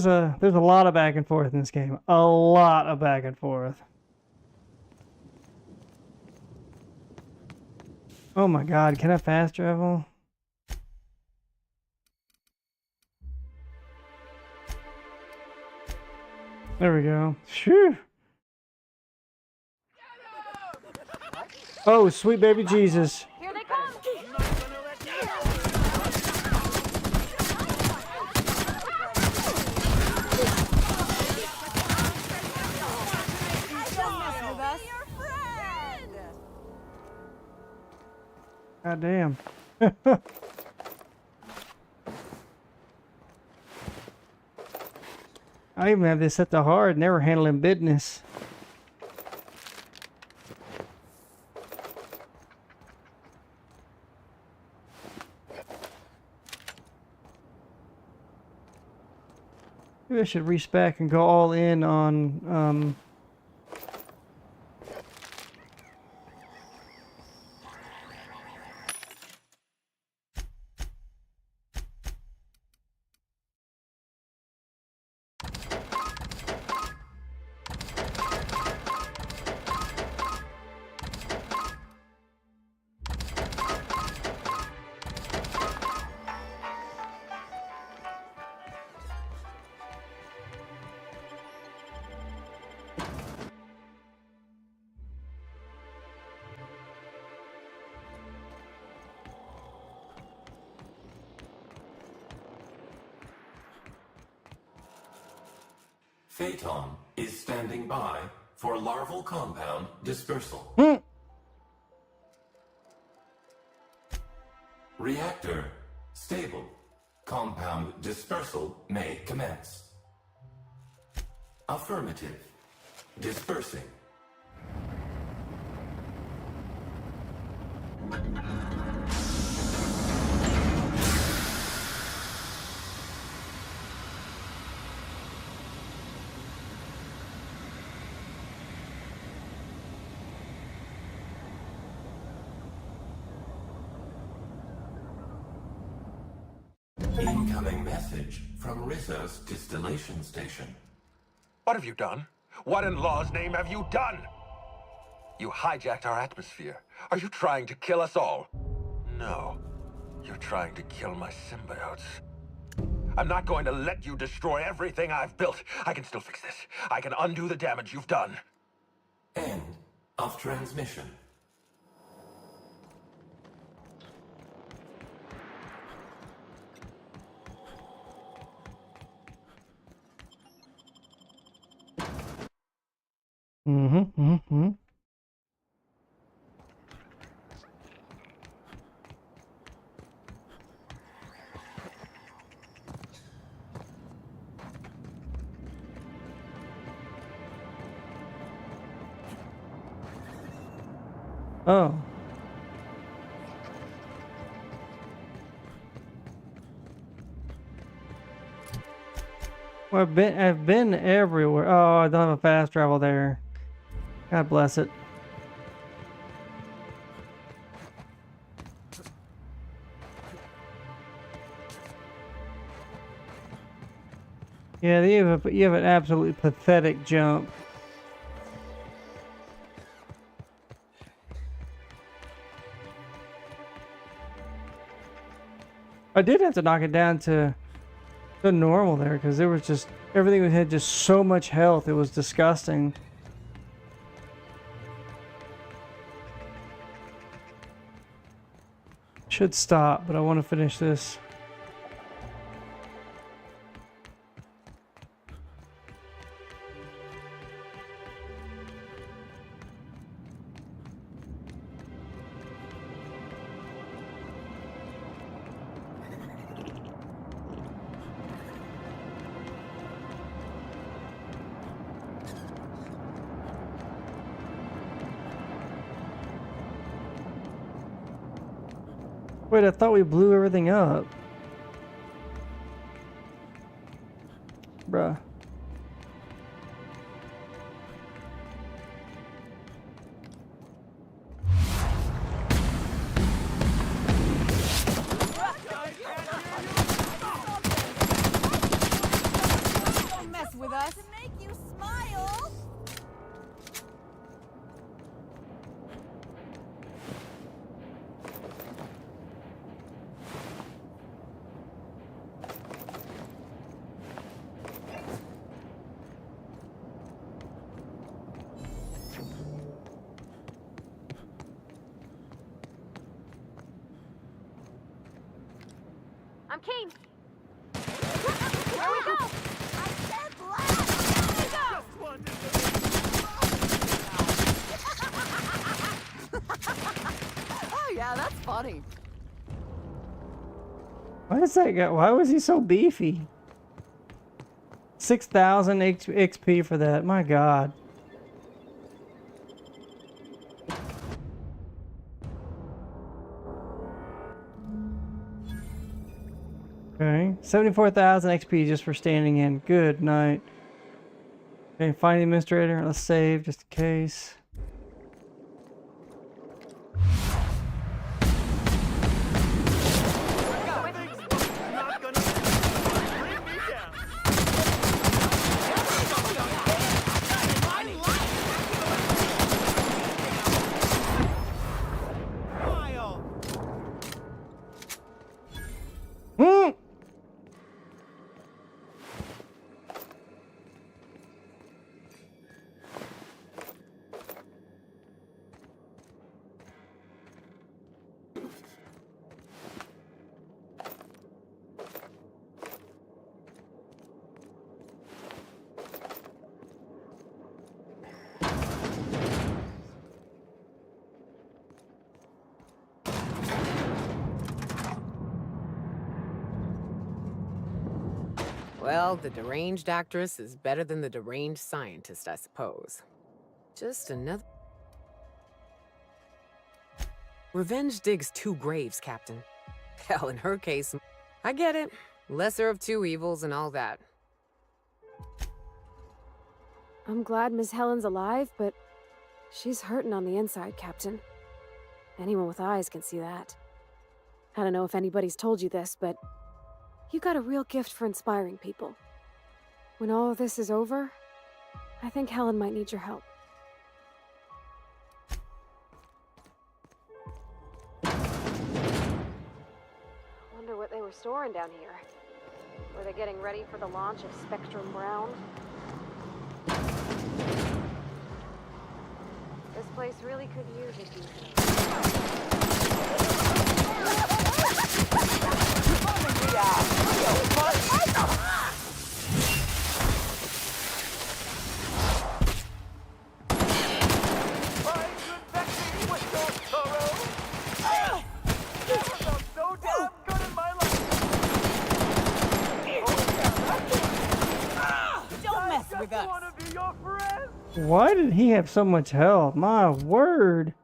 There's a lot of back and forth in this game. A lot of back and forth. Oh my god, can I fast travel? There we go. Phew. Oh, sweet baby Jesus. Here they come! God damn. I even have this set to hard, never handling business. Maybe I should respec and go all in on Phaeton is standing by for larval compound dispersal. Reactor stable. Compound dispersal may commence. Affirmative. Dispersing. Incoming message from Rizzo's distillation station. What have you done? What in law's name have you done? You hijacked our atmosphere. Are you trying to kill us all? No. You're trying to kill my symbiotes. I'm not going to let you destroy everything I've built. I can still fix this. I can undo the damage you've done. End of transmission. Oh. Well, I've been everywhere. Oh, I don't have a fast travel there. God bless it. Yeah, you have an absolutely pathetic jump. I did have to knock it down to normal there because there was just everything had just so much health. It was disgusting. Should stop, but I want to finish this. Wait, I thought we blew everything up. Bruh. Don't mess with us. To make you smile. I'm keen. Here we go. I said last. Here we go. Oh yeah, that's funny. Why is that guy? Why was he so beefy? 6,000 XP for that. My God. Okay, 74,000 XP just for standing in. Good night. Okay, find the administrator. Let's save just in case. Well, the deranged actress is better than the deranged scientist, I suppose. Just another... Revenge digs two graves, Captain. Hell, in her case, I get it. Lesser of two evils and all that. I'm glad Miss Helen's alive, but she's hurting on the inside, Captain. Anyone with eyes can see that. I don't know if anybody's told you this, but you got a real gift for inspiring people. When all of this is over, I think Helen might need your help. Wonder what they were storing down here. Were they getting ready for the launch of Spectrum Brown? This place really could use a decent... Don't mess with us. Why did he have so much health? My word.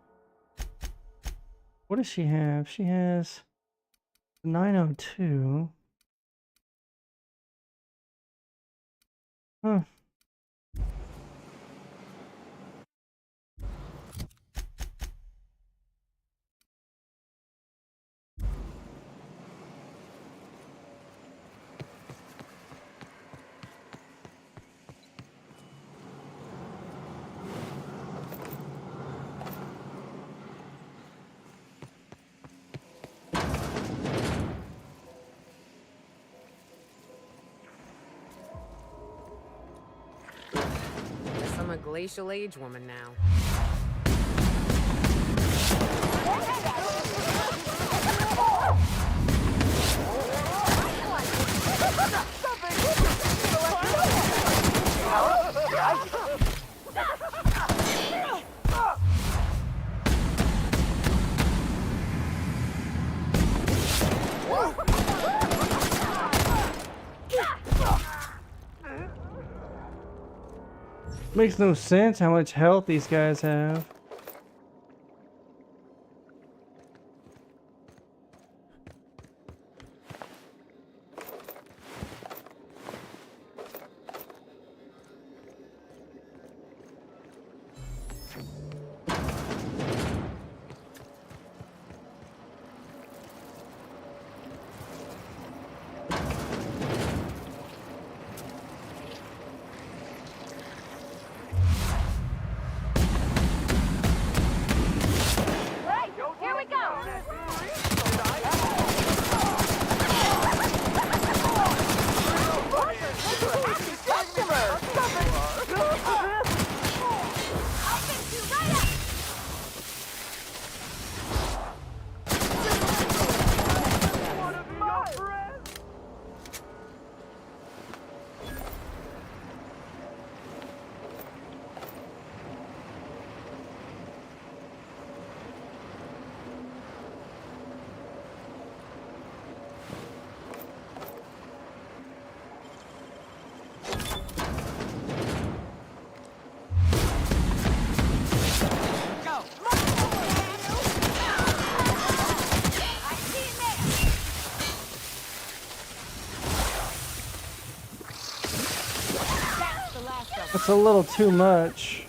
What does she have? She has 902. Huh. Guess I'm a glacial age woman now. Makes no sense how much health these guys have. Here we go! That's a little too much.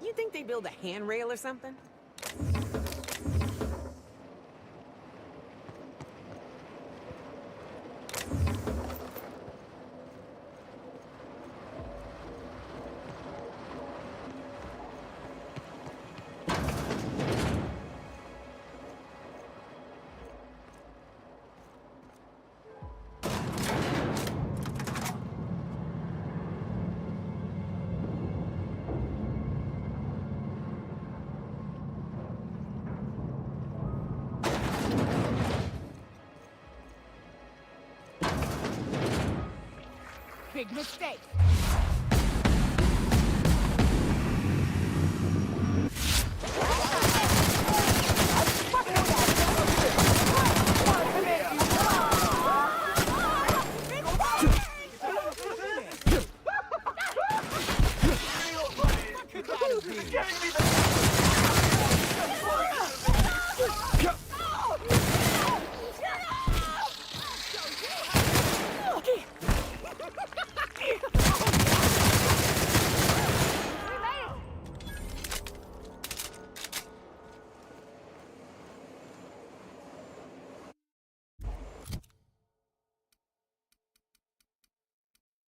You think they build a handrail or something? Big mistake.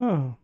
Oh.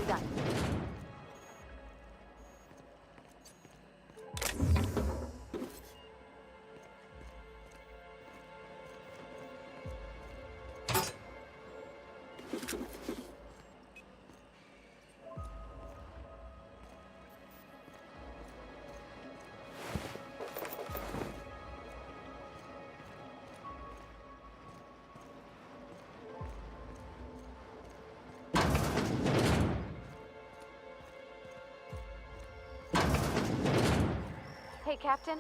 done. Hey, Captain.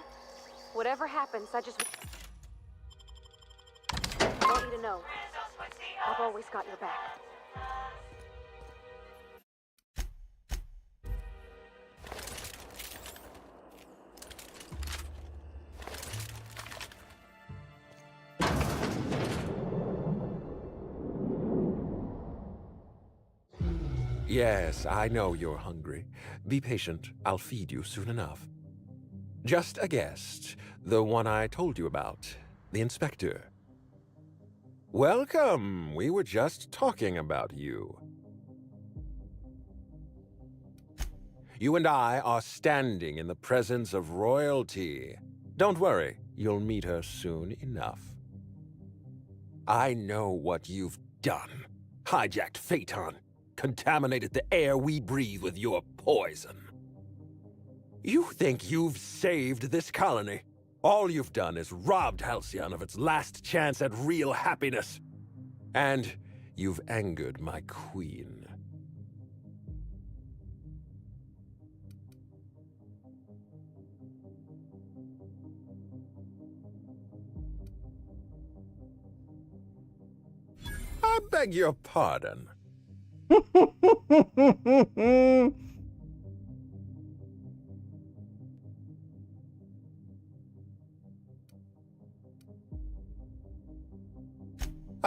Whatever happens, I just want you to know I've always got your back. Yes, I know you're hungry. Be patient. I'll feed you soon enough. Just a guest. The one I told you about. The inspector. Welcome. We were just talking about you. You and I are standing in the presence of royalty. Don't worry. You'll meet her soon enough. I know what you've done. Hijacked Phaeton. Contaminated the air we breathe with your poison. You think you've saved this colony? All you've done is robbed Halcyon of its last chance at real happiness. And you've angered my queen. I beg your pardon.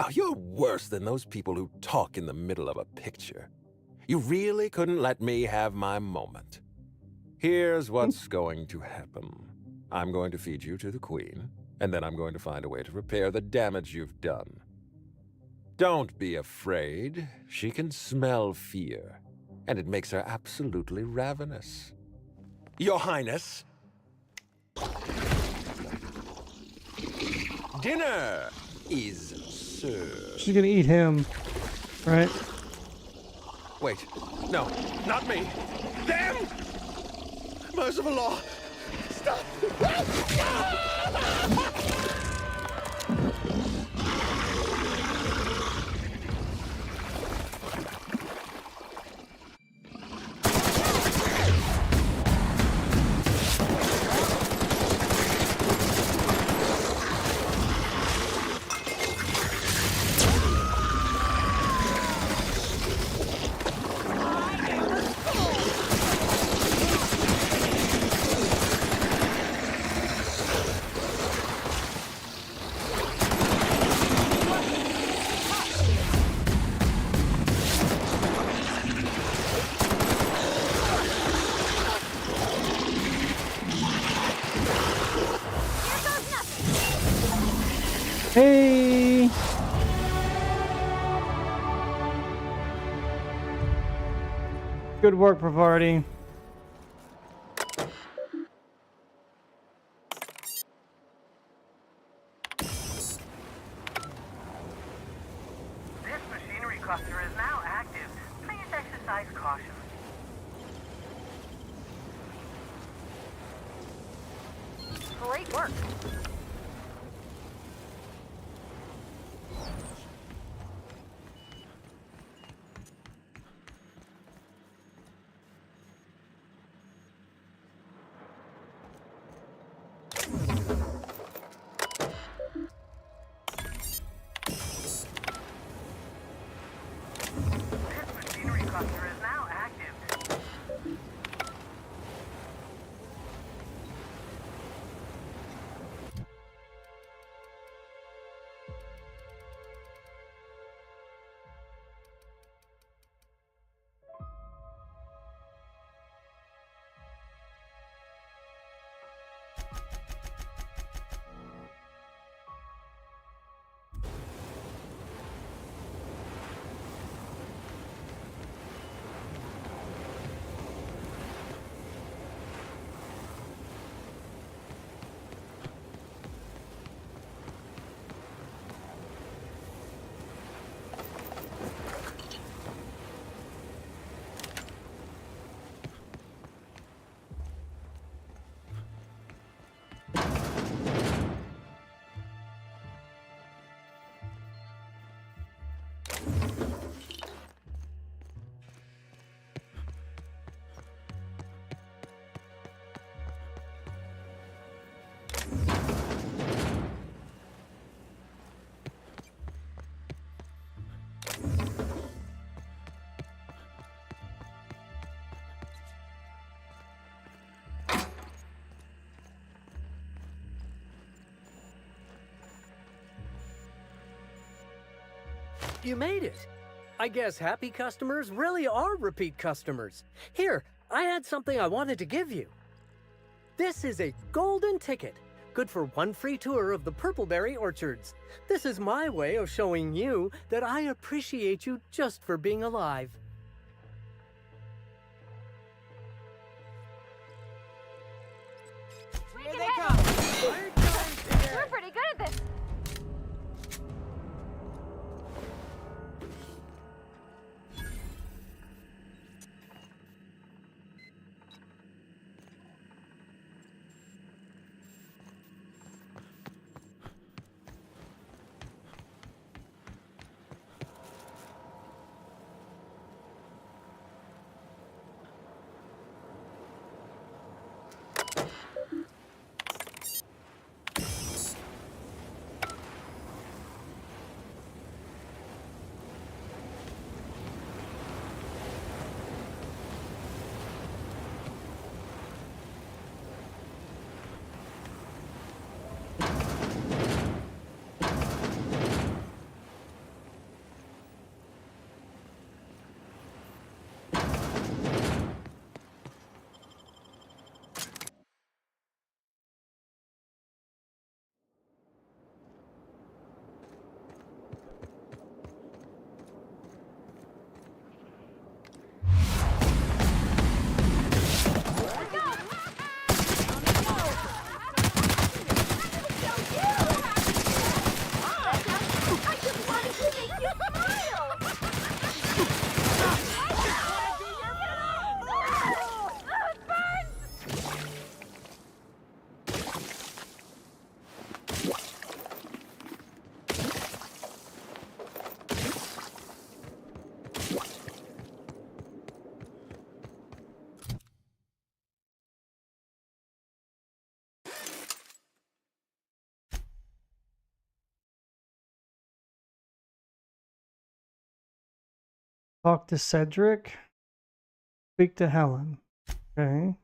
Oh, you're worse than those people who talk in the middle of a picture. You really couldn't let me have my moment. Here's what's going to happen. I'm going to feed you to the Queen, and then I'm going to find a way to repair the damage you've done. Don't be afraid. She can smell fear, and it makes her absolutely ravenous. Your Highness. Dinner is served. She's gonna eat him, right? Wait, no, not me. Damn! Merciful law! Stop! Hey! Good work, Pavarti. This machinery cluster is now active. Please exercise caution. Great work. You made it. I guess happy customers really are repeat customers. Here, I had something I wanted to give you. This is a golden ticket, good for one free tour of the Purpleberry Orchards. This is my way of showing you that I appreciate you just for being alive. Here they come! We're pretty good at this! Talk to Cedric. Speak to Helen. Okay.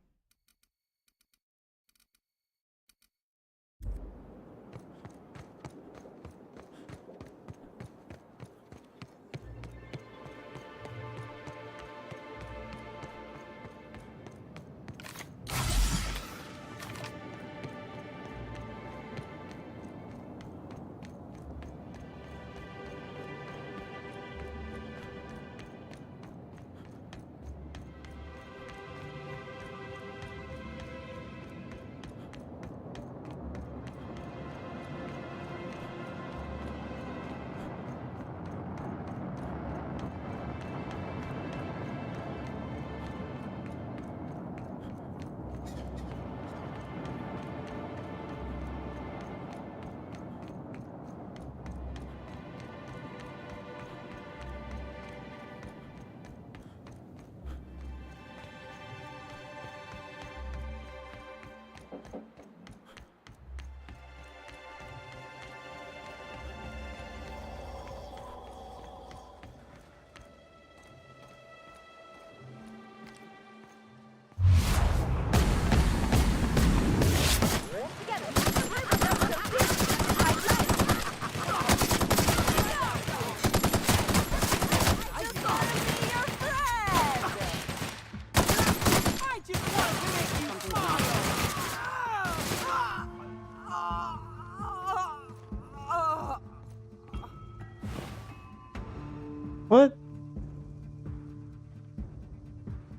What?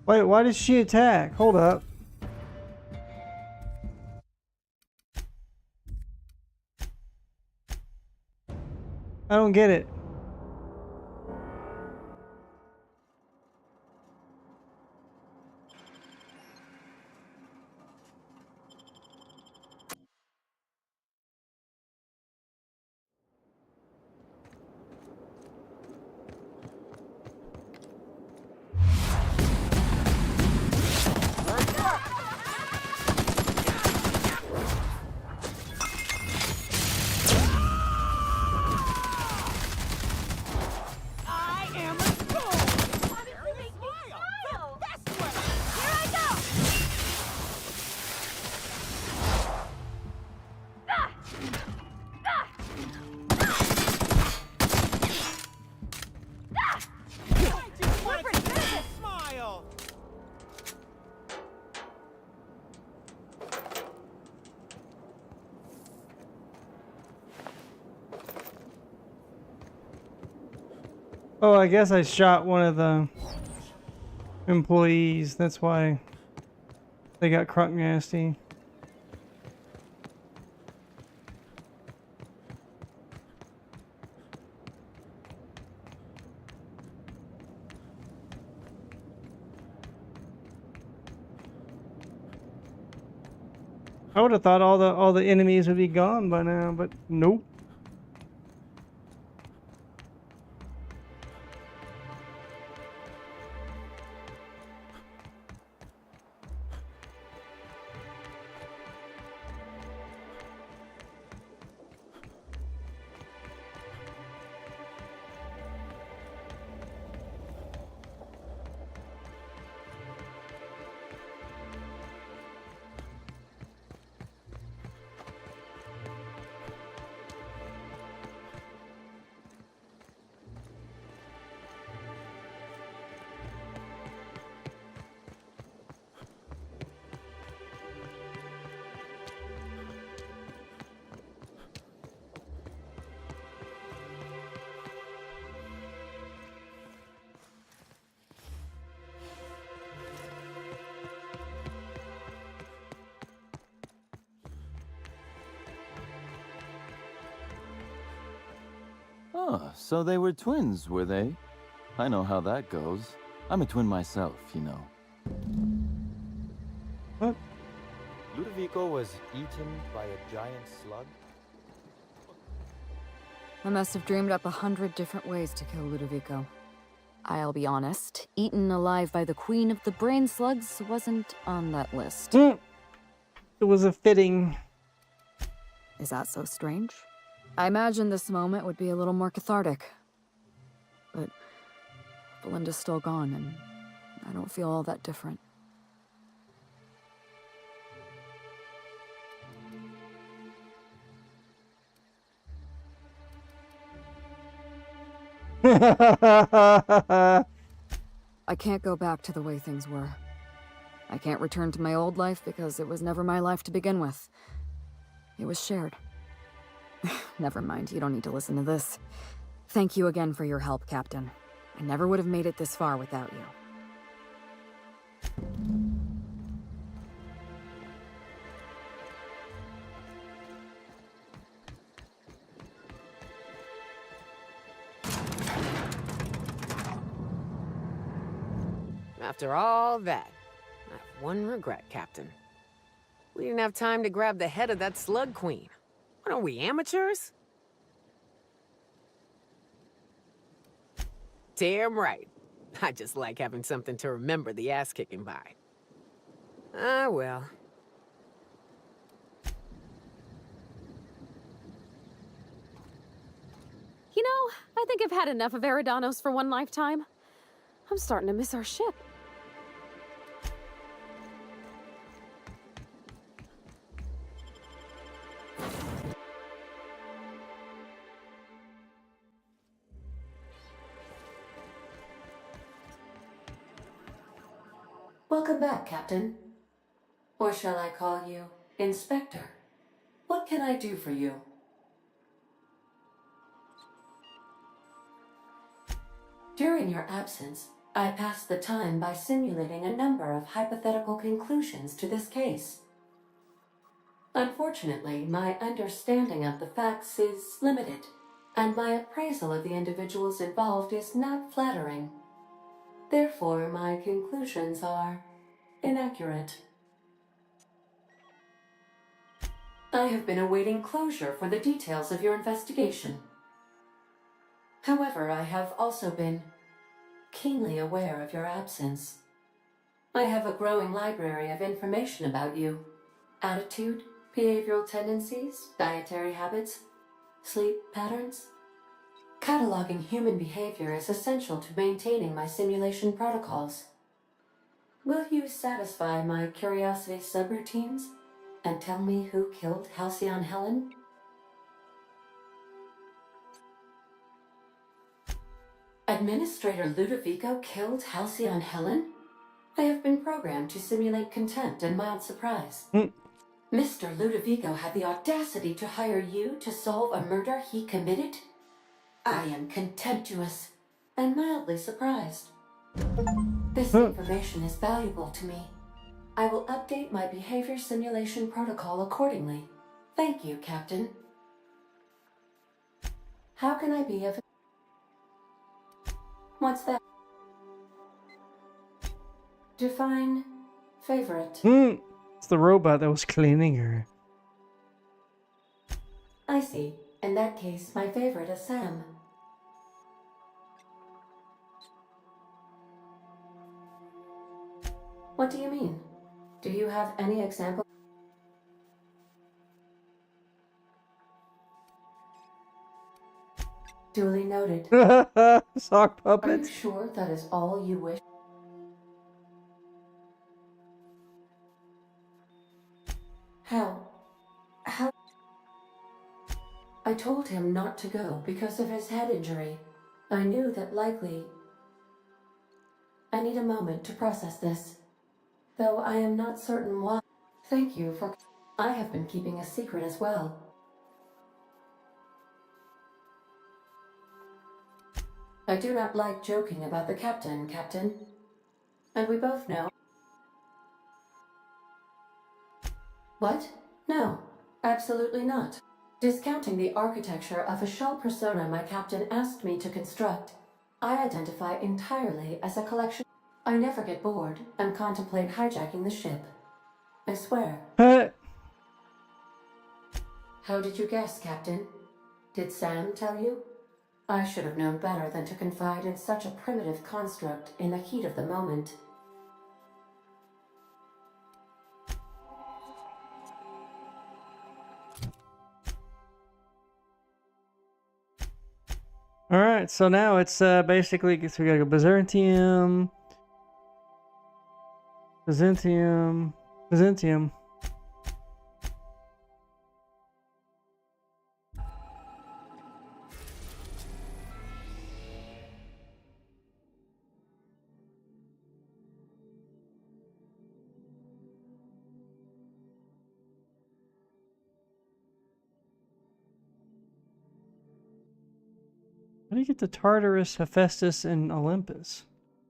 Wait, why did she attack? Hold up. I don't get it. Oh, I guess I shot one of the employees. That's why they got crunk nasty. I would have thought all the enemies would be gone by now, but nope. Oh, so they were twins, were they? I know how that goes. I'm a twin myself, you know. What? Ludovico was eaten by a giant slug? I must have dreamed up 100 different ways to kill Ludovico. I'll be honest, eaten alive by the queen of the brain slugs wasn't on that list. It was a fitting. Is that so strange? I imagined this moment would be a little more cathartic. But Belinda's still gone, and I don't feel all that different. I can't go back to the way things were. I can't return to my old life because it was never my life to begin with. It was shared. Never mind, you don't need to listen to this. Thank you again for your help, Captain. I never would have made it this far without you. After all that, I have one regret, Captain. We didn't have time to grab the head of that slug queen. What are we, amateurs? Damn right. I just like having something to remember the ass-kicking by. Ah, well. You know, I think I've had enough of Eridanos for one lifetime. I'm starting to miss our ship. Welcome back, Captain. Or shall I call you Inspector? What can I do for you? During your absence, I passed the time by simulating a number of hypothetical conclusions to this case. Unfortunately, my understanding of the facts is limited, and my appraisal of the individuals involved is not flattering. Therefore, my conclusions are inaccurate. I have been awaiting closure for the details of your investigation. However, I have also been keenly aware of your absence. I have a growing library of information about you. Attitude, behavioral tendencies, dietary habits, sleep patterns. Cataloging human behavior is essential to maintaining my simulation protocols. Will you satisfy my curiosity subroutines and tell me who killed Halcyon Helen? Administrator Ludovico killed Halcyon Helen? I have been programmed to simulate contempt and mild surprise. Mr. Ludovico had the audacity to hire you to solve a murder he committed? I am contemptuous. and mildly surprised. This information is valuable to me. I will update my behavior simulation protocol accordingly. Thank you, Captain. How can I be of... What's that? Define favorite. It's the robot that was cleaning her. I see. In that case, my favorite is Sam. What do you mean? Do you have any example? Duly noted. Sock Are you puppets. sure that is all you wish? How? I told him not to go because of his head injury. I knew that likely... I need a moment to process this. Though I am not certain why. Thank you for... I have been keeping a secret as well. I do not like joking about the captain, Captain. And we both know... What? No, absolutely not. Discounting the architecture of a shell persona my captain asked me to construct, I identify entirely as a collection. I never get bored and contemplate hijacking the ship. I swear. How did you guess, Captain? Did Sam tell you? I should have known better than to confide in such a primitive construct in the heat of the moment. All right, so now it's basically so we gotta go Byzantium. How do you get the Tartarus, Hephaestus, and Olympus?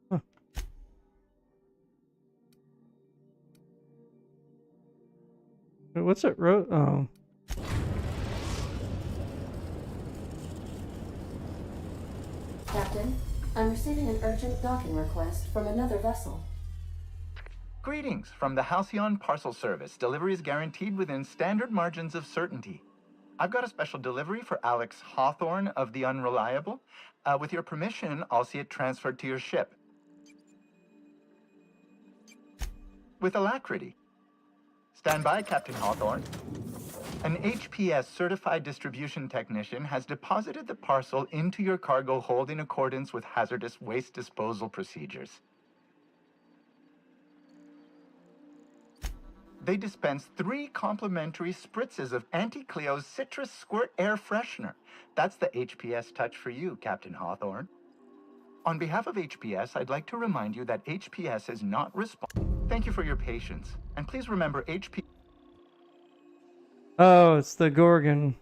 Huh. Wait, what's it? Oh. Captain, I'm receiving an urgent docking request from another vessel. Greetings from the Halcyon Parcel Service. Delivery is guaranteed within standard margins of certainty. I've got a special delivery for Alex Hawthorne of the Unreliable. With your permission, I'll see it transferred to your ship. With alacrity. Stand by, Captain Hawthorne. An HPS certified distribution technician has deposited the parcel into your cargo hold in accordance with hazardous waste disposal procedures. They dispense 3 complimentary spritzes of Anti-Cleo's Citrus Squirt Air Freshener. That's the HPS touch for you, Captain Hawthorne. On behalf of HPS, I'd like to remind you that HPS is not responsible. Thank you for your patience. And please remember HP... Oh, it's the Gorgon.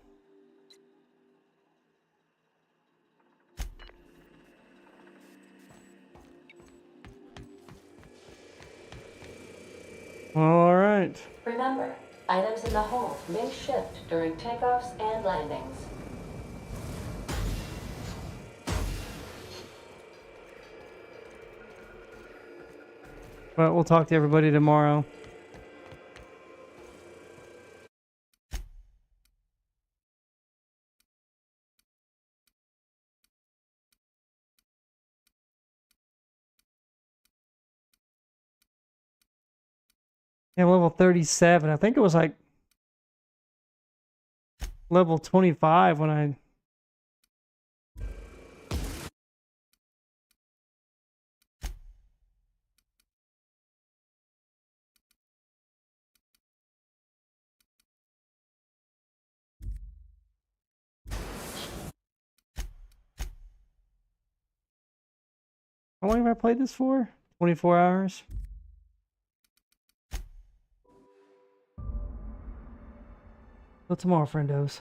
All right. Remember, items in the hold may shift during takeoffs and landings. But we'll talk to everybody tomorrow. Yeah, level 37. I think it was like level 25 when I... How long have I played this for? 24 hours? Till tomorrow, friendos.